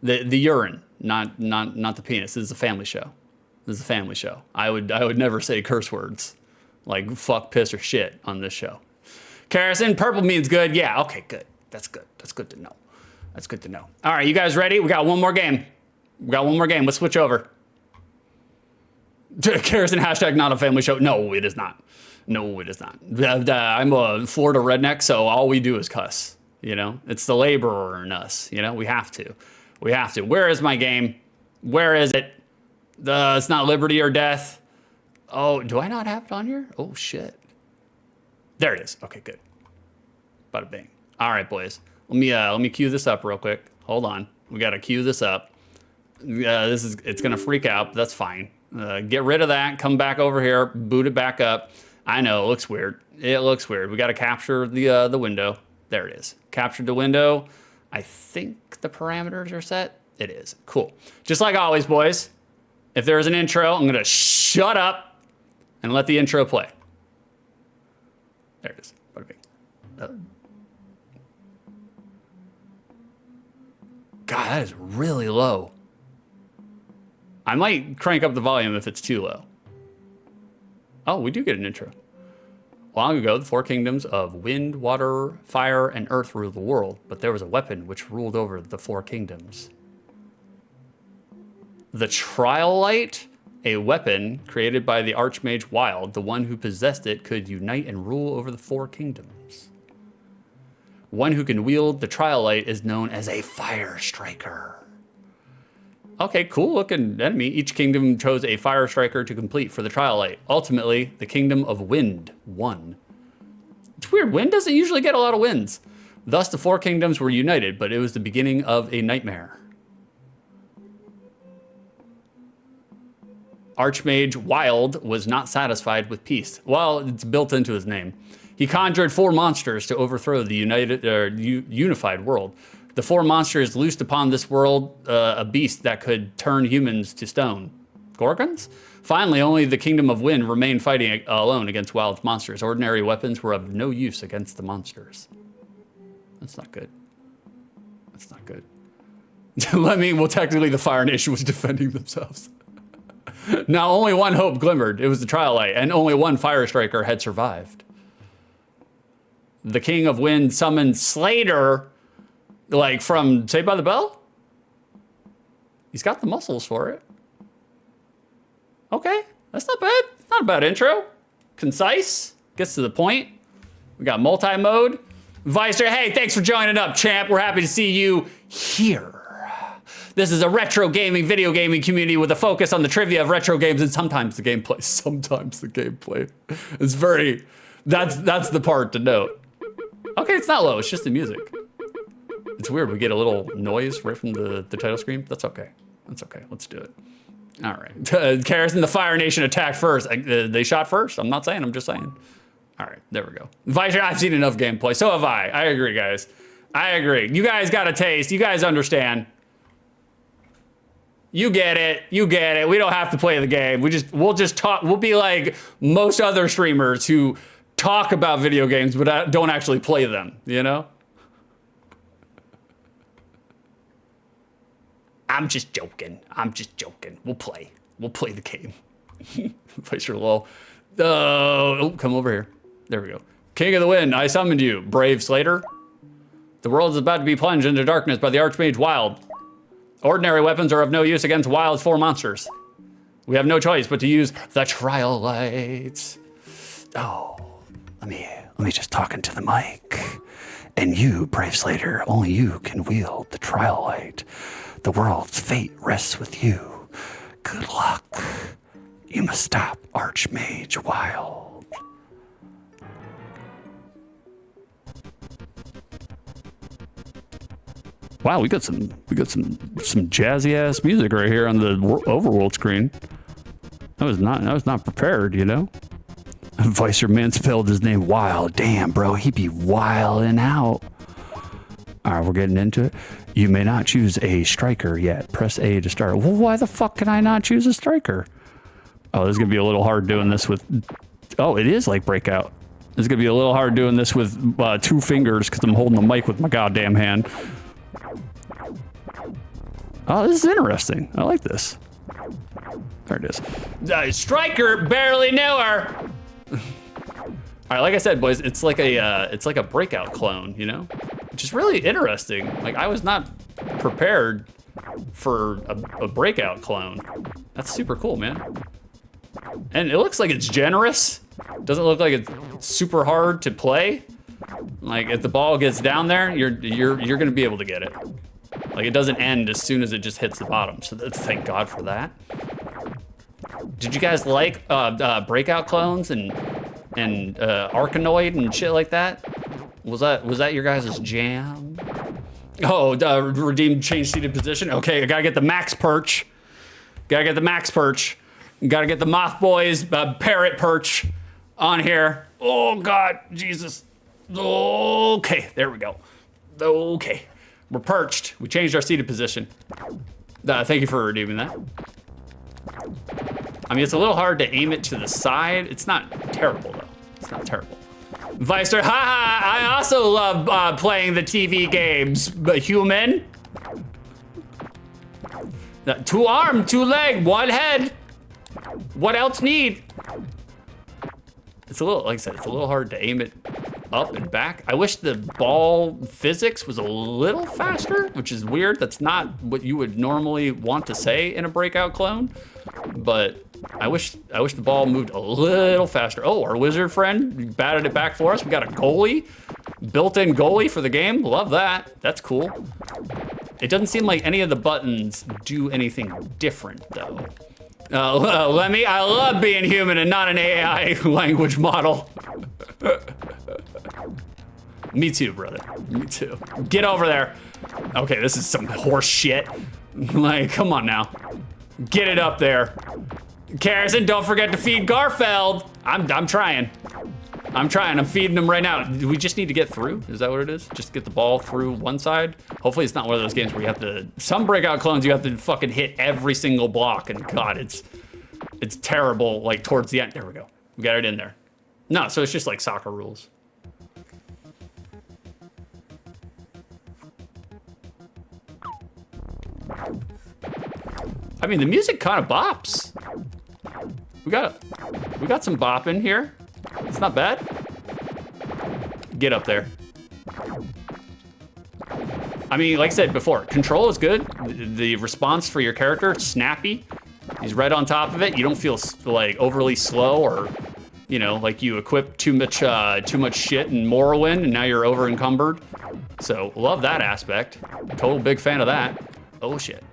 the urine, not the penis. This is a family show. I would never say curse words like fuck, piss, or shit on this show. Carrison, purple means good. Yeah, okay, good. That's good. That's good to know. That's good to know. All right, you guys ready? We got one more game. Let's switch over. Carrison, hashtag not a family show. No, it is not. No, it is not. I'm a Florida redneck, so all we do is cuss. You know, it's the laborer in us. You know, we have to. We have to. Where is my game? Where is it? It's not liberty or death. Oh, do I not have it on here? Oh, shit. There it is. Okay, good. Bada bing. All right, boys. Let me cue this up real quick. Hold on. We got to cue this up. It's going to freak out, but that's fine. Get rid of that. Come back over here. Boot it back up. I know, it looks weird. It looks weird. We got to capture the window. There it is. Captured the window. I think the parameters are set. It is. Cool. Just like always, boys, if there's an intro, I'm going to shut up and let the intro play. There it is. God, that is really low. I might crank up the volume if it's too low. Oh, we do get an intro. Long ago, the four kingdoms of wind, water, fire, and earth ruled the world, but there was a weapon which ruled over the four kingdoms. The Trial Light, a weapon created by the Archmage Wild. The one who possessed it could unite and rule over the four kingdoms. One who can wield the Trial Light is known as a Firestriker. Okay, cool looking enemy. Each kingdom chose a Firestriker to complete for the Trial Light. Ultimately, the Kingdom of Wind won. It's weird, Wind doesn't usually get a lot of wins. Thus, the four kingdoms were united, but it was the beginning of a nightmare. Archmage Wild was not satisfied with peace. Well, it's built into his name. He conjured four monsters to overthrow the unified world. The four monsters loosed upon this world a beast that could turn humans to stone. Gorgons? Finally, only the Kingdom of Wind remained fighting alone against Wild's monsters. Ordinary weapons were of no use against the monsters. That's not good. That's not good. Well, technically the Fire Nation was defending themselves. Now, only one hope glimmered. It was the Trial Light, and only one Firestriker had survived. The King of Wind summoned Slater, like from Saved by the Bell? He's got the muscles for it. Okay, that's not bad. Not a bad intro. Concise, gets to the point. We got multi-mode. Vicer, hey, thanks for joining up, champ. We're happy to see you here. This is a retro gaming, video gaming community with a focus on the trivia of retro games and sometimes the gameplay. Sometimes the gameplay. It's very, that's the part to note. Okay, it's not low, it's just the music. It's weird, we get a little noise right from the title screen. That's okay. That's okay, let's do it. All right, Karis and the Fire Nation attacked first. They shot first, I'm not saying, I'm just saying. All right, there we go. Vicer, I've seen enough gameplay, so have I. I agree, guys. I agree. You guys got a taste, you guys understand. You get it, you get it. We don't have to play the game. We'll just talk, we'll be like most other streamers who talk about video games but don't actually play them, you know? I'm just joking. I'm just joking. We'll play. We'll play the game. Place your lol. Oh, come over here. There we go. King of the Wind, I summoned you. Brave Slater. The world is about to be plunged into darkness by the Archmage Wild. Ordinary weapons are of no use against Wild's four monsters. We have no choice but to use the Trial Light. Oh, let me just talk into the mic. And you, Brave Slater, only you can wield the Trial Light. The world's fate rests with you. Good luck. You must stop Archmage Wild. Wow, we got some jazzy ass music right here on the overworld screen. I was not prepared, you know. Vicer man spelled his name Wild. Damn, bro, he be wilding out. All right, we're getting into it. You may not choose a striker yet. Press A to start. Well, why the fuck can I not choose a striker? Oh, this is gonna be a little hard doing this with. Oh, it is like Breakout. It's gonna be a little hard doing this with 2 fingers because I'm holding the mic with my goddamn hand. Oh, this is interesting. I like this. There it is. Striker barely knew her. All right, like I said, boys, it's like a breakout clone, you know, which is really interesting. Like I was not prepared for a breakout clone. That's super cool, man. And it looks like it's generous. Doesn't look like it's super hard to play. Like if the ball gets down there, you're gonna be able to get it. Like it doesn't end as soon as it just hits the bottom. So thank God for that. Did you guys like breakout clones and Arkanoid and shit like that? Was that your guys' jam? Oh, redeem change seated position. Okay, I gotta get the max perch. Gotta get the max perch. Gotta get the Moth Boys parrot perch on here. Oh God, Jesus. Okay, there we go. Okay, we're perched. We changed our seated position. Thank you for redeeming that. I mean, it's a little hard to aim it to the side. It's not terrible though. It's not terrible. Vicer, haha, I also love playing the TV games, but human. 2 arm, 2 leg, 1 head. What else need? It's a little, like I said, it's a little hard to aim it up and back. I wish the ball physics was a little faster, which is weird. That's not what you would normally want to say in a breakout clone, but I wish the ball moved a little faster. Oh, our wizard friend batted it back for us. We got a goalie, built-in goalie for the game. Love that. That's cool. It doesn't seem like any of the buttons do anything different though. Lemmy, I love being human and not an AI language model. Me too, brother. Me too. Get over there. Okay, this is some horse shit. Like, come on now. Get it up there. Carrison, don't forget to feed Garfield. I'm trying. I'm trying. I'm feeding him right now. Do we just need to get through? Is that what it is? Just get the ball through one side? Hopefully it's not one of those games where you have to, some breakout clones, you have to fucking hit every single block, and God, it's terrible, like towards the end. There we go. We got it in there. No, so it's just like soccer rules. I mean, the music kind of bops. We got some bop in here. It's not bad. Get up there. I mean, like I said before, control is good. The response for your character, snappy. He's right on top of it. You don't feel like overly slow or, you know, like you equip too much shit in Morrowind and now you're over encumbered. So love that aspect. Total big fan of that. Oh shit.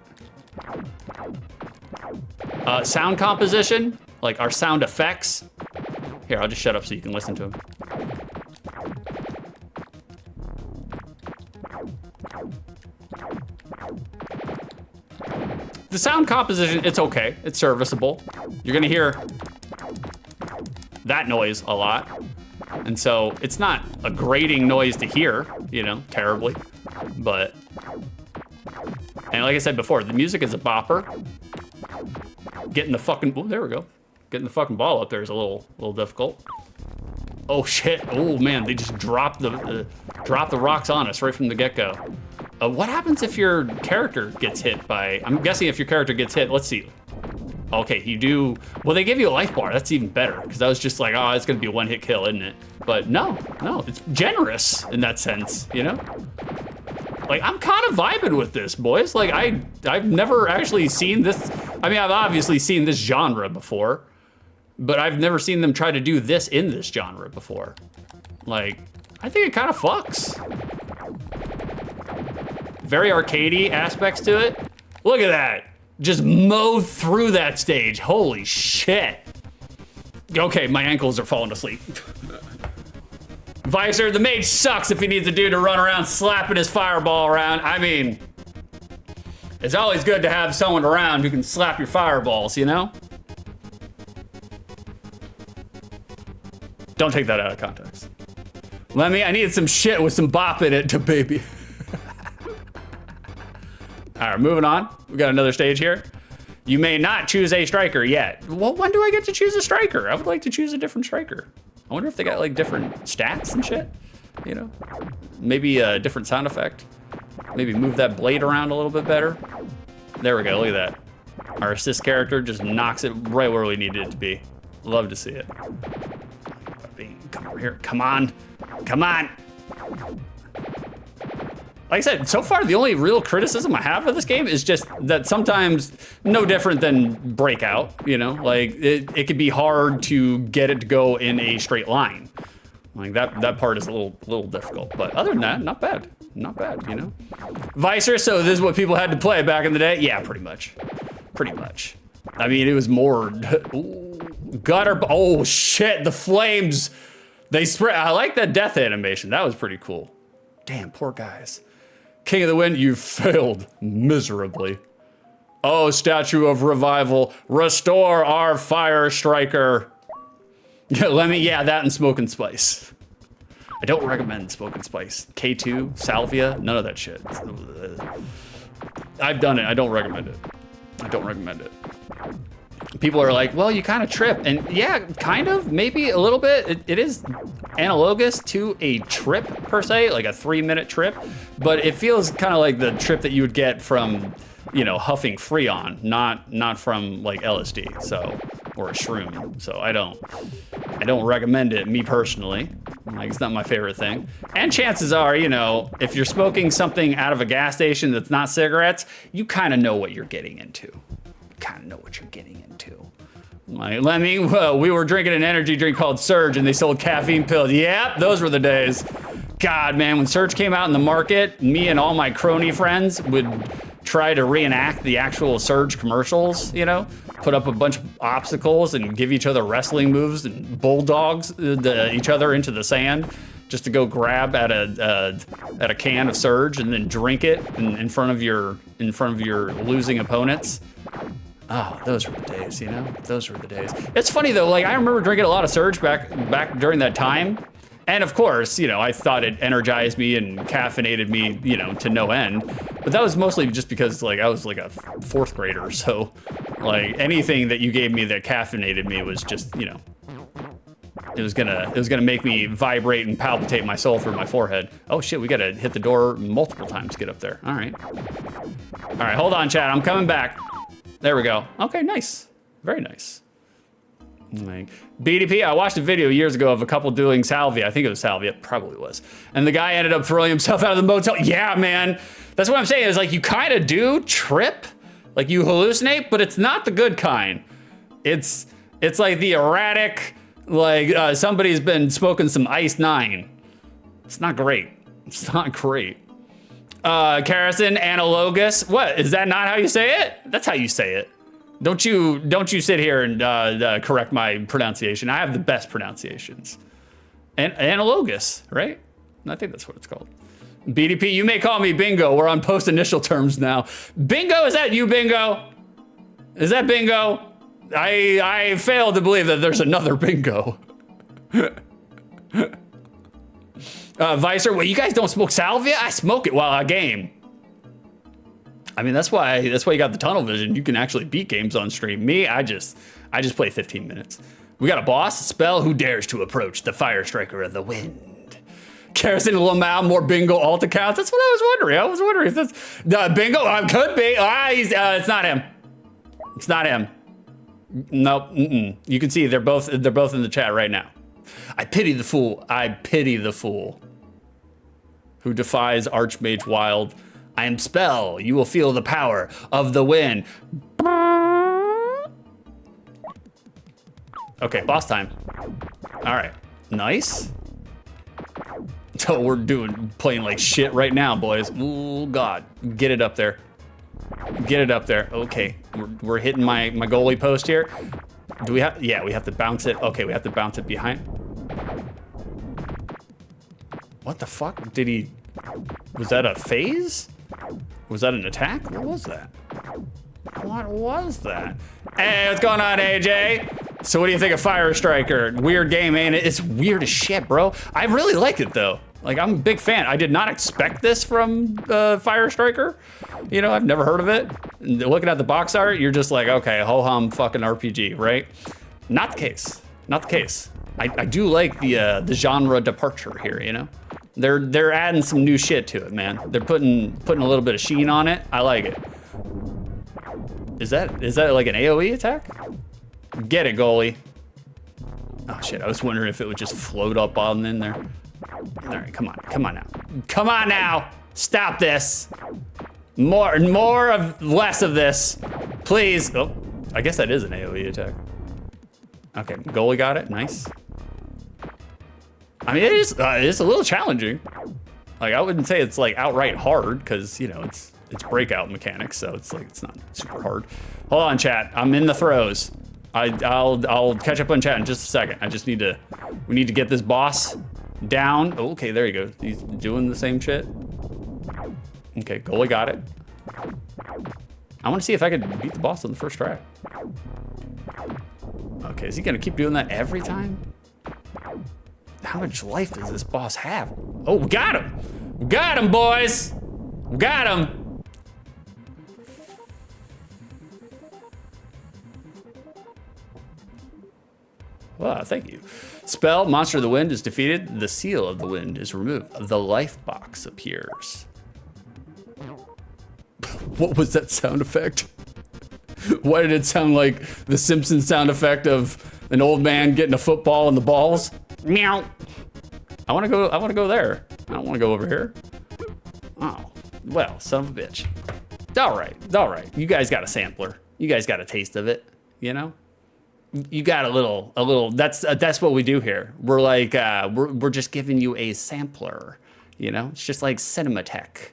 Sound composition, like our sound effects. Here, I'll just shut up so you can listen to them. The sound composition, it's okay. It's serviceable. You're gonna hear that noise a lot. And so it's not a grating noise to hear, you know, terribly. But, and like I said before, the music is a bopper. Getting the fucking, oh, there we go. Getting the fucking ball up there is a little difficult. Oh shit, oh man, they just dropped the rocks on us right from the get-go. What happens if your character gets hit by, I'm guessing if your character gets hit, let's see. Okay, you do, well, they give you a life bar, that's even better, because I was just like, oh, it's gonna be a one-hit kill, isn't it? But no, it's generous in that sense, you know? Like, I'm kind of vibing with this, boys. Like, I've never actually seen this, I mean, I've obviously seen this genre before, but I've never seen them try to do this in this genre before. Like, I think it kind of fucks. Very arcadey aspects to it. Look at that. Just mowed through that stage. Holy shit. Okay, my ankles are falling asleep. Vicer, the mage sucks if he needs a dude to run around slapping his fireball around. I mean, it's always good to have someone around who can slap your fireballs, you know? Don't take that out of context. I needed some shit with some bop in it to baby. All right, moving on. We got another stage here. You may not choose a striker yet. Well, when do I get to choose a striker? I would like to choose a different striker. I wonder if they got like different stats and shit, you know? Maybe a different sound effect. Maybe move that blade around a little bit better. There we go, look at that. Our assist character just knocks it right where we needed it to be. Love to see it. come over here. Come on. Come on. Like I said, so far the only real criticism I have of this game is just that sometimes, no different than Breakout, you know? Like, it could be hard to get it to go in a straight line. Like, that part is a little difficult. But other than that, not bad. Not bad, you know? Vicer, so this is what people had to play back in the day? Yeah, pretty much. Pretty much. I mean, it was more... Ooh, gutter... Oh, shit, the flames! They spread... I like that death animation. That was pretty cool. Damn, poor guys. King of the Wind, you failed miserably. Oh, Statue of Revival, restore our Firestriker. Yeah, that and Smoke and Spice. I don't recommend Smoke and Spice. K2, Salvia, none of that shit. I've done it, I don't recommend it. I don't recommend it. People are like, well, you kind of trip. And yeah, kind of, maybe a little bit. It is analogous to a trip per se, like a 3-minute trip, but it feels kind of like the trip that you would get from, you know, huffing Freon, not from like LSD, so, or a shroom. So I don't recommend it, me personally. Like, it's not my favorite thing. And chances are, you know, if you're smoking something out of a gas station that's not cigarettes, you kind of know what you're getting into. Kind of know what you're getting into. Like, Lemmy, well, we were drinking an energy drink called Surge and they sold caffeine pills. Yep, those were the days. God, man, when Surge came out in the market, me and all my crony friends would try to reenact the actual Surge commercials, you know? Put up a bunch of obstacles and give each other wrestling moves and bulldogs each other into the sand just to go grab at a can of Surge and then drink it in front of your losing opponents. Oh, those were the days, you know? Those were the days. It's funny though, like I remember drinking a lot of Surge back during that time. And of course, you know, I thought it energized me and caffeinated me, you know, to no end. But that was mostly just because like I was like a 4th grader. So like anything that you gave me that caffeinated me was just, you know, it was gonna make me vibrate and palpitate my soul through my forehead. Oh shit, we gotta hit the door multiple times to get up there. All right. All right, hold on, chat, I'm coming back. There we go. Okay, nice. Very nice. Like, BDP, I watched a video years ago of a couple doing salvia. I think it was salvia, it probably was. And the guy ended up throwing himself out of the motel. Yeah, man. That's what I'm saying, is like you kind of do trip, like you hallucinate, but it's not the good kind. It's like the erratic, like somebody's been smoking some Ice 9. It's not great. It's not great. Carrison, analogous. What, is that not how you say it? That's how you say it. Don't you sit here and correct my pronunciation. I have the best pronunciations. Analogous, right? I think that's what it's called. BDP, you may call me Bingo. We're on post-initial terms now. Bingo, is that you, Bingo? Is that Bingo? I fail to believe that there's another Bingo. Vicer, well, you guys don't smoke salvia? I smoke it while I game. I mean, that's why you got the tunnel vision. You can actually beat games on stream. Me, I just play 15 minutes. We got a boss spell. Who dares to approach the Firestriker of the Wind? Kerosene Lamau, more Bingo alt accounts. That's what I was wondering. I was wondering if that's Bingo. Could be. It's not him. It's not him. Nope. You can see they're both in the chat right now. I pity the fool. I pity the fool who defies Archmage Wild. I am Spell. You will feel the power of the wind. Okay, boss time. All right, nice. So we're playing like shit right now, boys. Oh God, get it up there. Get it up there. Okay, we're hitting my goalie post here. Do we have? Yeah, we have to bounce it. Okay, we have to bounce it behind. What the fuck? Did he? Was that a phase? Was that an attack? What was that? What was that? Hey, what's going on, AJ? So what do you think of Firestriker? Weird game, ain't it? It's weird as shit, bro. I really like it though. Like, I'm a big fan. I did not expect this from Firestriker. You know, I've never heard of it. And looking at the box art, you're just like, okay, ho-hum fucking RPG, right? Not the case. Not the case. I do like the genre departure here, you know? They're adding some new shit to it, man. They're putting a little bit of sheen on it. I like it. Is that like an AoE attack? Get it, goalie. Oh shit, I was wondering if it would just float up on in there. All right, come on now. Come on now, stop this. Less of this, please. Oh, I guess that is an AoE attack. Okay, goalie got it, nice. I mean, it is a little challenging. Like, I wouldn't say it's like outright hard, because you know it's breakout mechanics, so it's like it's not super hard. Hold on, chat. I'm in the throes. I'll catch up on chat in just a second. We need to get this boss down. Oh, okay, there you go. He's doing the same shit. Okay, goalie got it. I want to see if I could beat the boss on the first try. Okay, is he gonna keep doing that every time? How much life does this boss have? Oh, we got him! We got him, boys! We got him! Wow, thank you. Spell, Monster of the Wind is defeated. The Seal of the Wind is removed. The life box appears. What was that sound effect? Why did it sound like the Simpsons sound effect of an old man getting a football in the balls? Meow. I want to go there. I don't want to go over here. Oh, well, son of a bitch. All right. You guys got a sampler. You guys got a taste of it, you know? You got a little, that's what we do here. We're like, we're just giving you a sampler, you know? It's just like Cinematech.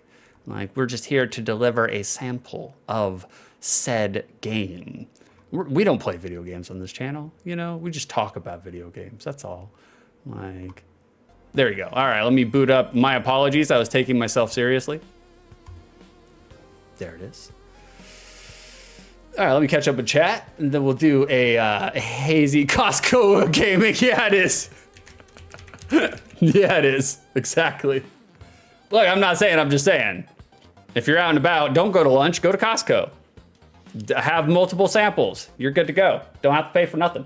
Like, we're just here to deliver a sample of said game. We don't play video games on this channel, you know? We just talk about video games, that's all. Like, there you go. All right, let me boot up. My apologies, I was taking myself seriously. There it is. All right, let me catch up with chat, and then we'll do a hazy Costco gaming. Yeah, it is. Yeah, it is, exactly. Look, I'm not saying, I'm just saying. If you're out and about, don't go to lunch, go to Costco. Have multiple samples, you're good to go. Don't have to pay for nothing.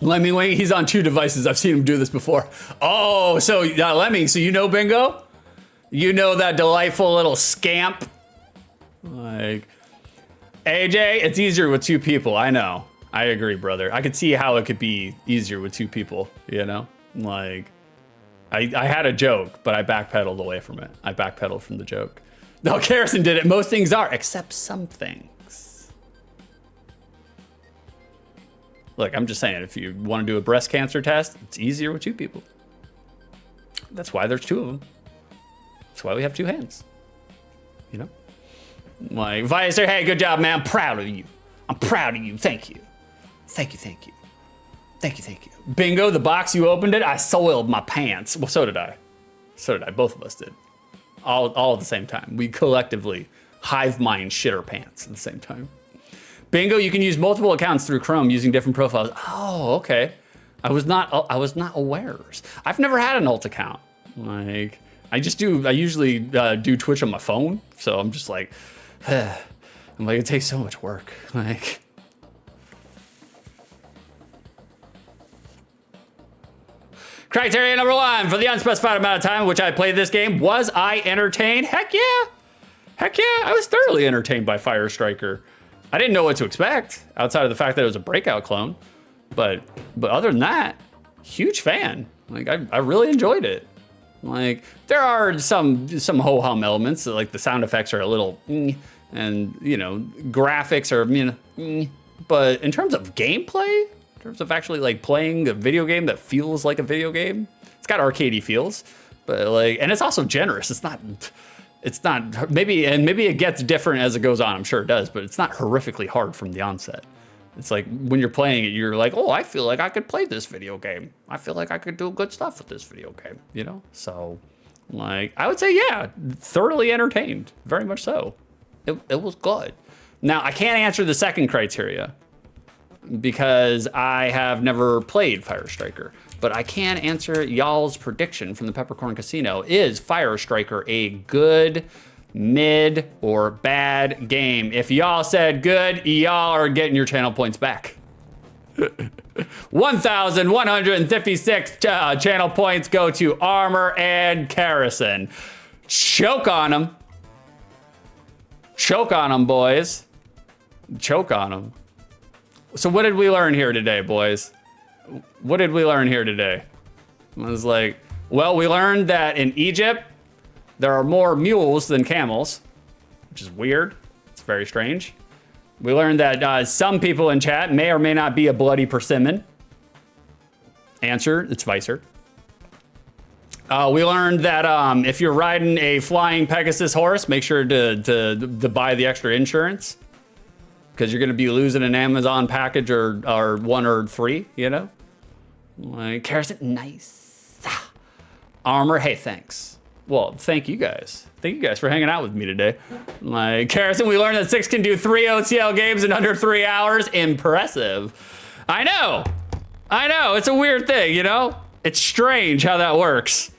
Lemmy, he's on 2 devices. I've seen him do this before. Oh, so Lemmy, so you know Bingo? You know that delightful little scamp? Like, AJ, it's easier with 2 people, I know. I agree, brother. I could see how it could be easier with 2 people, you know? Like, I had a joke, but I backpedaled away from it. I backpedaled from the joke. No, Harrison did it. Most things are, except some things. Look, I'm just saying, if you want to do a breast cancer test, it's easier with 2 people. That's why there's 2 of them. That's why we have 2 hands. You know? Like, Firestriker, hey, good job, man. I'm proud of you. I'm proud of you. Thank you. Thank you, thank you. Thank you, thank you. Bingo, the box you opened it, I soiled my pants. Well, so did I. So did I. Both of us did. All at the same time. We collectively hive mind shit our pants at the same time. Bingo, you can use multiple accounts through Chrome using different profiles. Oh, okay. I was not aware. I've never had an alt account. Like, I usually do Twitch on my phone. So I'm just like, I'm like, it takes so much work. Like, criteria number 1, for the unspecified amount of time in which I played this game, was I entertained? Heck yeah. Heck yeah, I was thoroughly entertained by Firestriker. I didn't know what to expect, outside of the fact that it was a breakout clone. But other than that, huge fan. Like, I really enjoyed it. Like, there are some ho-hum elements, so like the sound effects are a little, and you know, graphics are, you know, but in terms of gameplay, in terms of actually like playing a video game that feels like a video game, it's got arcadey feels, but like, and it's also generous. It's not maybe it gets different as it goes on. I'm sure it does, but it's not horrifically hard from the onset. It's like when you're playing it, you're like, oh, I feel like I could play this video game. I feel like I could do good stuff with this video game, you know? So, like, I would say, yeah, thoroughly entertained, very much so. It was good. Now, I can't answer the second criteria because I have never played Firestriker, but I can answer y'all's prediction from the Peppercorn Casino. Is Firestriker a good, mid, or bad game? If y'all said good, y'all are getting your channel points back. 1,156 channel points go to Armor and Carrison. Choke on him. Choke on them, boys. Choke on them. So what did we learn here today, boys? What did we learn here today? It was like, well, we learned that in Egypt, there are more mules than camels, which is weird. It's very strange. We learned that some people in chat may or may not be a bloody persimmon. Answer, it's Vicer. We learned that if you're riding a flying Pegasus horse, make sure to buy the extra insurance, because you're going to be losing an Amazon package or 1 or 3, you know? Like, Kerosene, nice. Armor, hey, thanks. Well, thank you guys. Thank you guys for hanging out with me today. Like, Kerosene, we learned that 6 can do 3 OTL games in under 3 hours. Impressive. I know. It's a weird thing, you know? It's strange how that works.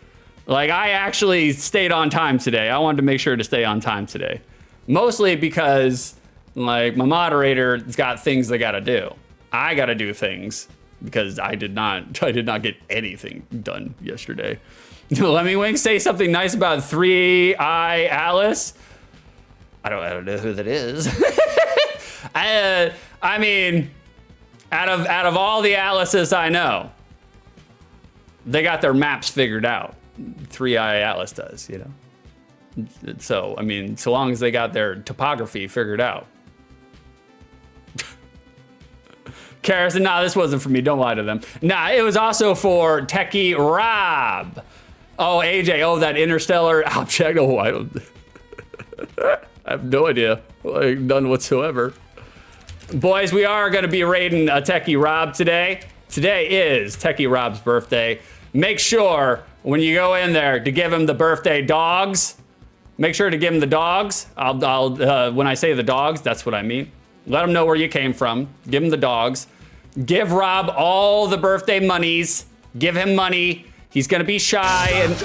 Like, I actually stayed on time today. I wanted to make sure to stay on time today. Mostly because, like, my moderator's got things they gotta do. I gotta do things because I did not get anything done yesterday. Let me Wink say something nice about 3i Alice. I don't know who that is. I mean, out of all the Alices I know, they got their maps figured out. 3i Atlas does, you know? So, I mean, so long as they got their topography figured out. Karis, nah, this wasn't for me. Don't lie to them. Nah, it was also for Techie Rob. Oh, AJ. Oh, that interstellar object. Oh, I don't... I have no idea. Like, none whatsoever. Boys, we are going to be raiding a Techie Rob today. Today is Techie Rob's birthday. Make sure when you go in there to give him the birthday dogs. Make sure to give him the dogs. When I say the dogs, that's what I mean. Let him know where you came from. Give him the dogs. Give Rob all the birthday monies. Give him money. He's gonna be shy and...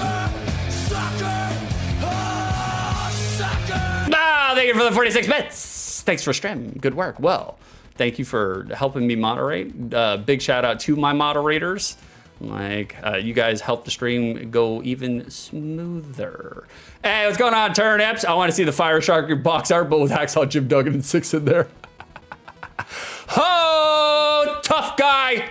Thank you for the 46 bits. Thanks for streaming. Good work. Well, thank you for helping me moderate. Big shout out to my moderators. Like, you guys helped the stream go even smoother. Hey, what's going on, turnips? I want to see the Firestriker box art, but with Hacksaw Jim Duggan and 6 in there. Oh, tough guy.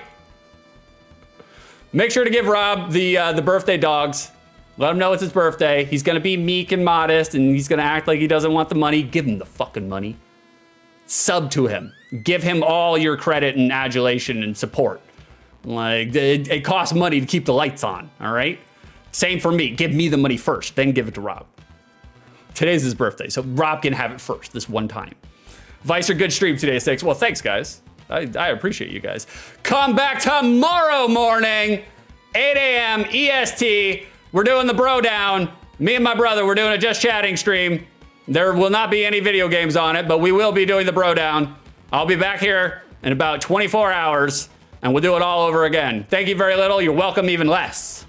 Make sure to give Rob the birthday dogs. Let him know it's his birthday. He's gonna be meek and modest, and he's gonna act like he doesn't want the money. Give him the fucking money. Sub to him. Give him all your credit and adulation and support. Like, it costs money to keep the lights on, all right? Same for me. Give me the money first, then give it to Rob. Today's his birthday, so Rob can have it first this one time. Vicer, good stream today, 6. Well, thanks, guys. I appreciate you guys. Come back tomorrow morning, 8 a.m. EST. We're doing the bro down. Me and my brother, we're doing a just chatting stream. There will not be any video games on it, but we will be doing the bro down. I'll be back here in about 24 hours, and we'll do it all over again. Thank you very little. You're welcome even less.